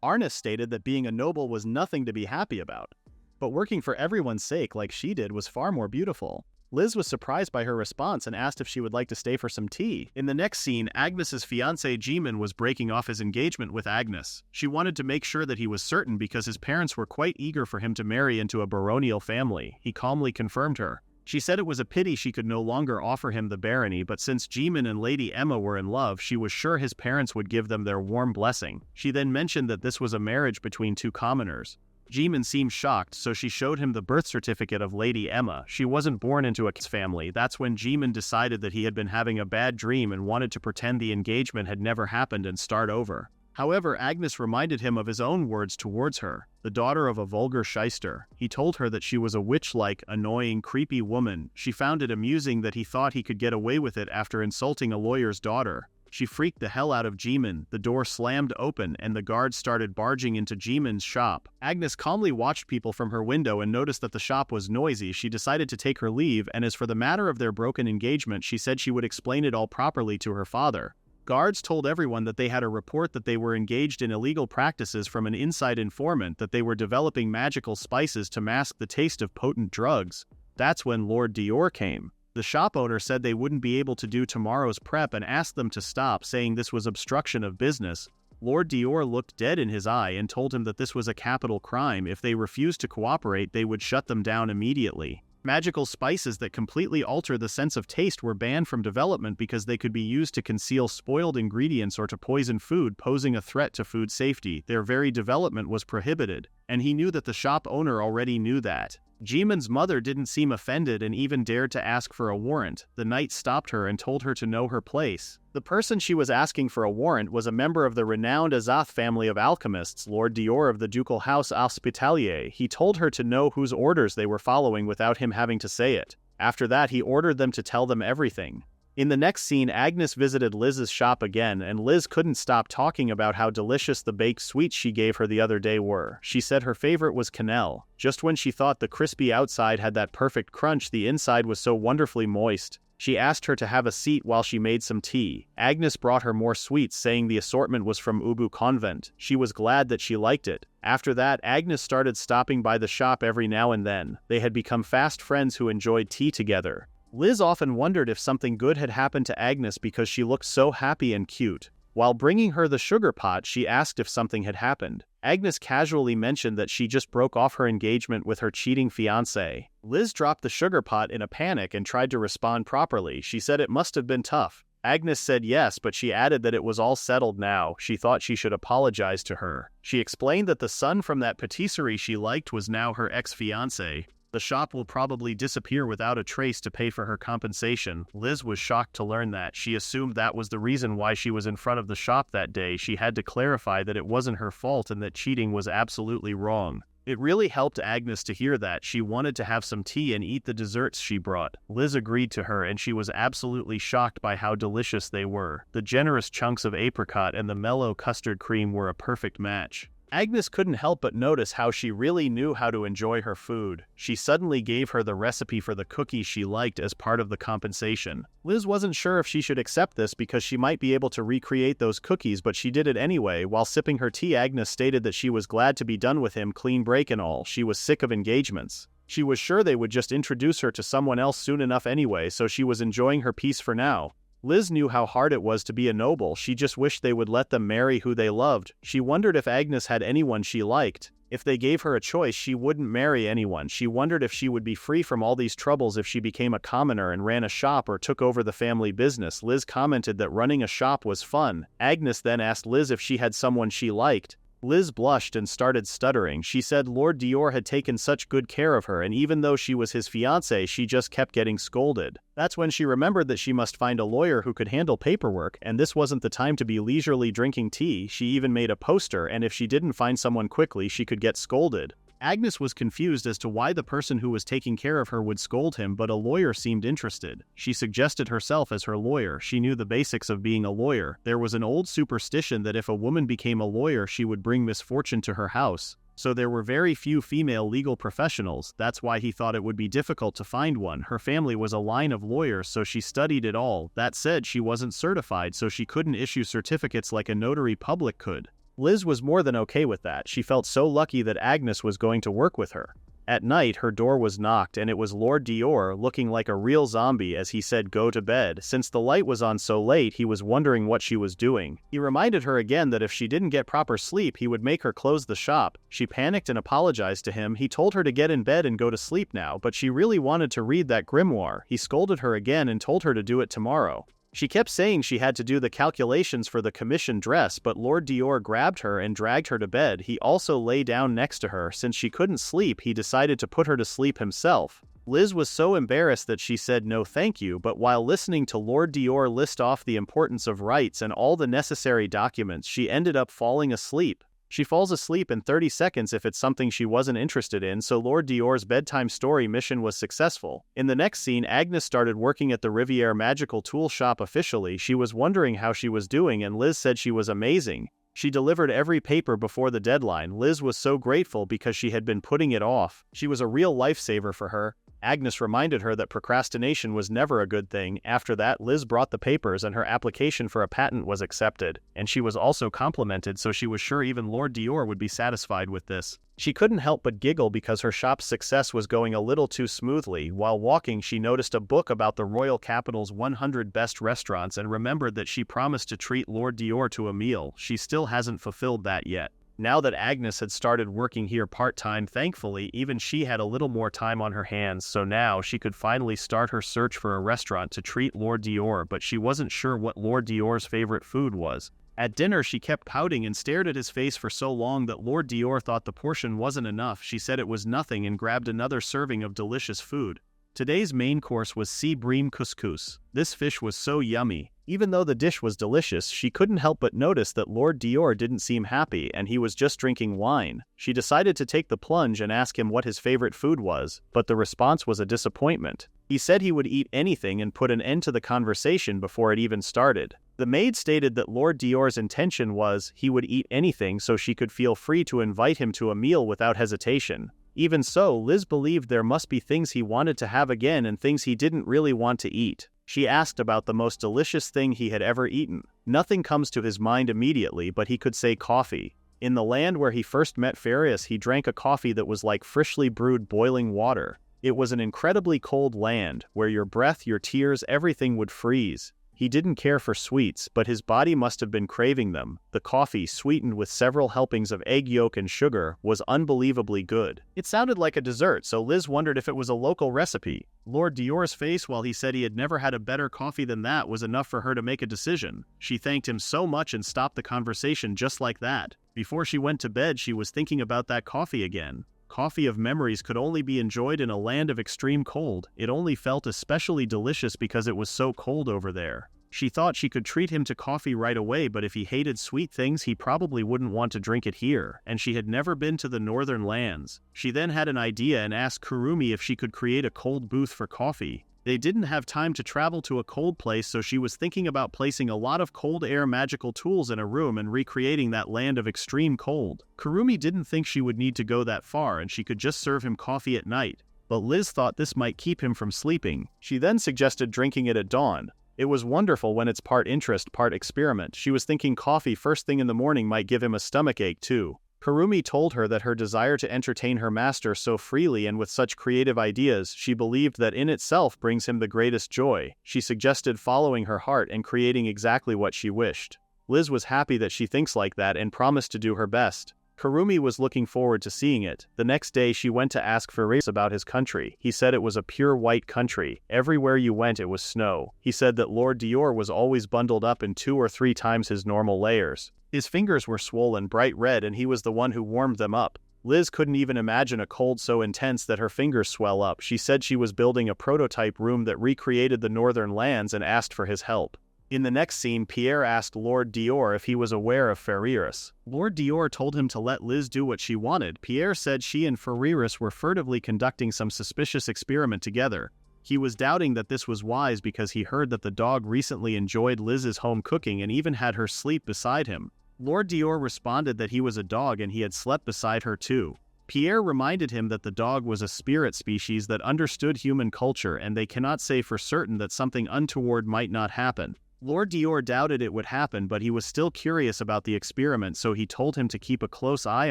Arnis stated that being a noble was nothing to be happy about, but working for everyone's sake like she did was far more beautiful. Liz was surprised by her response and asked if she would like to stay for some tea. In the next scene, Agnes's fiancé Jimin was breaking off his engagement with Agnes. She wanted to make sure that he was certain because his parents were quite eager for him to marry into a baronial family. He calmly confirmed her. She said it was a pity she could no longer offer him the barony, but since Jimin and Lady Emma were in love, she was sure his parents would give them their warm blessing. She then mentioned that this was a marriage between two commoners. Jimin seemed shocked, so she showed him the birth certificate of Lady Emma. She wasn't born into a family. That's when Jimin decided that he had been having a bad dream and wanted to pretend the engagement had never happened and start over. However, Agnes reminded him of his own words towards her, the daughter of a vulgar shyster. He told her that she was a witch-like, annoying, creepy woman. She found it amusing that he thought he could get away with it after insulting a lawyer's daughter. She freaked the hell out of Jimin. The door slammed open and the guards started barging into Jimin's shop. Agnes calmly watched people from her window and noticed that the shop was noisy. She decided to take her leave, and as for the matter of their broken engagement, she said she would explain it all properly to her father. Guards told everyone that they had a report that they were engaged in illegal practices from an inside informant, that they were developing magical spices to mask the taste of potent drugs. That's when Lord Dior came. The shop owner said they wouldn't be able to do tomorrow's prep and asked them to stop, saying this was obstruction of business. Lord Dior looked dead in his eye and told him that this was a capital crime. If they refused to cooperate, they would shut them down immediately. Magical spices that completely alter the sense of taste were banned from development because they could be used to conceal spoiled ingredients or to poison food, posing a threat to food safety. Their very development was prohibited, and he knew that the shop owner already knew that. Jimin's mother didn't seem offended and even dared to ask for a warrant. The knight stopped her and told her to know her place. The person she was asking for a warrant was a member of the renowned Azoth family of alchemists, Lord Dior of the ducal house Hospitalier. He told her to know whose orders they were following without him having to say it. After that, he ordered them to tell them everything. In the next scene, Agnes visited Liz's shop again, and Liz couldn't stop talking about how delicious the baked sweets she gave her the other day were. She said her favorite was cannelle. Just when she thought the crispy outside had that perfect crunch, the inside was so wonderfully moist. She asked her to have a seat while she made some tea. Agnes brought her more sweets, saying the assortment was from Ubu Convent. She was glad that she liked it. After that, Agnes started stopping by the shop every now and then. They had become fast friends who enjoyed tea together. Liz often wondered if something good had happened to Agnes because she looked so happy and cute. While bringing her the sugar pot, she asked if something had happened. Agnes casually mentioned that she just broke off her engagement with her cheating fiancé. Liz dropped the sugar pot in a panic and tried to respond properly. She said it must have been tough. Agnes said yes, but she added that it was all settled now. She thought she should apologize to her. She explained that the son from that patisserie she liked was now her ex-fiancé. The shop will probably disappear without a trace to pay for her compensation. Liz was shocked to learn that. She assumed that was the reason why she was in front of the shop that day. She had to clarify that it wasn't her fault and that cheating was absolutely wrong. It really helped Agnes to hear that. She wanted to have some tea and eat the desserts she brought. Liz agreed to her, and she was absolutely shocked by how delicious they were. The generous chunks of apricot and the mellow custard cream were a perfect match. Agnes couldn't help but notice how she really knew how to enjoy her food. She suddenly gave her the recipe for the cookies she liked as part of the compensation. Liz wasn't sure if she should accept this because she might be able to recreate those cookies, but she did it anyway. While sipping her tea, Agnes stated that she was glad to be done with him, clean break and all. She was sick of engagements. She was sure they would just introduce her to someone else soon enough anyway, so she was enjoying her peace for now. Liz knew how hard it was to be a noble. She just wished they would let them marry who they loved. She wondered if Agnes had anyone she liked. If they gave her a choice, she wouldn't marry anyone. She wondered if she would be free from all these troubles if she became a commoner and ran a shop or took over the family business. Liz commented that running a shop was fun. Agnes then asked Liz if she had someone she liked. Liz blushed and started stuttering. She said Lord Dior had taken such good care of her, and even though she was his fiancée, she just kept getting scolded. That's when she remembered that she must find a lawyer who could handle paperwork, and this wasn't the time to be leisurely drinking tea. She even made a poster, and if she didn't find someone quickly, she could get scolded. Agnes was confused as to why the person who was taking care of her would scold him, but a lawyer seemed interested. She suggested herself as her lawyer. She knew the basics of being a lawyer. There was an old superstition that if a woman became a lawyer, she would bring misfortune to her house. So there were very few female legal professionals. That's why he thought it would be difficult to find one. Her family was a line of lawyers, so she studied it all. That said, she wasn't certified, so she couldn't issue certificates like a notary public could. Liz was more than okay with that. She felt so lucky that Agnes was going to work with her. At night, her door was knocked, and it was Lord Dior, looking like a real zombie as he said go to bed. Since the light was on so late, he was wondering what she was doing. He reminded her again that if she didn't get proper sleep, he would make her close the shop. She panicked and apologized to him. He told her to get in bed and go to sleep now, but she really wanted to read that grimoire. He scolded her again and told her to do it tomorrow. She kept saying she had to do the calculations for the commission dress, but Lord Dior grabbed her and dragged her to bed. He also lay down next to her. Since she couldn't sleep, he decided to put her to sleep himself. Liz was so embarrassed that she said no thank you, but while listening to Lord Dior list off the importance of rights and all the necessary documents, she ended up falling asleep. She falls asleep in 30 seconds if it's something she wasn't interested in, so Lord Dior's bedtime story mission was successful. In the next scene, Agnes started working at the Riviere Magical Tool Shop officially. She was wondering how she was doing, and Liz said she was amazing. She delivered every paper before the deadline. Liz was so grateful because she had been putting it off. She was a real lifesaver for her. Agnes reminded her that procrastination was never a good thing. After that, Liz brought the papers and her application for a patent was accepted, and she was also complimented, so she was sure even Lord Dior would be satisfied with this. She couldn't help but giggle because her shop's success was going a little too smoothly. While walking, she noticed a book about the royal capital's 100 best restaurants and remembered that she promised to treat Lord Dior to a meal. She still hasn't fulfilled that yet. Now that Agnes had started working here part-time, thankfully, even she had a little more time on her hands, so now she could finally start her search for a restaurant to treat Lord Dior, but she wasn't sure what Lord Dior's favorite food was. At dinner, she kept pouting and stared at his face for so long that Lord Dior thought the portion wasn't enough. She said it was nothing and grabbed another serving of delicious food. Today's main course was sea bream couscous. This fish was so yummy. Even though the dish was delicious, she couldn't help but notice that Lord Dior didn't seem happy and he was just drinking wine. She decided to take the plunge and ask him what his favorite food was, but the response was a disappointment. He said he would eat anything and put an end to the conversation before it even started. The maid stated that Lord Dior's intention was he would eat anything so she could feel free to invite him to a meal without hesitation. Even so, Liz believed there must be things he wanted to have again and things he didn't really want to eat. She asked about the most delicious thing he had ever eaten. Nothing comes to his mind immediately, but he could say coffee. In the land where he first met Farius, he drank a coffee that was like freshly brewed boiling water. It was an incredibly cold land, where your breath, your tears, everything would freeze. He didn't care for sweets, but his body must have been craving them. The coffee, sweetened with several helpings of egg yolk and sugar, was unbelievably good. It sounded like a dessert, so Liz wondered if it was a local recipe. Lord Dior's face, while he said he had never had a better coffee than that, was enough for her to make a decision. She thanked him so much and stopped the conversation just like that. Before she went to bed, she was thinking about that coffee again. Coffee of memories could only be enjoyed in a land of extreme cold. It only felt especially delicious because it was so cold over there. She thought she could treat him to coffee right away, but if he hated sweet things, he probably wouldn't want to drink it here, and she had never been to the northern lands. She then had an idea and asked Kurumi if she could create a cold booth for coffee. They didn't have time to travel to a cold place, so she was thinking about placing a lot of cold air magical tools in a room and recreating that land of extreme cold. Kurumi didn't think she would need to go that far and she could just serve him coffee at night, but Liz thought this might keep him from sleeping. She then suggested drinking it at dawn. It was wonderful when it's part interest, part experiment. She was thinking coffee first thing in the morning might give him a stomachache too. Kurumi told her that her desire to entertain her master so freely and with such creative ideas, she believed that in itself brings him the greatest joy. She suggested following her heart and creating exactly what she wished. Liz was happy that she thinks like that and promised to do her best. Kurumi was looking forward to seeing it. The next day she went to ask Farius about his country. He said it was a pure white country. Everywhere you went it was snow. He said that Lord Dior was always bundled up in 2 or 3 times his normal layers. His fingers were swollen bright red and he was the one who warmed them up. Liz couldn't even imagine a cold so intense that her fingers swell up. She said she was building a prototype room that recreated the northern lands and asked for his help. In the next scene, Pierre asked Lord Dior if he was aware of Farius. Lord Dior told him to let Liz do what she wanted. Pierre said she and Farius were furtively conducting some suspicious experiment together. He was doubting that this was wise because he heard that the dog recently enjoyed Liz's home cooking and even had her sleep beside him. Lord Dior responded that he was a dog and he had slept beside her too. Pierre reminded him that the dog was a spirit species that understood human culture and they cannot say for certain that something untoward might not happen. Lord Dior doubted it would happen, but he was still curious about the experiment, so he told him to keep a close eye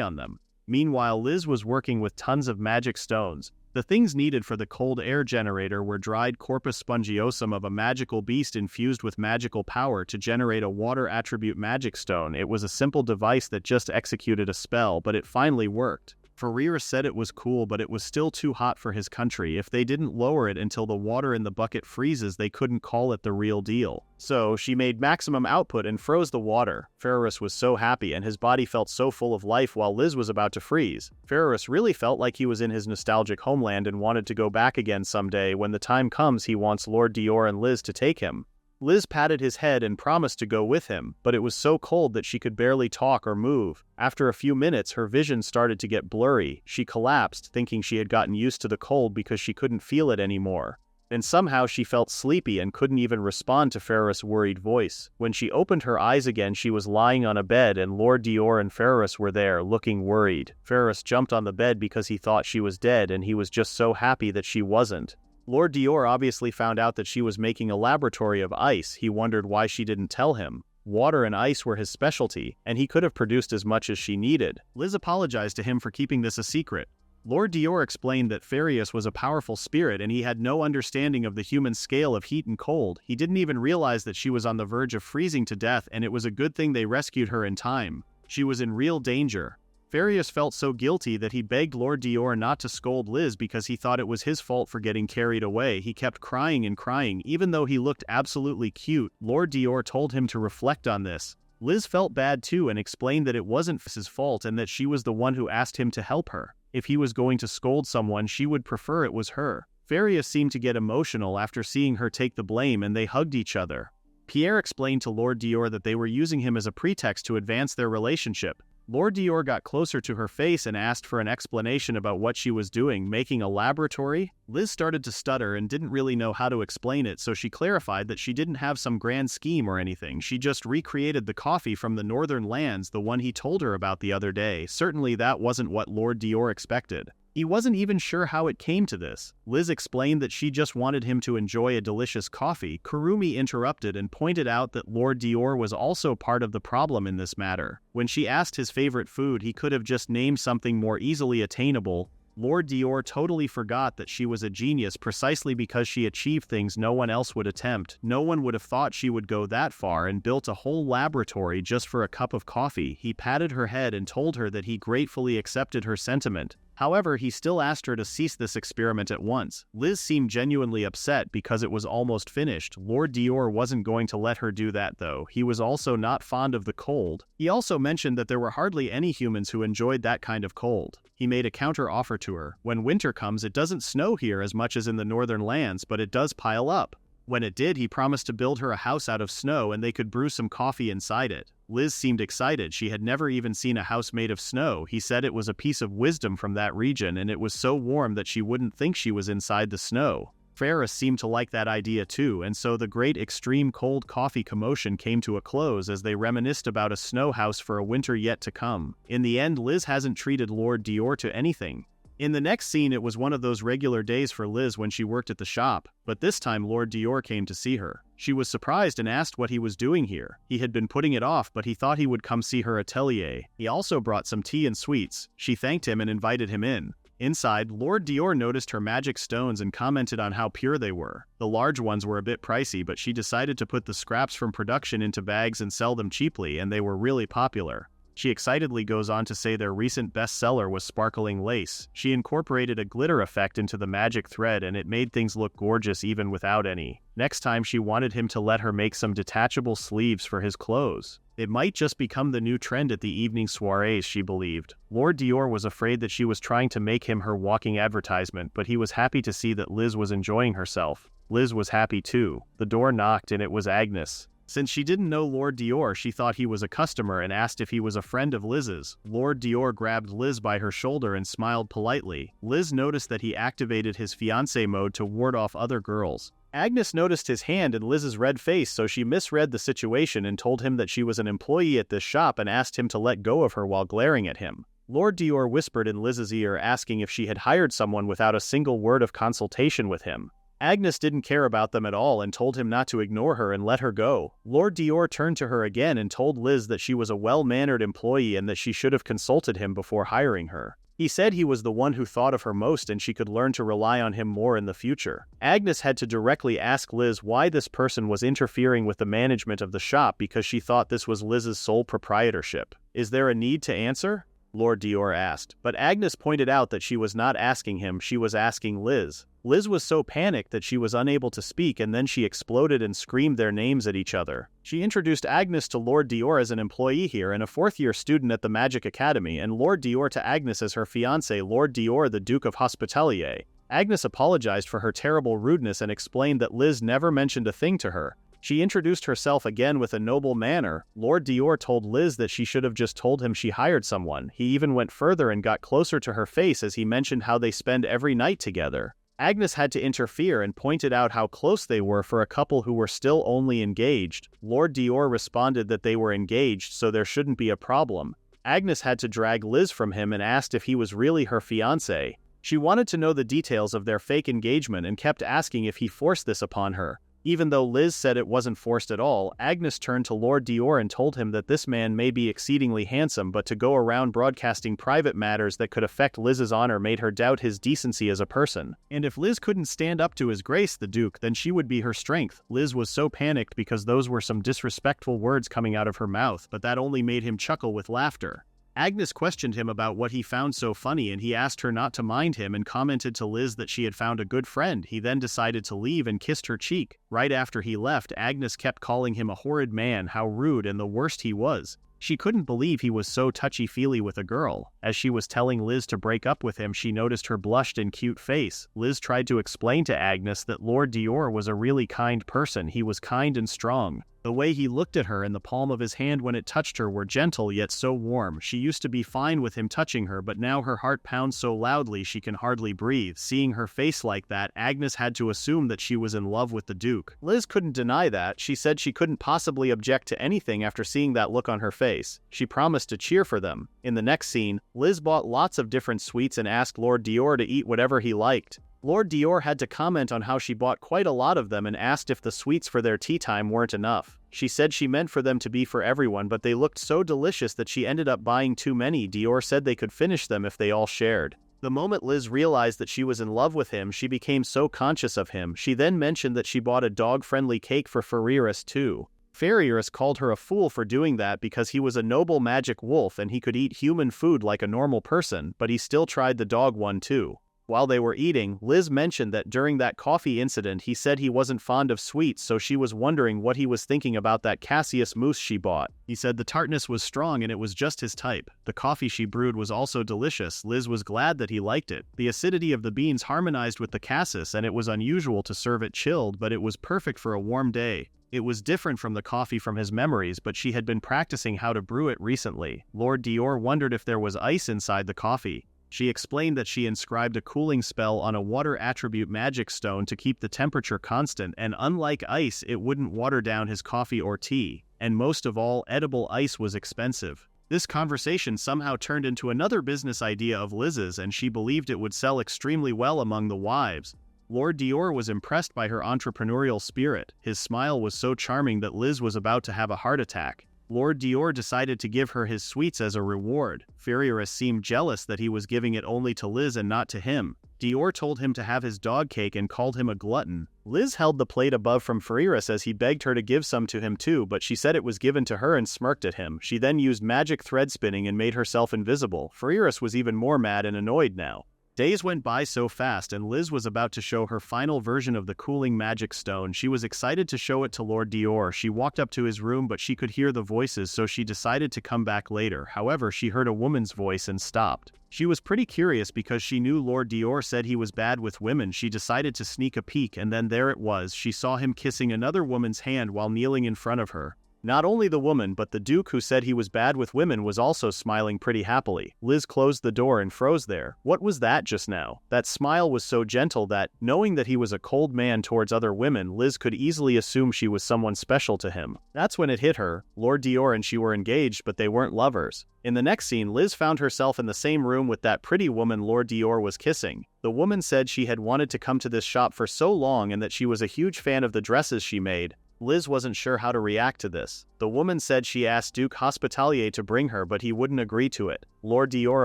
on them. Meanwhile, Liz was working with tons of magic stones. The things needed for the cold air generator were dried corpus spongiosum of a magical beast infused with magical power to generate a water attribute magic stone. It was a simple device that just executed a spell, but it finally worked. Farias said it was cool, but it was still too hot for his country. If they didn't lower it until the water in the bucket freezes, they couldn't call it the real deal. So, she made maximum output and froze the water. Farias was so happy and his body felt so full of life while Liz was about to freeze. Farias really felt like he was in his nostalgic homeland and wanted to go back again someday. When the time comes, he wants Lord Dior and Liz to take him. Liz patted his head and promised to go with him, but it was so cold that she could barely talk or move. After a few minutes, her vision started to get blurry. She collapsed, thinking she had gotten used to the cold because she couldn't feel it anymore. And somehow she felt sleepy and couldn't even respond to Farias' worried voice. When she opened her eyes again, she was lying on a bed and Lord Dior and Farias were there, looking worried. Farias jumped on the bed because he thought she was dead and he was just so happy that she wasn't. Lord Dior obviously found out that she was making a laboratory of ice. He wondered why she didn't tell him. Water and ice were his specialty, and he could have produced as much as she needed. Liz apologized to him for keeping this a secret. Lord Dior explained that Farias was a powerful spirit and he had no understanding of the human scale of heat and cold. He didn't even realize that she was on the verge of freezing to death, and it was a good thing they rescued her in time. She was in real danger. Farias felt so guilty that he begged Lord Dior not to scold Liz because he thought it was his fault for getting carried away. He kept crying and crying, even though he looked absolutely cute. Lord Dior told him to reflect on this. Liz felt bad too and explained that it wasn't his fault and that she was the one who asked him to help her. If he was going to scold someone, she would prefer it was her. Farias seemed to get emotional after seeing her take the blame and they hugged each other. Pierre explained to Lord Dior that they were using him as a pretext to advance their relationship. Lord Dior got closer to her face and asked for an explanation about what she was doing, making a laboratory. Liz started to stutter and didn't really know how to explain it, so she clarified that she didn't have some grand scheme or anything. She just recreated the coffee from the northern lands, the one he told her about the other day. Certainly that wasn't what Lord Dior expected. He wasn't even sure how it came to this. Liz explained that she just wanted him to enjoy a delicious coffee. Kurumi interrupted and pointed out that Lord Dior was also part of the problem in this matter. When she asked his favorite food, he could have just named something more easily attainable. Lord Dior totally forgot that she was a genius precisely because she achieved things no one else would attempt. No one would have thought she would go that far and built a whole laboratory just for a cup of coffee. He patted her head and told her that he gratefully accepted her sentiment. However, he still asked her to cease this experiment at once. Liz seemed genuinely upset because it was almost finished. Lord Dior wasn't going to let her do that though. He was also not fond of the cold. He also mentioned that there were hardly any humans who enjoyed that kind of cold. He made a counter offer to her. When winter comes, it doesn't snow here as much as in the northern lands, but it does pile up. When it did, he promised to build her a house out of snow and they could brew some coffee inside it. Liz seemed excited. She had never even seen a house made of snow. He said it was a piece of wisdom from that region and it was so warm that she wouldn't think she was inside the snow. Farias seemed to like that idea too, and so the great extreme cold coffee commotion came to a close as they reminisced about a snow house for a winter yet to come. In the end, Liz hasn't treated Lord Dior to anything. In the next scene, it was one of those regular days for Liz when she worked at the shop, but this time Lord Dior came to see her. She was surprised and asked what he was doing here. He had been putting it off, but he thought he would come see her atelier. He also brought some tea and sweets. She thanked him and invited him in. Inside, Lord Dior noticed her magic stones and commented on how pure they were. The large ones were a bit pricey, but she decided to put the scraps from production into bags and sell them cheaply, and they were really popular. She excitedly goes on to say their recent bestseller was sparkling lace. She incorporated a glitter effect into the magic thread and it made things look gorgeous even without any. Next time she wanted him to let her make some detachable sleeves for his clothes. It might just become the new trend at the evening soirees, she believed. Lord Dior was afraid that she was trying to make him her walking advertisement, but he was happy to see that Liz was enjoying herself. Liz was happy too. The door knocked and it was Agnes. Since she didn't know Lord Dior, she thought he was a customer and asked if he was a friend of Liz's. Lord Dior grabbed Liz by her shoulder and smiled politely. Liz noticed that he activated his fiancé mode to ward off other girls. Agnes noticed his hand and Liz's red face, so she misread the situation and told him that she was an employee at this shop and asked him to let go of her while glaring at him. Lord Dior whispered in Liz's ear, asking if she had hired someone without a single word of consultation with him. Agnes didn't care about them at all and told him not to ignore her and let her go. Lord Dior turned to her again and told Liz that she was a well-mannered employee and that she should have consulted him before hiring her. He said he was the one who thought of her most and she could learn to rely on him more in the future. Agnes had to directly ask Liz why this person was interfering with the management of the shop because she thought this was Liz's sole proprietorship. Is there a need to answer? Lord Dior asked, but Agnes pointed out that she was not asking him, she was asking Liz. Liz was so panicked that she was unable to speak, and then she exploded and screamed their names at each other. She introduced Agnes to Lord Dior as an employee here and a fourth-year student at the Magic Academy, and Lord Dior to Agnes as her fiancé, Lord Dior, the Duke of Hospitalier. Agnes apologized for her terrible rudeness and explained that Liz never mentioned a thing to her. She introduced herself again with a noble manner. Lord Dior told Liz that she should have just told him she hired someone. He even went further and got closer to her face as he mentioned how they spend every night together. Agnes had to interfere and pointed out how close they were for a couple who were still only engaged. Lord Dior responded that they were engaged, so there shouldn't be a problem. Agnes had to drag Liz from him and asked if he was really her fiancé. She wanted to know the details of their fake engagement and kept asking if he forced this upon her. Even though Liz said it wasn't forced at all, Agnes turned to Lord Dior and told him that this man may be exceedingly handsome, but to go around broadcasting private matters that could affect Liz's honor made her doubt his decency as a person. And if Liz couldn't stand up to his grace, the Duke, then she would be her strength. Liz was so panicked because those were some disrespectful words coming out of her mouth, but that only made him chuckle with laughter. Agnes questioned him about what he found so funny, and he asked her not to mind him and commented to Liz that she had found a good friend. He then decided to leave and kissed her cheek. Right after he left, Agnes kept calling him a horrid man, how rude and the worst he was. She couldn't believe he was so touchy-feely with a girl. As she was telling Liz to break up with him, she noticed her blushed and cute face. Liz tried to explain to Agnes that Lord Dior was a really kind person. He was kind and strong. The way he looked at her and the palm of his hand when it touched her were gentle yet so warm. She used to be fine with him touching her, but now her heart pounds so loudly she can hardly breathe. Seeing her face like that, Agnes had to assume that she was in love with the Duke. Liz couldn't deny that. She said she couldn't possibly object to anything after seeing that look on her face. She promised to cheer for them. In the next scene, Liz bought lots of different sweets and asked Lord Dior to eat whatever he liked. Lord Dior had to comment on how she bought quite a lot of them and asked if the sweets for their tea time weren't enough. She said she meant for them to be for everyone, but they looked so delicious that she ended up buying too many. Dior said they could finish them if they all shared. The moment Liz realized that she was in love with him, she became so conscious of him. She then mentioned that she bought a dog-friendly cake for Ferreras too. Ferreras called her a fool for doing that because he was a noble magic wolf and he could eat human food like a normal person, but he still tried the dog one too. While they were eating, Liz mentioned that during that coffee incident he said he wasn't fond of sweets, so she was wondering what he was thinking about that Cassius mousse she bought. He said the tartness was strong and it was just his type. The coffee she brewed was also delicious. Liz was glad that he liked it. The acidity of the beans harmonized with the cassis and it was unusual to serve it chilled, but it was perfect for a warm day. It was different from the coffee from his memories, but she had been practicing how to brew it recently. Lord Dior wondered if there was ice inside the coffee. She explained that she inscribed a cooling spell on a water attribute magic stone to keep the temperature constant, and unlike ice, it wouldn't water down his coffee or tea. And most of all, edible ice was expensive. This conversation somehow turned into another business idea of Liz's, and she believed it would sell extremely well among the wives. Lord Dior was impressed by her entrepreneurial spirit. His smile was so charming that Liz was about to have a heart attack. Lord Dior decided to give her his sweets as a reward. Ferreras seemed jealous that he was giving it only to Liz and not to him. Dior told him to have his dog cake and called him a glutton. Liz held the plate above from Ferreras as he begged her to give some to him too, but she said it was given to her and smirked at him. She then used magic thread spinning and made herself invisible. Ferreras was even more mad and annoyed now. Days went by so fast and Liz was about to show her final version of the cooling magic stone. She was excited to show it to Lord Dior. She walked up to his room, but she could hear the voices, so she decided to come back later. However, she heard a woman's voice and stopped. She was pretty curious because she knew Lord Dior said he was bad with women. She decided to sneak a peek, and then there it was. She saw him kissing another woman's hand while kneeling in front of her. Not only the woman, but the Duke who said he was bad with women was also smiling pretty happily. Liz closed the door and froze there. What was that just now? That smile was so gentle that, knowing that he was a cold man towards other women, Liz could easily assume she was someone special to him. That's when it hit her. Lord Dior and she were engaged, but they weren't lovers. In the next scene, Liz found herself in the same room with that pretty woman Lord Dior was kissing. The woman said she had wanted to come to this shop for so long and that she was a huge fan of the dresses she made. Liz wasn't sure how to react to this. The woman said she asked Duke Hospitalier to bring her, but he wouldn't agree to it. Lord Dior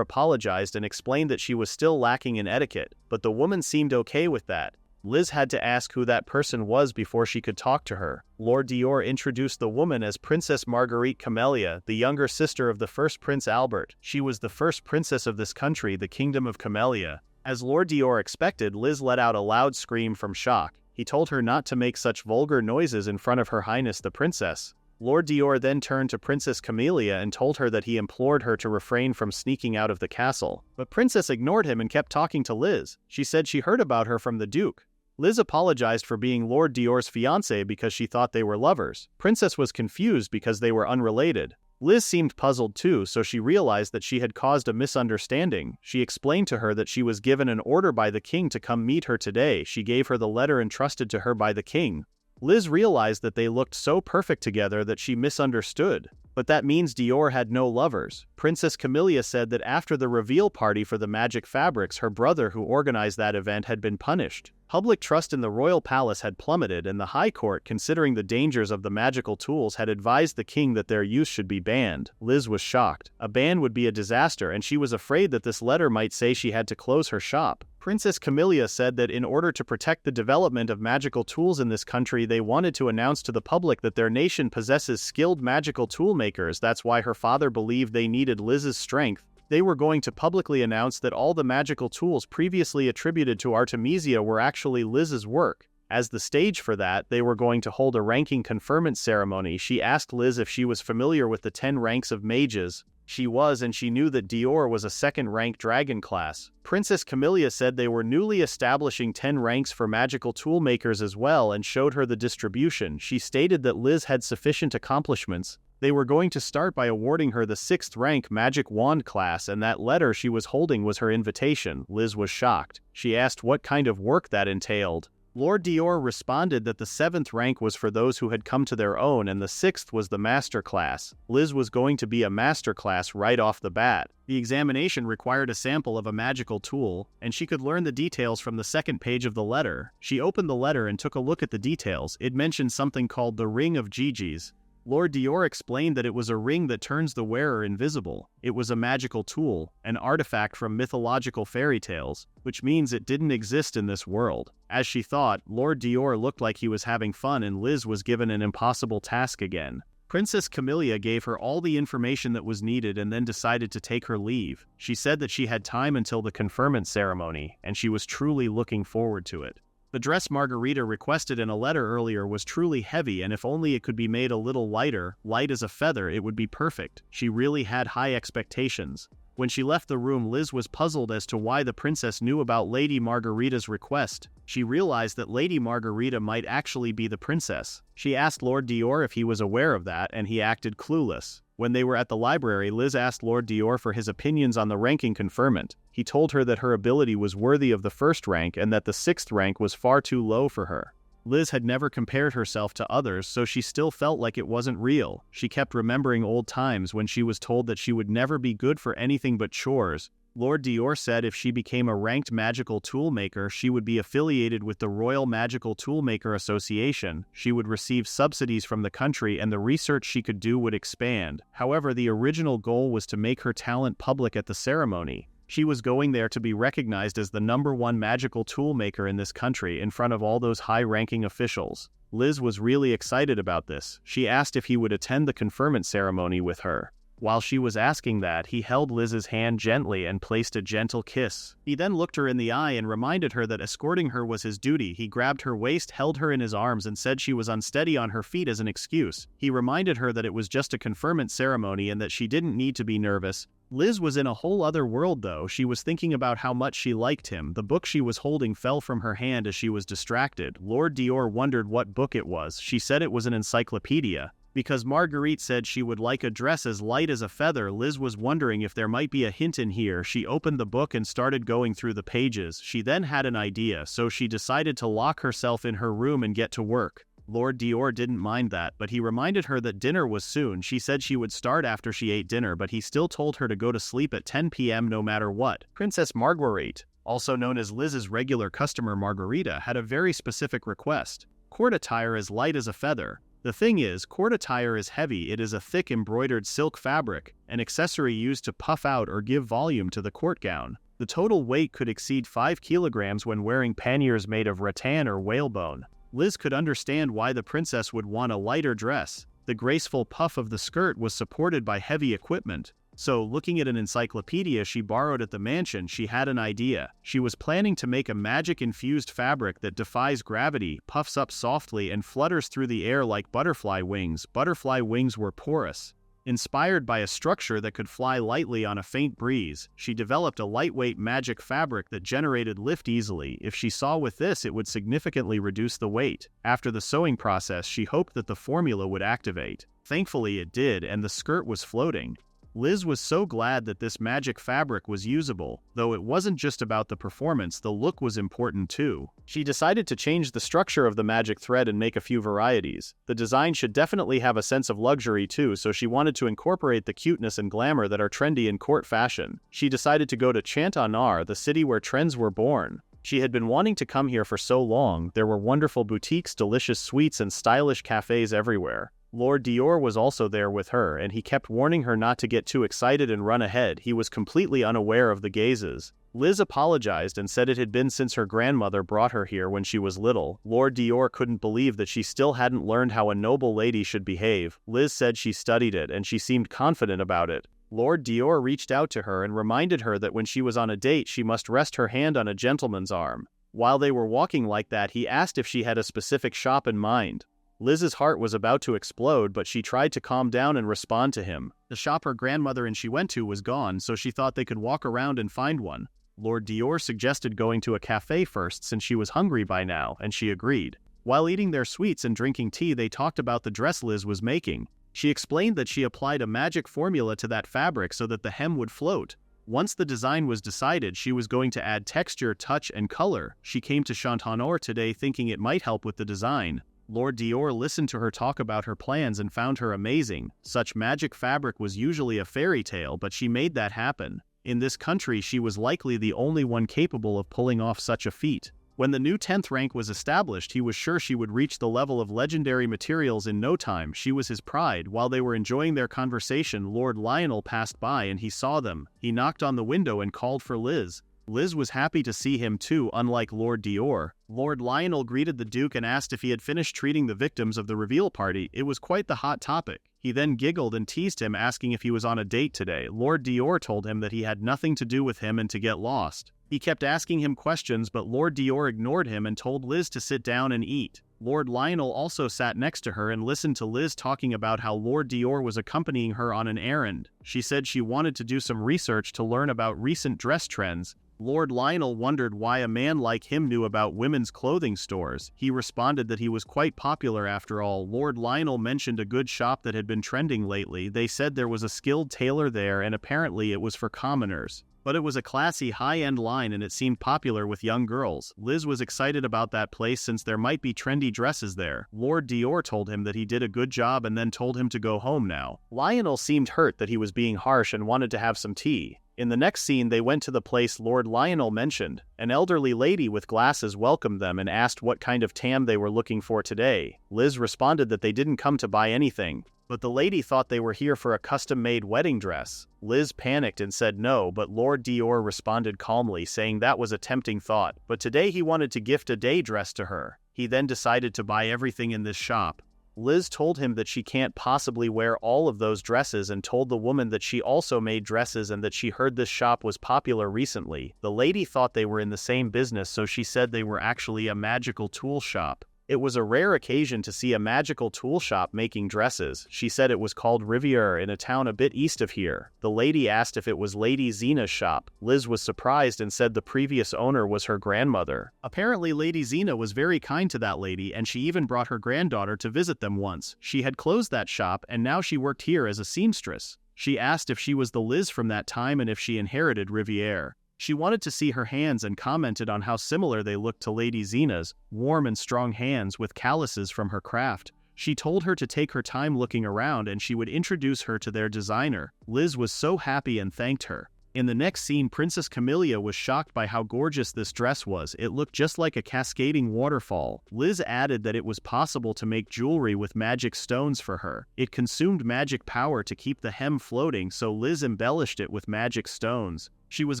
apologized and explained that she was still lacking in etiquette, but the woman seemed okay with that. Liz had to ask who that person was before she could talk to her. Lord Dior introduced the woman as Princess Marguerite Camelia, the younger sister of the first Prince Albert. She was the first princess of this country, the Kingdom of Camelia. As Lord Dior expected, Liz let out a loud scream from shock. He told her not to make such vulgar noises in front of Her Highness the Princess. Lord Dior then turned to Princess Camelia and told her that he implored her to refrain from sneaking out of the castle. But Princess ignored him and kept talking to Liz. She said she heard about her from the Duke. Liz apologized for being Lord Dior's fiancée because she thought they were lovers. Princess was confused because they were unrelated. Liz seemed puzzled too, so she realized that she had caused a misunderstanding. She explained to her that she was given an order by the king to come meet her today. She gave her the letter entrusted to her by the king. Liz realized that they looked so perfect together that she misunderstood. But that means Dior had no lovers. Princess Camelia said that after the reveal party for the magic fabrics, her brother who organized that event had been punished. Public trust in the royal palace had plummeted, and the High Court, considering the dangers of the magical tools, had advised the king that their use should be banned. Liz was shocked. A ban would be a disaster, and she was afraid that this letter might say she had to close her shop. Princess Camelia said that in order to protect the development of magical tools in this country, they wanted to announce to the public that their nation possesses skilled magical tool makers. That's why her father believed they needed Liz's strength. They were going to publicly announce that all the magical tools previously attributed to Artemisia were actually Liz's work. As the stage for that, they were going to hold a ranking conferment ceremony. She asked Liz if she was familiar with the 10 ranks of mages. She was, and she knew that Dior was a second-rank dragon class. Princess Camelia said they were newly establishing 10 ranks for magical tool makers as well and showed her the distribution. She stated that Liz had sufficient accomplishments. They were going to start by awarding her the 6th rank magic wand class, and that letter she was holding was her invitation. Liz was shocked. She asked what kind of work that entailed. Lord Dior responded that the 7th rank was for those who had come to their own and the 6th was the master class. Liz was going to be a master class right off the bat. The examination required a sample of a magical tool, and she could learn the details from the 2nd page of the letter. She opened the letter and took a look at the details. It mentioned something called the Ring of Gigi's. Lord Dior explained that it was a ring that turns the wearer invisible. It was a magical tool, an artifact from mythological fairy tales, which means it didn't exist in this world. As she thought, Lord Dior looked like he was having fun and Liz was given an impossible task again. Princess Camelia gave her all the information that was needed and then decided to take her leave. She said that she had time until the conferment ceremony, and she was truly looking forward to it. The dress Margarita requested in a letter earlier was truly heavy, and if only it could be made a little lighter, light as a feather, it would be perfect. She really had high expectations. When she left the room, Liz was puzzled as to why the princess knew about Lady Margarita's request. She realized that Lady Margarita might actually be the princess. She asked Lord Dior if he was aware of that, and he acted clueless. When they were at the library, Liz asked Lord Dior for his opinions on the ranking conferment. He told her that her ability was worthy of the 1st rank and that the 6th rank was far too low for her. Liz had never compared herself to others, so she still felt like it wasn't real. She kept remembering old times when she was told that she would never be good for anything but chores. Lord Dior said if she became a ranked magical toolmaker, she would be affiliated with the Royal Magical Toolmaker Association. She would receive subsidies from the country and the research she could do would expand. However, the original goal was to make her talent public at the ceremony. She was going there to be recognized as the #1 magical toolmaker in this country in front of all those high-ranking officials. Liz was really excited about this. She asked if he would attend the conferment ceremony with her. While she was asking that, he held Liz's hand gently and placed a gentle kiss. He then looked her in the eye and reminded her that escorting her was his duty. He grabbed her waist, held her in his arms, and said she was unsteady on her feet as an excuse. He reminded her that it was just a conferment ceremony and that she didn't need to be nervous. Liz was in a whole other world though. She was thinking about how much she liked him. The book she was holding fell from her hand as she was distracted. Lord Dior wondered what book it was. She said it was an encyclopedia. Because Marguerite said she would like a dress as light as a feather, Liz was wondering if there might be a hint in here. She opened the book and started going through the pages. She then had an idea, so she decided to lock herself in her room and get to work. Lord Dior didn't mind that, but he reminded her that dinner was soon. She said she would start after she ate dinner, but he still told her to go to sleep at 10 p.m. no matter what. Princess Marguerite, also known as Liz's regular customer Margarita, had a very specific request. Court attire as light as a feather. The thing is, court attire is heavy. It is a thick embroidered silk fabric, an accessory used to puff out or give volume to the court gown. The total weight could exceed 5 kilograms when wearing panniers made of rattan or whalebone. Liz could understand why the princess would want a lighter dress. The graceful puff of the skirt was supported by heavy equipment. So, looking at an encyclopedia she borrowed at the mansion, she had an idea. She was planning to make a magic-infused fabric that defies gravity, puffs up softly, and flutters through the air like butterfly wings. Butterfly wings were porous. Inspired by a structure that could fly lightly on a faint breeze, she developed a lightweight magic fabric that generated lift easily. If she saw with this, it would significantly reduce the weight. After the sewing process, she hoped that the formula would activate. Thankfully, it did, and the skirt was floating. Liz was so glad that this magic fabric was usable. Though it wasn't just about the performance, the look was important too. She decided to change the structure of the magic thread and make a few varieties. The design should definitely have a sense of luxury too, so she wanted to incorporate the cuteness and glamour that are trendy in court fashion. She decided to go to Chantanar, the city where trends were born. She had been wanting to come here for so long. There were wonderful boutiques, delicious sweets, and stylish cafes everywhere. Lord Dior was also there with her, and he kept warning her not to get too excited and run ahead. He was completely unaware of the gazes. Liz apologized and said it had been since her grandmother brought her here when she was little. Lord Dior couldn't believe that she still hadn't learned how a noble lady should behave. Liz said she studied it, and she seemed confident about it. Lord Dior reached out to her and reminded her that when she was on a date she must rest her hand on a gentleman's arm. While they were walking like that, he asked if she had a specific shop in mind. Liz's heart was about to explode, but she tried to calm down and respond to him. The shop her grandmother and she went to was gone, so she thought they could walk around and find one. Lord Dior suggested going to a cafe first since she was hungry by now, and she agreed. While eating their sweets and drinking tea, they talked about the dress Liz was making. She explained that she applied a magic formula to that fabric so that the hem would float. Once the design was decided, she was going to add texture, touch, and color. She came to Chantanar today thinking it might help with the design. Lord Dior listened to her talk about her plans and found her amazing. Such magic fabric was usually a fairy tale, but she made that happen. In this country, she was likely the only one capable of pulling off such a feat. When the new 10th rank was established, he was sure she would reach the level of legendary materials in no time. She was his pride. While they were enjoying their conversation, Lord Lionel passed by and he saw them. He knocked on the window and called for Liz. Liz was happy to see him too, unlike Lord Dior. Lord Lionel greeted the Duke and asked if he had finished treating the victims of the reveal party. It was quite the hot topic. He then giggled and teased him, asking if he was on a date today. Lord Dior told him that he had nothing to do with him and to get lost. He kept asking him questions, but Lord Dior ignored him and told Liz to sit down and eat. Lord Lionel also sat next to her and listened to Liz talking about how Lord Dior was accompanying her on an errand. She said she wanted to do some research to learn about recent dress trends. Lord Lionel wondered why a man like him knew about women's clothing stores. He responded that he was quite popular after all. Lord Lionel mentioned a good shop that had been trending lately. They said there was a skilled tailor there and apparently it was for commoners. But it was a classy, high-end line and it seemed popular with young girls. Liz was excited about that place since there might be trendy dresses there. Lord Dior told him that he did a good job and then told him to go home now. Lionel seemed hurt that he was being harsh and wanted to have some tea. In the next scene, they went to the place Lord Lionel mentioned. An elderly lady with glasses welcomed them and asked what kind of tam they were looking for today. Liz responded that they didn't come to buy anything, but the lady thought they were here for a custom-made wedding dress. Liz panicked and said no, but Lord Dior responded calmly, saying that was a tempting thought, but today he wanted to gift a day dress to her. He then decided to buy everything in this shop. Liz told him that she can't possibly wear all of those dresses and told the woman that she also made dresses and that she heard this shop was popular recently. The lady thought they were in the same business, so she said they were actually a magical tool shop. It was a rare occasion to see a magical tool shop making dresses. She said it was called Riviere in a town a bit east of here. The lady asked if it was Lady Zena's shop. Liz was surprised and said the previous owner was her grandmother. Apparently Lady Zena was very kind to that lady and she even brought her granddaughter to visit them once. She had closed that shop and now she worked here as a seamstress. She asked if she was the Liz from that time and if she inherited Riviere. She wanted to see her hands and commented on how similar they looked to Lady Zena's, warm and strong hands with calluses from her craft. She told her to take her time looking around and she would introduce her to their designer. Liz was so happy and thanked her. In the next scene, Princess Camellia was shocked by how gorgeous this dress was. It looked just like a cascading waterfall. Liz added that it was possible to make jewelry with magic stones for her. It consumed magic power to keep the hem floating, so Liz embellished it with magic stones. She was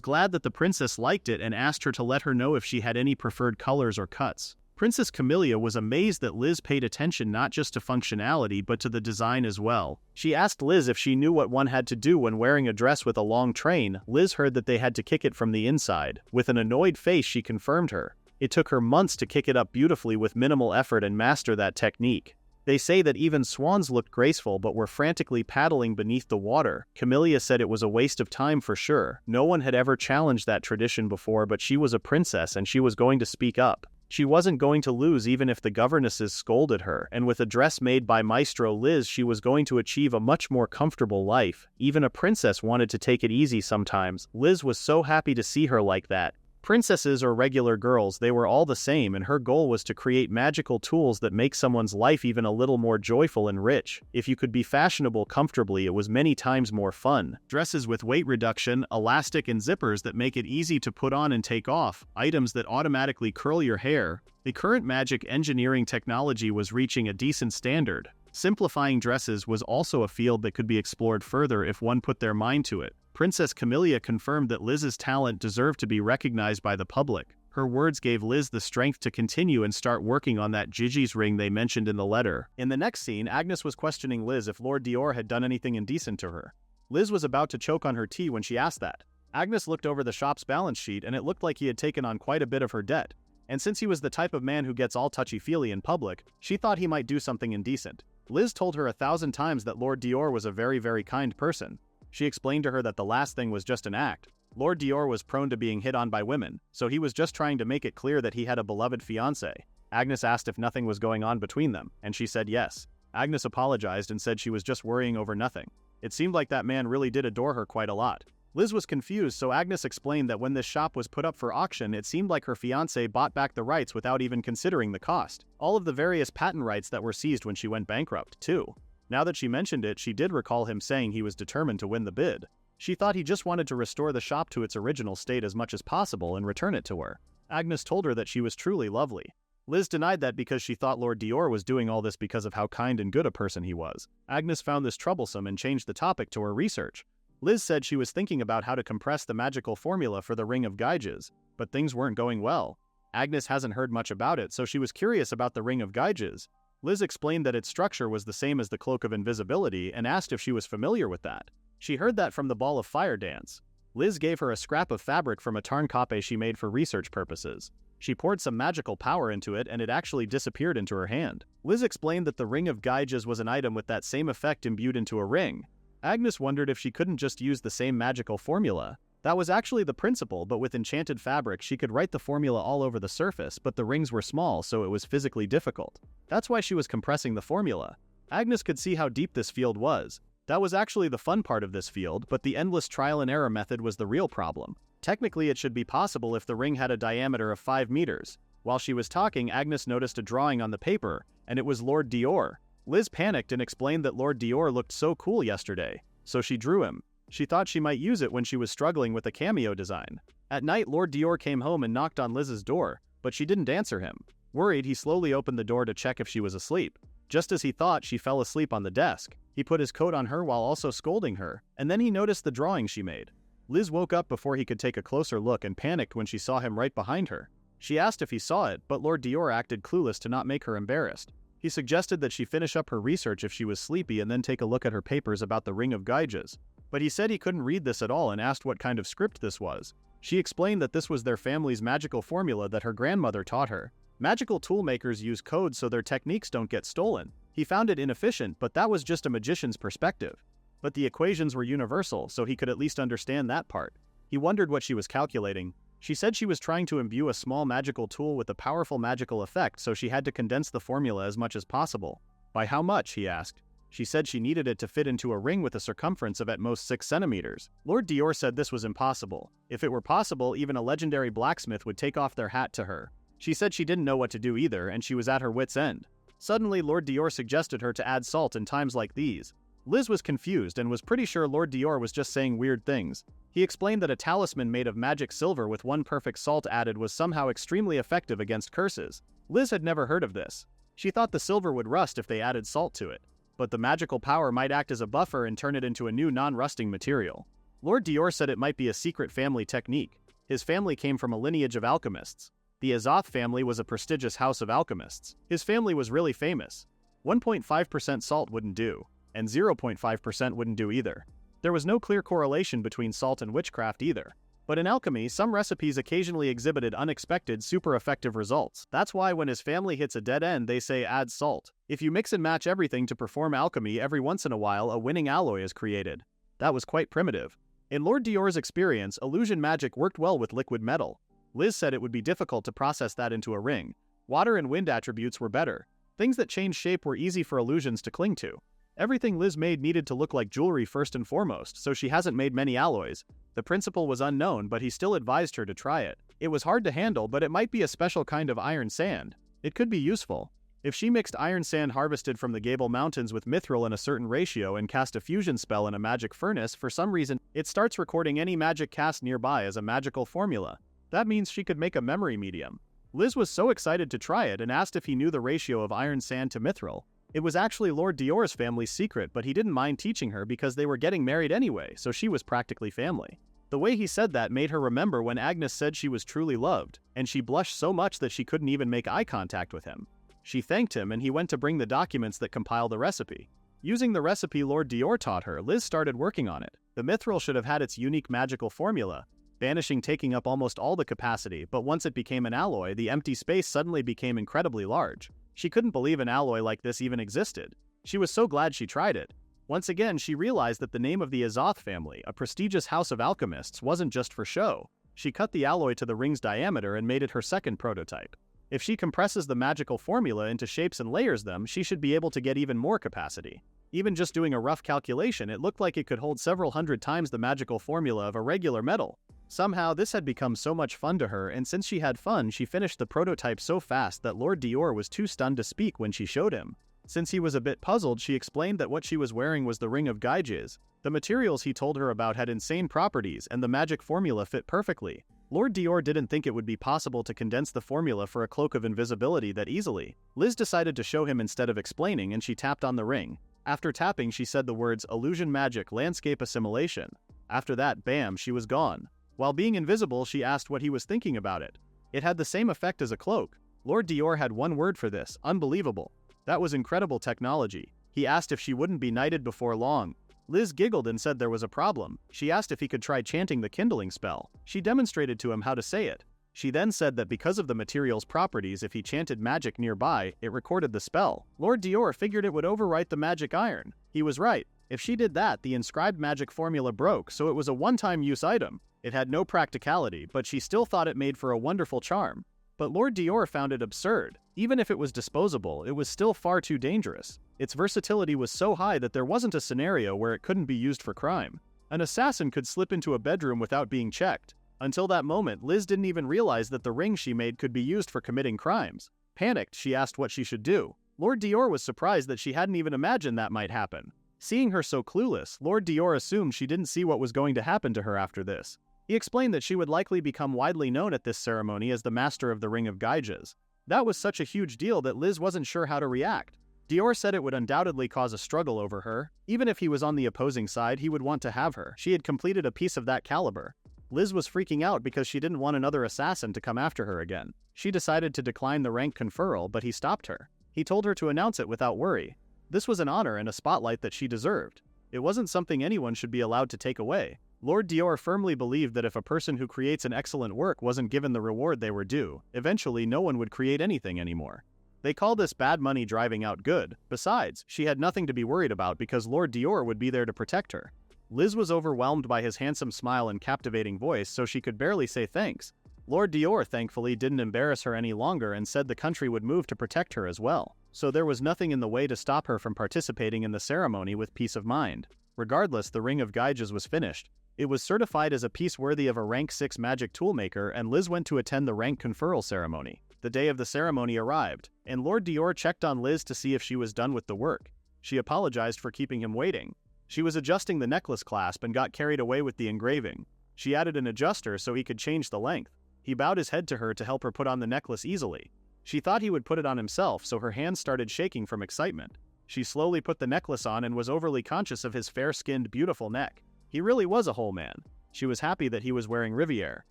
glad that the princess liked it and asked her to let her know if she had any preferred colors or cuts. Princess Camellia was amazed that Liz paid attention not just to functionality but to the design as well. She asked Liz if she knew what one had to do when wearing a dress with a long train. Liz heard that they had to kick it from the inside. With an annoyed face, she confirmed her. It took her months to kick it up beautifully with minimal effort and master that technique. They say that even swans looked graceful but were frantically paddling beneath the water. Camellia said it was a waste of time for sure. No one had ever challenged that tradition before, but she was a princess and she was going to speak up. She wasn't going to lose even if the governesses scolded her, and with a dress made by Maestro Liz, she was going to achieve a much more comfortable life. Even a princess wanted to take it easy sometimes. Liz was so happy to see her like that. Princesses or regular girls, they were all the same, and her goal was to create magical tools that make someone's life even a little more joyful and rich. If you could be fashionable comfortably, it was many times more fun. Dresses with weight reduction, elastic and zippers that make it easy to put on and take off, items that automatically curl your hair. The current magic engineering technology was reaching a decent standard. Simplifying dresses was also a field that could be explored further if one put their mind to it. Princess Camellia confirmed that Liz's talent deserved to be recognized by the public. Her words gave Liz the strength to continue and start working on that Gigi's ring they mentioned in the letter. In the next scene, Agnes was questioning Liz if Lord Dior had done anything indecent to her. Liz was about to choke on her tea when she asked that. Agnes looked over the shop's balance sheet and it looked like he had taken on quite a bit of her debt. And since he was the type of man who gets all touchy-feely in public, she thought he might do something indecent. Liz told her 1,000 times that Lord Dior was a very, very kind person. She explained to her that the last thing was just an act. Lord Dior was prone to being hit on by women, so he was just trying to make it clear that he had a beloved fiancée. Agnes asked if nothing was going on between them, and she said yes. Agnes apologized and said she was just worrying over nothing. It seemed like that man really did adore her quite a lot. Liz was confused, so Agnes explained that when this shop was put up for auction, it seemed like her fiancé bought back the rights without even considering the cost. All of the various patent rights that were seized when she went bankrupt, too. Now that she mentioned it, she did recall him saying he was determined to win the bid. She thought he just wanted to restore the shop to its original state as much as possible and return it to her. Agnes told her that she was truly lovely. Liz denied that because she thought Lord Dior was doing all this because of how kind and good a person he was. Agnes found this troublesome and changed the topic to her research. Liz said she was thinking about how to compress the magical formula for the Ring of Gyges, but things weren't going well. Agnes hasn't heard much about it, so she was curious about the Ring of Gyges. Liz explained that its structure was the same as the Cloak of Invisibility and asked if she was familiar with that. She heard that from the Ball of Fire dance. Liz gave her a scrap of fabric from a tarnkappe she made for research purposes. She poured some magical power into it and it actually disappeared into her hand. Liz explained that the Ring of Gyges was an item with that same effect imbued into a ring. Agnes wondered if she couldn't just use the same magical formula. That was actually the principle, but with enchanted fabric she could write the formula all over the surface, but the rings were small so it was physically difficult. That's why she was compressing the formula. Agnes could see how deep this field was. That was actually the fun part of this field, but the endless trial and error method was the real problem. Technically it should be possible if the ring had a diameter of 5 meters. While she was talking, Agnes noticed a drawing on the paper, and it was Lord Dior. Liz panicked and explained that Lord Dior looked so cool yesterday, so she drew him. She thought she might use it when she was struggling with a cameo design. At night, Lord Dior came home and knocked on Liz's door, but she didn't answer him. Worried, he slowly opened the door to check if she was asleep. Just as he thought, she fell asleep on the desk. He put his coat on her while also scolding her, and then he noticed the drawing she made. Liz woke up before he could take a closer look and panicked when she saw him right behind her. She asked if he saw it, but Lord Dior acted clueless to not make her embarrassed. He suggested that she finish up her research if she was sleepy and then take a look at her papers about the Ring of Gyges. But he said he couldn't read this at all and asked what kind of script this was. She explained that this was their family's magical formula that her grandmother taught her. Magical toolmakers use codes so their techniques don't get stolen. He found it inefficient, but that was just a magician's perspective. But the equations were universal, so he could at least understand that part. He wondered what she was calculating. She said she was trying to imbue a small magical tool with a powerful magical effect, so she had to condense the formula as much as possible. By how much, he asked. She said she needed it to fit into a ring with a circumference of at most 6 centimeters. Lord Dior said this was impossible. If it were possible, even a legendary blacksmith would take off their hat to her. She said she didn't know what to do either, and she was at her wit's end. Suddenly, Lord Dior suggested her to add salt in times like these. Liz was confused and was pretty sure Lord Dior was just saying weird things. He explained that a talisman made of magic silver with one perfect salt added was somehow extremely effective against curses. Liz had never heard of this. She thought the silver would rust if they added salt to it, but the magical power might act as a buffer and turn it into a new non-rusting material. Lord Dior said it might be a secret family technique. His family came from a lineage of alchemists. The Azoth family was a prestigious house of alchemists. His family was really famous. 1.5% salt wouldn't do, and 0.5% wouldn't do either. There was no clear correlation between salt and witchcraft either. But in alchemy, some recipes occasionally exhibited unexpected, super effective results. That's why when his family hits a dead end, they say add salt. If you mix and match everything to perform alchemy, every once in a while a winning alloy is created. That was quite primitive. In Lord Dior's experience, illusion magic worked well with liquid metal. Liz said it would be difficult to process that into a ring. Water and wind attributes were better. Things that changed shape were easy for illusions to cling to. Everything Liz made needed to look like jewelry first and foremost, so she hasn't made many alloys. The principle was unknown, but he still advised her to try it. It was hard to handle, but it might be a special kind of iron sand. It could be useful. If she mixed iron sand harvested from the Gable Mountains with mithril in a certain ratio and cast a fusion spell in a magic furnace, for some reason, it starts recording any magic cast nearby as a magical formula. That means she could make a memory medium. Liz was so excited to try it and asked if he knew the ratio of iron sand to mithril. It was actually Lord Dior's family's secret, but he didn't mind teaching her because they were getting married anyway, so she was practically family. The way he said that made her remember when Agnes said she was truly loved, and she blushed so much that she couldn't even make eye contact with him. She thanked him and he went to bring the documents that compile the recipe. Using the recipe Lord Dior taught her, Liz started working on it. The mithril should have had its unique magical formula, vanishing taking up almost all the capacity, but once it became an alloy, the empty space suddenly became incredibly large. She couldn't believe an alloy like this even existed. She was so glad she tried it. Once again, she realized that the name of the Azoth family, a prestigious house of alchemists, wasn't just for show. She cut the alloy to the ring's diameter and made it her second prototype. If she compresses the magical formula into shapes and layers them, she should be able to get even more capacity. Even just doing a rough calculation, it looked like it could hold several hundred times the magical formula of a regular metal. Somehow, this had become so much fun to her, and since she had fun, she finished the prototype so fast that Lord Dior was too stunned to speak when she showed him. Since he was a bit puzzled, she explained that what she was wearing was the Ring of Gyges. The materials he told her about had insane properties, and the magic formula fit perfectly. Lord Dior didn't think it would be possible to condense the formula for a cloak of invisibility that easily. Liz decided to show him instead of explaining, and she tapped on the ring. After tapping, she said the words, "Illusion Magic, Landscape Assimilation." After that, bam, she was gone. While being invisible, she asked what he was thinking about it. It had the same effect as a cloak. Lord Dior had one word for this: unbelievable. That was incredible technology. He asked if she wouldn't be knighted before long. Liz giggled and said there was a problem. She asked if he could try chanting the kindling spell. She demonstrated to him how to say it. She then said that because of the material's properties, if he chanted magic nearby, it recorded the spell. Lord Dior figured it would overwrite the magic iron. He was right. If she did that, the inscribed magic formula broke, so it was a one-time use item. It had no practicality, but she still thought it made for a wonderful charm. But Lord Dior found it absurd. Even if it was disposable, it was still far too dangerous. Its versatility was so high that there wasn't a scenario where it couldn't be used for crime. An assassin could slip into a bedroom without being checked. Until that moment, Liz didn't even realize that the ring she made could be used for committing crimes. Panicked, she asked what she should do. Lord Dior was surprised that she hadn't even imagined that might happen. Seeing her so clueless, Lord Dior assumed she didn't see what was going to happen to her after this. He explained that she would likely become widely known at this ceremony as the master of the Ring of Gyges. That was such a huge deal that Liz wasn't sure how to react. Dior said it would undoubtedly cause a struggle over her. Even if he was on the opposing side, he would want to have her. She had completed a piece of that caliber. Liz was freaking out because she didn't want another assassin to come after her again. She decided to decline the rank conferral, but he stopped her. He told her to announce it without worry. This was an honor and a spotlight that she deserved. It wasn't something anyone should be allowed to take away. Lord Dior firmly believed that if a person who creates an excellent work wasn't given the reward they were due, eventually no one would create anything anymore. They call this bad money driving out good. Besides, she had nothing to be worried about because Lord Dior would be there to protect her. Liz was overwhelmed by his handsome smile and captivating voice, so she could barely say thanks. Lord Dior thankfully didn't embarrass her any longer and said the country would move to protect her as well, so there was nothing in the way to stop her from participating in the ceremony with peace of mind. Regardless, the Ring of Gyges was finished. It was certified as a piece worthy of a rank 6 magic toolmaker, and Liz went to attend the rank conferral ceremony. The day of the ceremony arrived, and Lord Dior checked on Liz to see if she was done with the work. She apologized for keeping him waiting. She was adjusting the necklace clasp and got carried away with the engraving. She added an adjuster so he could change the length. He bowed his head to her to help her put on the necklace easily. She thought he would put it on himself, so her hands started shaking from excitement. She slowly put the necklace on and was overly conscious of his fair-skinned, beautiful neck. He really was a whole man. She was happy that he was wearing Riviere.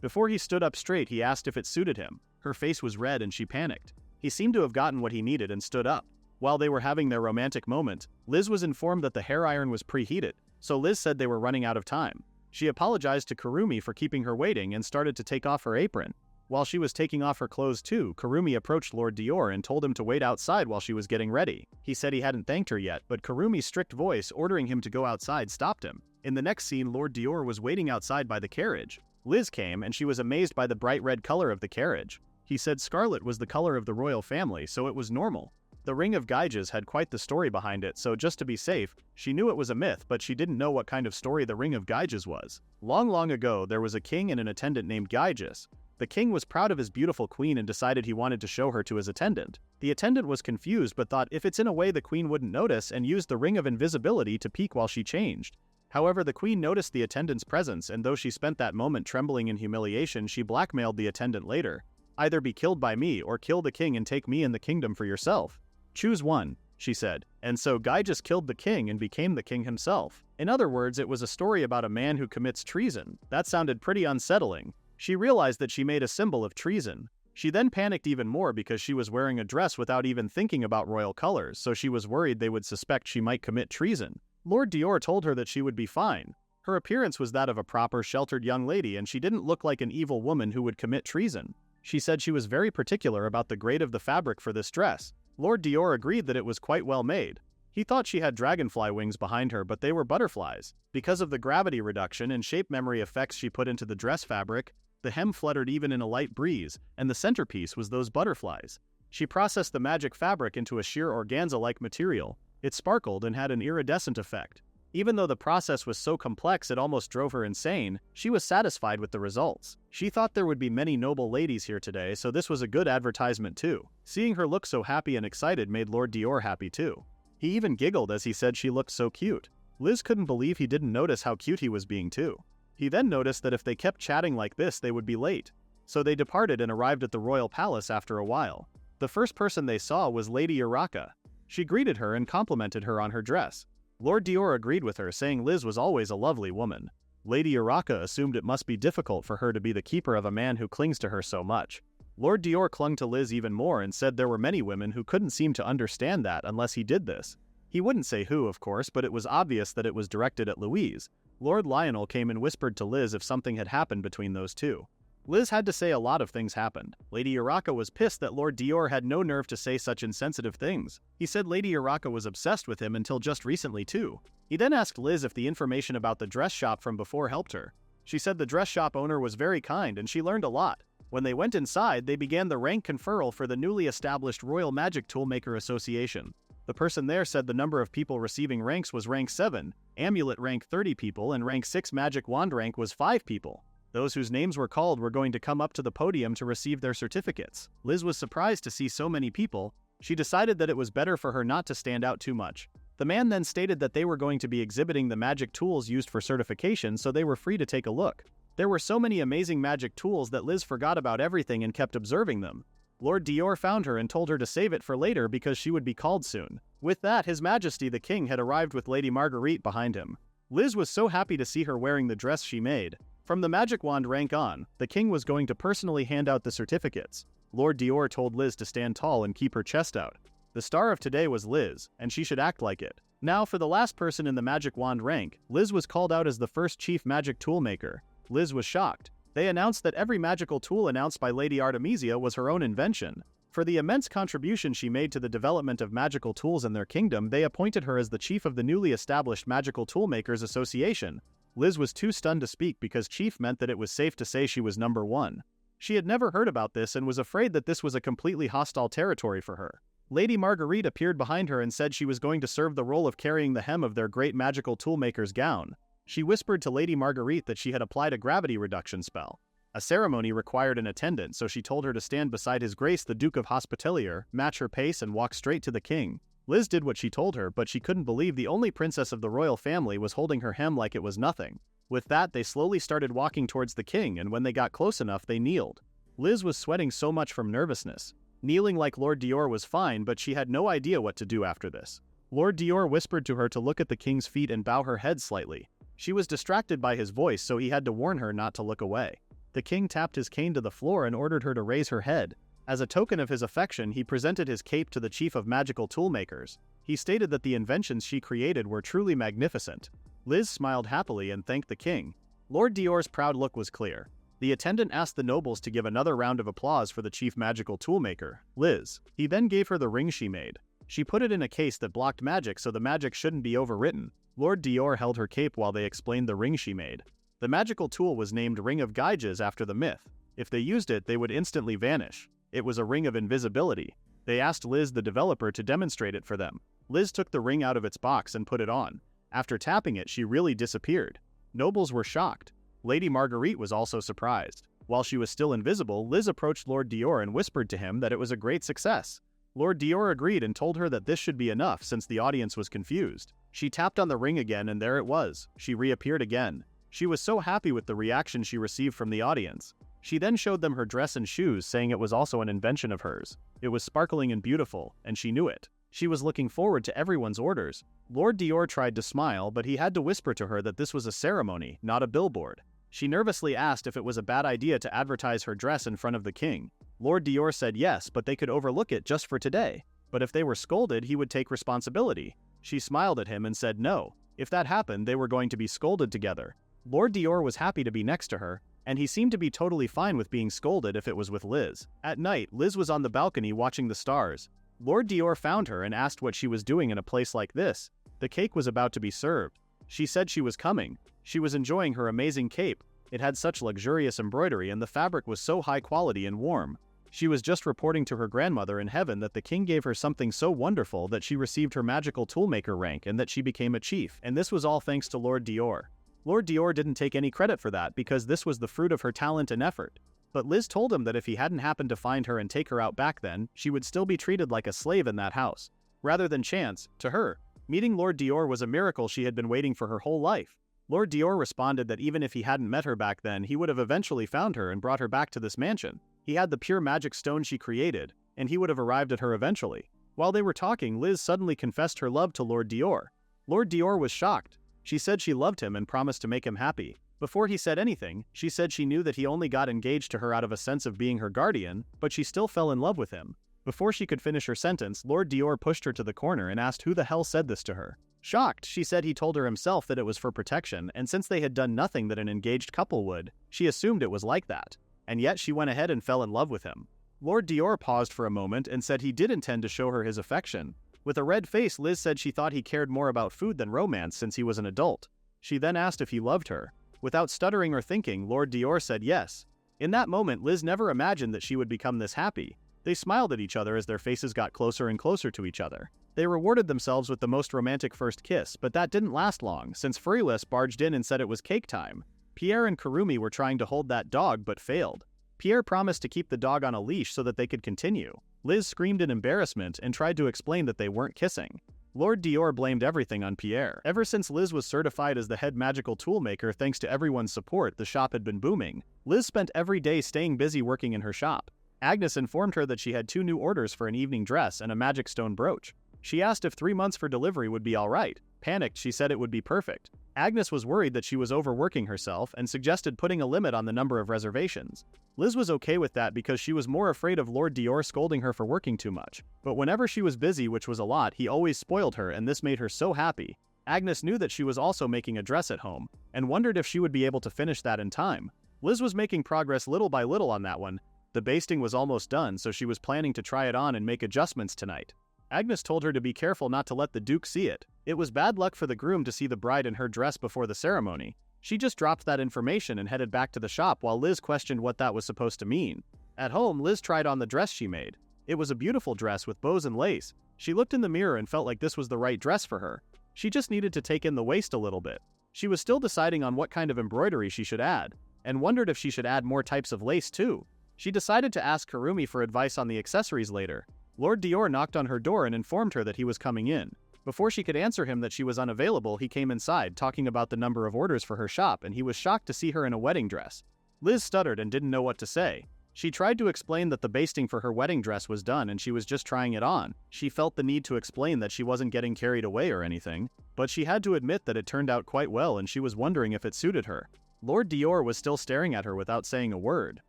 Before he stood up straight, he asked if it suited him. Her face was red and she panicked. He seemed to have gotten what he needed and stood up. While they were having their romantic moment, Liz was informed that the hair iron was preheated, so Liz said they were running out of time. She apologized to Kurumi for keeping her waiting and started to take off her apron. While she was taking off her clothes too, Kurumi approached Lord Dior and told him to wait outside while she was getting ready. He said he hadn't thanked her yet, but Kurumi's strict voice ordering him to go outside stopped him. In the next scene, Lord Dior was waiting outside by the carriage. Liz came and she was amazed by the bright red color of the carriage. He said scarlet was the color of the royal family, so it was normal. The Ring of Gyges had quite the story behind it, so just to be safe, she knew it was a myth, but she didn't know what kind of story the Ring of Gyges was. Long ago, there was a king and an attendant named Gyges. The king was proud of his beautiful queen and decided he wanted to show her to his attendant. The attendant was confused but thought if it's in a way the queen wouldn't notice and used the Ring of Invisibility to peek while she changed. However, the queen noticed the attendant's presence, and though she spent that moment trembling in humiliation, she blackmailed the attendant later. Either be killed by me or kill the king and take me and the kingdom for yourself. Choose one, she said, and so Gyges killed the king and became the king himself. In other words, it was a story about a man who commits treason. That sounded pretty unsettling. She realized that she made a symbol of treason. She then panicked even more because she was wearing a dress without even thinking about royal colors, so she was worried they would suspect she might commit treason. Lord Dior told her that she would be fine. Her appearance was that of a proper, sheltered young lady, and she didn't look like an evil woman who would commit treason. She said she was very particular about the grade of the fabric for this dress. Lord Dior agreed that it was quite well made. He thought she had dragonfly wings behind her, but they were butterflies. Because of the gravity reduction and shape memory effects she put into the dress fabric, the hem fluttered even in a light breeze, and the centerpiece was those butterflies. She processed the magic fabric into a sheer organza-like material. It sparkled and had an iridescent effect. Even though the process was so complex it almost drove her insane, she was satisfied with the results. She thought there would be many noble ladies here today, so this was a good advertisement too. Seeing her look so happy and excited made Lord Dior happy too. He even giggled as he said she looked so cute. Liz couldn't believe he didn't notice how cute he was being too. He then noticed that if they kept chatting like this they would be late. So they departed and arrived at the royal palace after a while. The first person they saw was Lady Urraca. She greeted her and complimented her on her dress. Lord Dior agreed with her, saying Liz was always a lovely woman. Lady Urraca assumed it must be difficult for her to be the keeper of a man who clings to her so much. Lord Dior clung to Liz even more and said there were many women who couldn't seem to understand that unless he did this. He wouldn't say who, of course, but it was obvious that it was directed at Louise. Lord Lionel came and whispered to Liz if something had happened between those two. Liz had to say a lot of things happened. Lady Urraca was pissed that Lord Dior had no nerve to say such insensitive things. He said Lady Urraca was obsessed with him until just recently too. He then asked Liz if the information about the dress shop from before helped her. She said the dress shop owner was very kind and she learned a lot. When they went inside, they began the rank conferral for the newly established Royal Magic Toolmaker Association. The person there said the number of people receiving ranks was rank 7, amulet rank 30 people, and rank 6 magic wand rank was 5 people. Those whose names were called were going to come up to the podium to receive their certificates. Liz was surprised to see so many people. She decided that it was better for her not to stand out too much. The man then stated that they were going to be exhibiting the magic tools used for certification, so they were free to take a look. There were so many amazing magic tools that Liz forgot about everything and kept observing them. Lord Dior found her and told her to save it for later because she would be called soon. With that, His Majesty the King had arrived with Lady Marguerite behind him. Liz was so happy to see her wearing the dress she made. From the magic wand rank on, the king was going to personally hand out the certificates. Lord Dior told Liz to stand tall and keep her chest out. The star of today was Liz, and she should act like it. Now for the last person in the magic wand rank, Liz was called out as the first chief magic tool maker. Liz was shocked. They announced that every magical tool announced by Lady Artemisia was her own invention. For the immense contribution she made to the development of magical tools in their kingdom, they appointed her as the chief of the newly established Magical Toolmakers Association. Liz was too stunned to speak because chief meant that it was safe to say she was number 1. She had never heard about this and was afraid that this was a completely hostile territory for her. Lady Marguerite appeared behind her and said she was going to serve the role of carrying the hem of their great magical toolmaker's gown. She whispered to Lady Marguerite that she had applied a gravity reduction spell. A ceremony required an attendant, so she told her to stand beside His Grace the Duke of Hospitalier, match her pace and walk straight to the king. Liz did what she told her, but she couldn't believe the only princess of the royal family was holding her hem like it was nothing. With that, they slowly started walking towards the king, and when they got close enough, they kneeled. Liz was sweating so much from nervousness. Kneeling like Lord Dior was fine, but she had no idea what to do after this. Lord Dior whispered to her to look at the king's feet and bow her head slightly. She was distracted by his voice, so he had to warn her not to look away. The king tapped his cane to the floor and ordered her to raise her head. As a token of his affection, he presented his cape to the chief of magical toolmakers. He stated that the inventions she created were truly magnificent. Liz smiled happily and thanked the king. Lord Dior's proud look was clear. The attendant asked the nobles to give another round of applause for the chief magical toolmaker, Liz. He then gave her the ring she made. She put it in a case that blocked magic so the magic shouldn't be overwritten. Lord Dior held her cape while they explained the ring she made. The magical tool was named Ring of Gyges after the myth. If they used it, they would instantly vanish. It was a ring of invisibility. They asked Liz, the developer, to demonstrate it for them. Liz took the ring out of its box and put it on. After tapping it, she really disappeared. Nobles were shocked. Lady Marguerite was also surprised. While she was still invisible, Liz approached Lord Dior and whispered to him that it was a great success. Lord Dior agreed and told her that this should be enough since the audience was confused. She tapped on the ring again and there it was. She reappeared again. She was so happy with the reaction she received from the audience. She then showed them her dress and shoes, saying it was also an invention of hers. It was sparkling and beautiful, and she knew it. She was looking forward to everyone's orders. Lord Dior tried to smile, but he had to whisper to her that this was a ceremony, not a billboard. She nervously asked if it was a bad idea to advertise her dress in front of the king. Lord Dior said yes, but they could overlook it just for today. But if they were scolded, he would take responsibility. She smiled at him and said no. If that happened, they were going to be scolded together. Lord Dior was happy to be next to her, and he seemed to be totally fine with being scolded if it was with Liz. At night, Liz was on the balcony watching the stars. Lord Dior found her and asked what she was doing in a place like this. The cake was about to be served. She said she was coming. She was enjoying her amazing cape. It had such luxurious embroidery and the fabric was so high quality and warm. She was just reporting to her grandmother in heaven that the king gave her something so wonderful that she received her magical toolmaker rank and that she became a chief, and this was all thanks to Lord Dior. Lord Dior didn't take any credit for that because this was the fruit of her talent and effort. But Liz told him that if he hadn't happened to find her and take her out back then, she would still be treated like a slave in that house. Rather than chance, to her, meeting Lord Dior was a miracle she had been waiting for her whole life. Lord Dior responded that even if he hadn't met her back then, he would have eventually found her and brought her back to this mansion. He had the pure magic stone she created, and he would have arrived at her eventually. While they were talking, Liz suddenly confessed her love to Lord Dior. Lord Dior was shocked. She said she loved him and promised to make him happy. Before he said anything, she said she knew that he only got engaged to her out of a sense of being her guardian, but she still fell in love with him. Before she could finish her sentence, Lord Dior pushed her to the corner and asked who the hell said this to her. Shocked, she said he told her himself that it was for protection, and since they had done nothing that an engaged couple would, she assumed it was like that. And yet she went ahead and fell in love with him. Lord Dior paused for a moment and said he did intend to show her his affection. With a red face, Liz said she thought he cared more about food than romance since he was an adult. She then asked if he loved her. Without stuttering or thinking, Lord Dior said yes. In that moment, Liz never imagined that she would become this happy. They smiled at each other as their faces got closer and closer to each other. They rewarded themselves with the most romantic first kiss, but that didn't last long, since Furyless barged in and said it was cake time. Pierre and Kurumi were trying to hold that dog but failed. Pierre promised to keep the dog on a leash so that they could continue. Liz screamed in embarrassment and tried to explain that they weren't kissing. Lord Dior blamed everything on Pierre. Ever since Liz was certified as the head magical toolmaker thanks to everyone's support, the shop had been booming. Liz spent every day staying busy working in her shop. Agnes informed her that she had 2 new orders for an evening dress and a magic stone brooch. She asked if 3 months for delivery would be alright. Panicked, she said it would be perfect. Agnes was worried that she was overworking herself and suggested putting a limit on the number of reservations. Liz was okay with that because she was more afraid of Lord Dior scolding her for working too much. But whenever she was busy, which was a lot, he always spoiled her, and this made her so happy. Agnes knew that she was also making a dress at home, and wondered if she would be able to finish that in time. Liz was making progress little by little on that one. The basting was almost done, so she was planning to try it on and make adjustments tonight. Agnes told her to be careful not to let the Duke see it. It was bad luck for the groom to see the bride in her dress before the ceremony. She just dropped that information and headed back to the shop while Liz questioned what that was supposed to mean. At home, Liz tried on the dress she made. It was a beautiful dress with bows and lace. She looked in the mirror and felt like this was the right dress for her. She just needed to take in the waist a little bit. She was still deciding on what kind of embroidery she should add, and wondered if she should add more types of lace too. She decided to ask Kurumi for advice on the accessories later. Lord Dior knocked on her door and informed her that he was coming in. Before she could answer him that she was unavailable, he came inside, talking about the number of orders for her shop, and he was shocked to see her in a wedding dress. Liz stuttered and didn't know what to say. She tried to explain that the basting for her wedding dress was done and she was just trying it on. She felt the need to explain that she wasn't getting carried away or anything, but she had to admit that it turned out quite well and she was wondering if it suited her. Lord Dior was still staring at her without saying a word.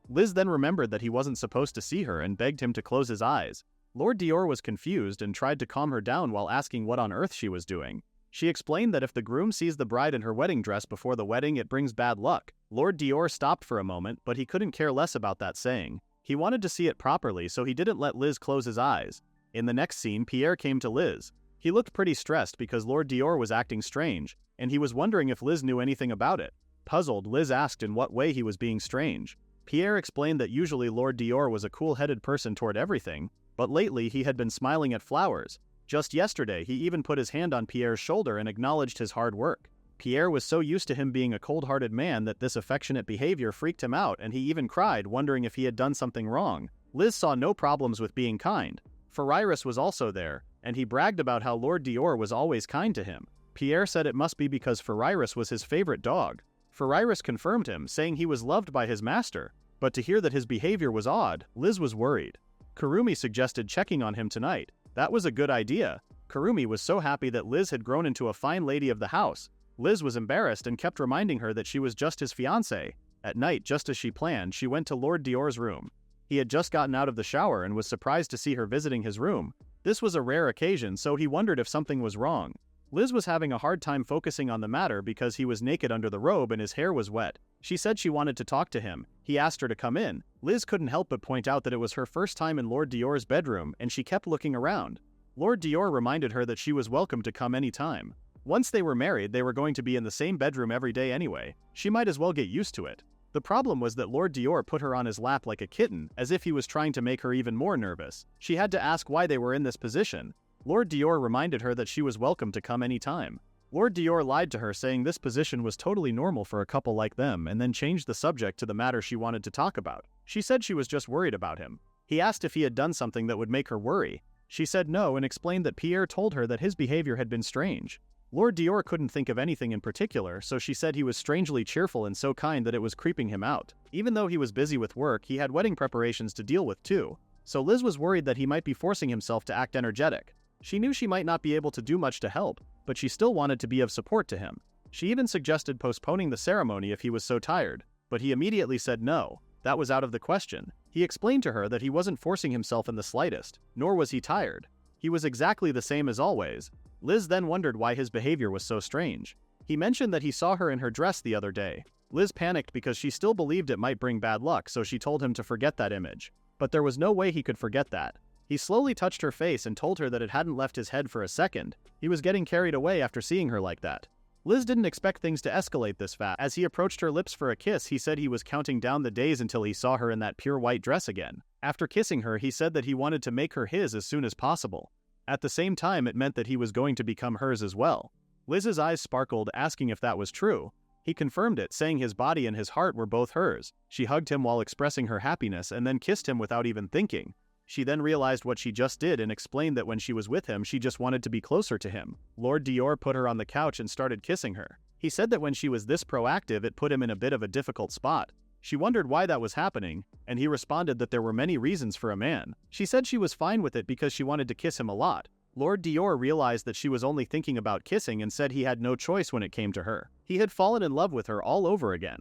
Liz then remembered that he wasn't supposed to see her and begged him to close his eyes. Lord Dior was confused and tried to calm her down while asking what on earth she was doing. She explained that if the groom sees the bride in her wedding dress before the wedding, it brings bad luck. Lord Dior stopped for a moment, but he couldn't care less about that saying. He wanted to see it properly, so he didn't let Liz close his eyes. In the next scene, Pierre came to Liz. He looked pretty stressed because Lord Dior was acting strange, and he was wondering if Liz knew anything about it. Puzzled, Liz asked in what way he was being strange. Pierre explained that usually Lord Dior was a cool-headed person toward everything, but lately he had been smiling at flowers. Just yesterday, he even put his hand on Pierre's shoulder and acknowledged his hard work. Pierre was so used to him being a cold-hearted man that this affectionate behavior freaked him out, and he even cried, wondering if he had done something wrong. Liz saw no problems with being kind. Ferriris was also there, and he bragged about how Lord Dior was always kind to him. Pierre said it must be because Ferriris was his favorite dog. Ferriris confirmed him, saying he was loved by his master, but to hear that his behavior was odd, Liz was worried. Kurumi suggested checking on him tonight. That was a good idea. Kurumi was so happy that Liz had grown into a fine lady of the house. Liz was embarrassed and kept reminding her that she was just his fiancée. At night, just as she planned, she went to Lord Dior's room. He had just gotten out of the shower and was surprised to see her visiting his room. This was a rare occasion, so he wondered if something was wrong. Liz was having a hard time focusing on the matter because he was naked under the robe and his hair was wet. She said she wanted to talk to him. He asked her to come in. Liz couldn't help but point out that it was her first time in Lord Dior's bedroom, and she kept looking around. Lord Dior reminded her that she was welcome to come any time. Once they were married, they were going to be in the same bedroom every day anyway. She might as well get used to it. The problem was that Lord Dior put her on his lap like a kitten, as if he was trying to make her even more nervous. She had to ask why they were in this position. Lord Dior reminded her that she was welcome to come any time. Lord Dior lied to her, saying this position was totally normal for a couple like them, and then changed the subject to the matter she wanted to talk about. She said she was just worried about him. He asked if he had done something that would make her worry. She said no and explained that Pierre told her that his behavior had been strange. Lord Dior couldn't think of anything in particular, so she said he was strangely cheerful and so kind that it was creeping him out. Even though he was busy with work, he had wedding preparations to deal with too. So Liz was worried that he might be forcing himself to act energetic. She knew she might not be able to do much to help, but she still wanted to be of support to him. She even suggested postponing the ceremony if he was so tired, but he immediately said no. That was out of the question. He explained to her that he wasn't forcing himself in the slightest, nor was he tired. He was exactly the same as always. Liz then wondered why his behavior was so strange. He mentioned that he saw her in her dress the other day. Liz panicked because she still believed it might bring bad luck, so she told him to forget that image. But there was no way he could forget that. He slowly touched her face and told her that it hadn't left his head for a second. He was getting carried away after seeing her like that. Liz didn't expect things to escalate this fast. As he approached her lips for a kiss, he said he was counting down the days until he saw her in that pure white dress again. After kissing her, he said that he wanted to make her his as soon as possible. At the same time, it meant that he was going to become hers as well. Liz's eyes sparkled, asking if that was true. He confirmed it, saying his body and his heart were both hers. She hugged him while expressing her happiness and then kissed him without even thinking. She then realized what she just did and explained that when she was with him, she just wanted to be closer to him. Lord Dior put her on the couch and started kissing her. He said that when she was this proactive, it put him in a bit of a difficult spot. She wondered why that was happening, and he responded that there were many reasons for a man. She said she was fine with it because she wanted to kiss him a lot. Lord Dior realized that she was only thinking about kissing and said he had no choice when it came to her. He had fallen in love with her all over again.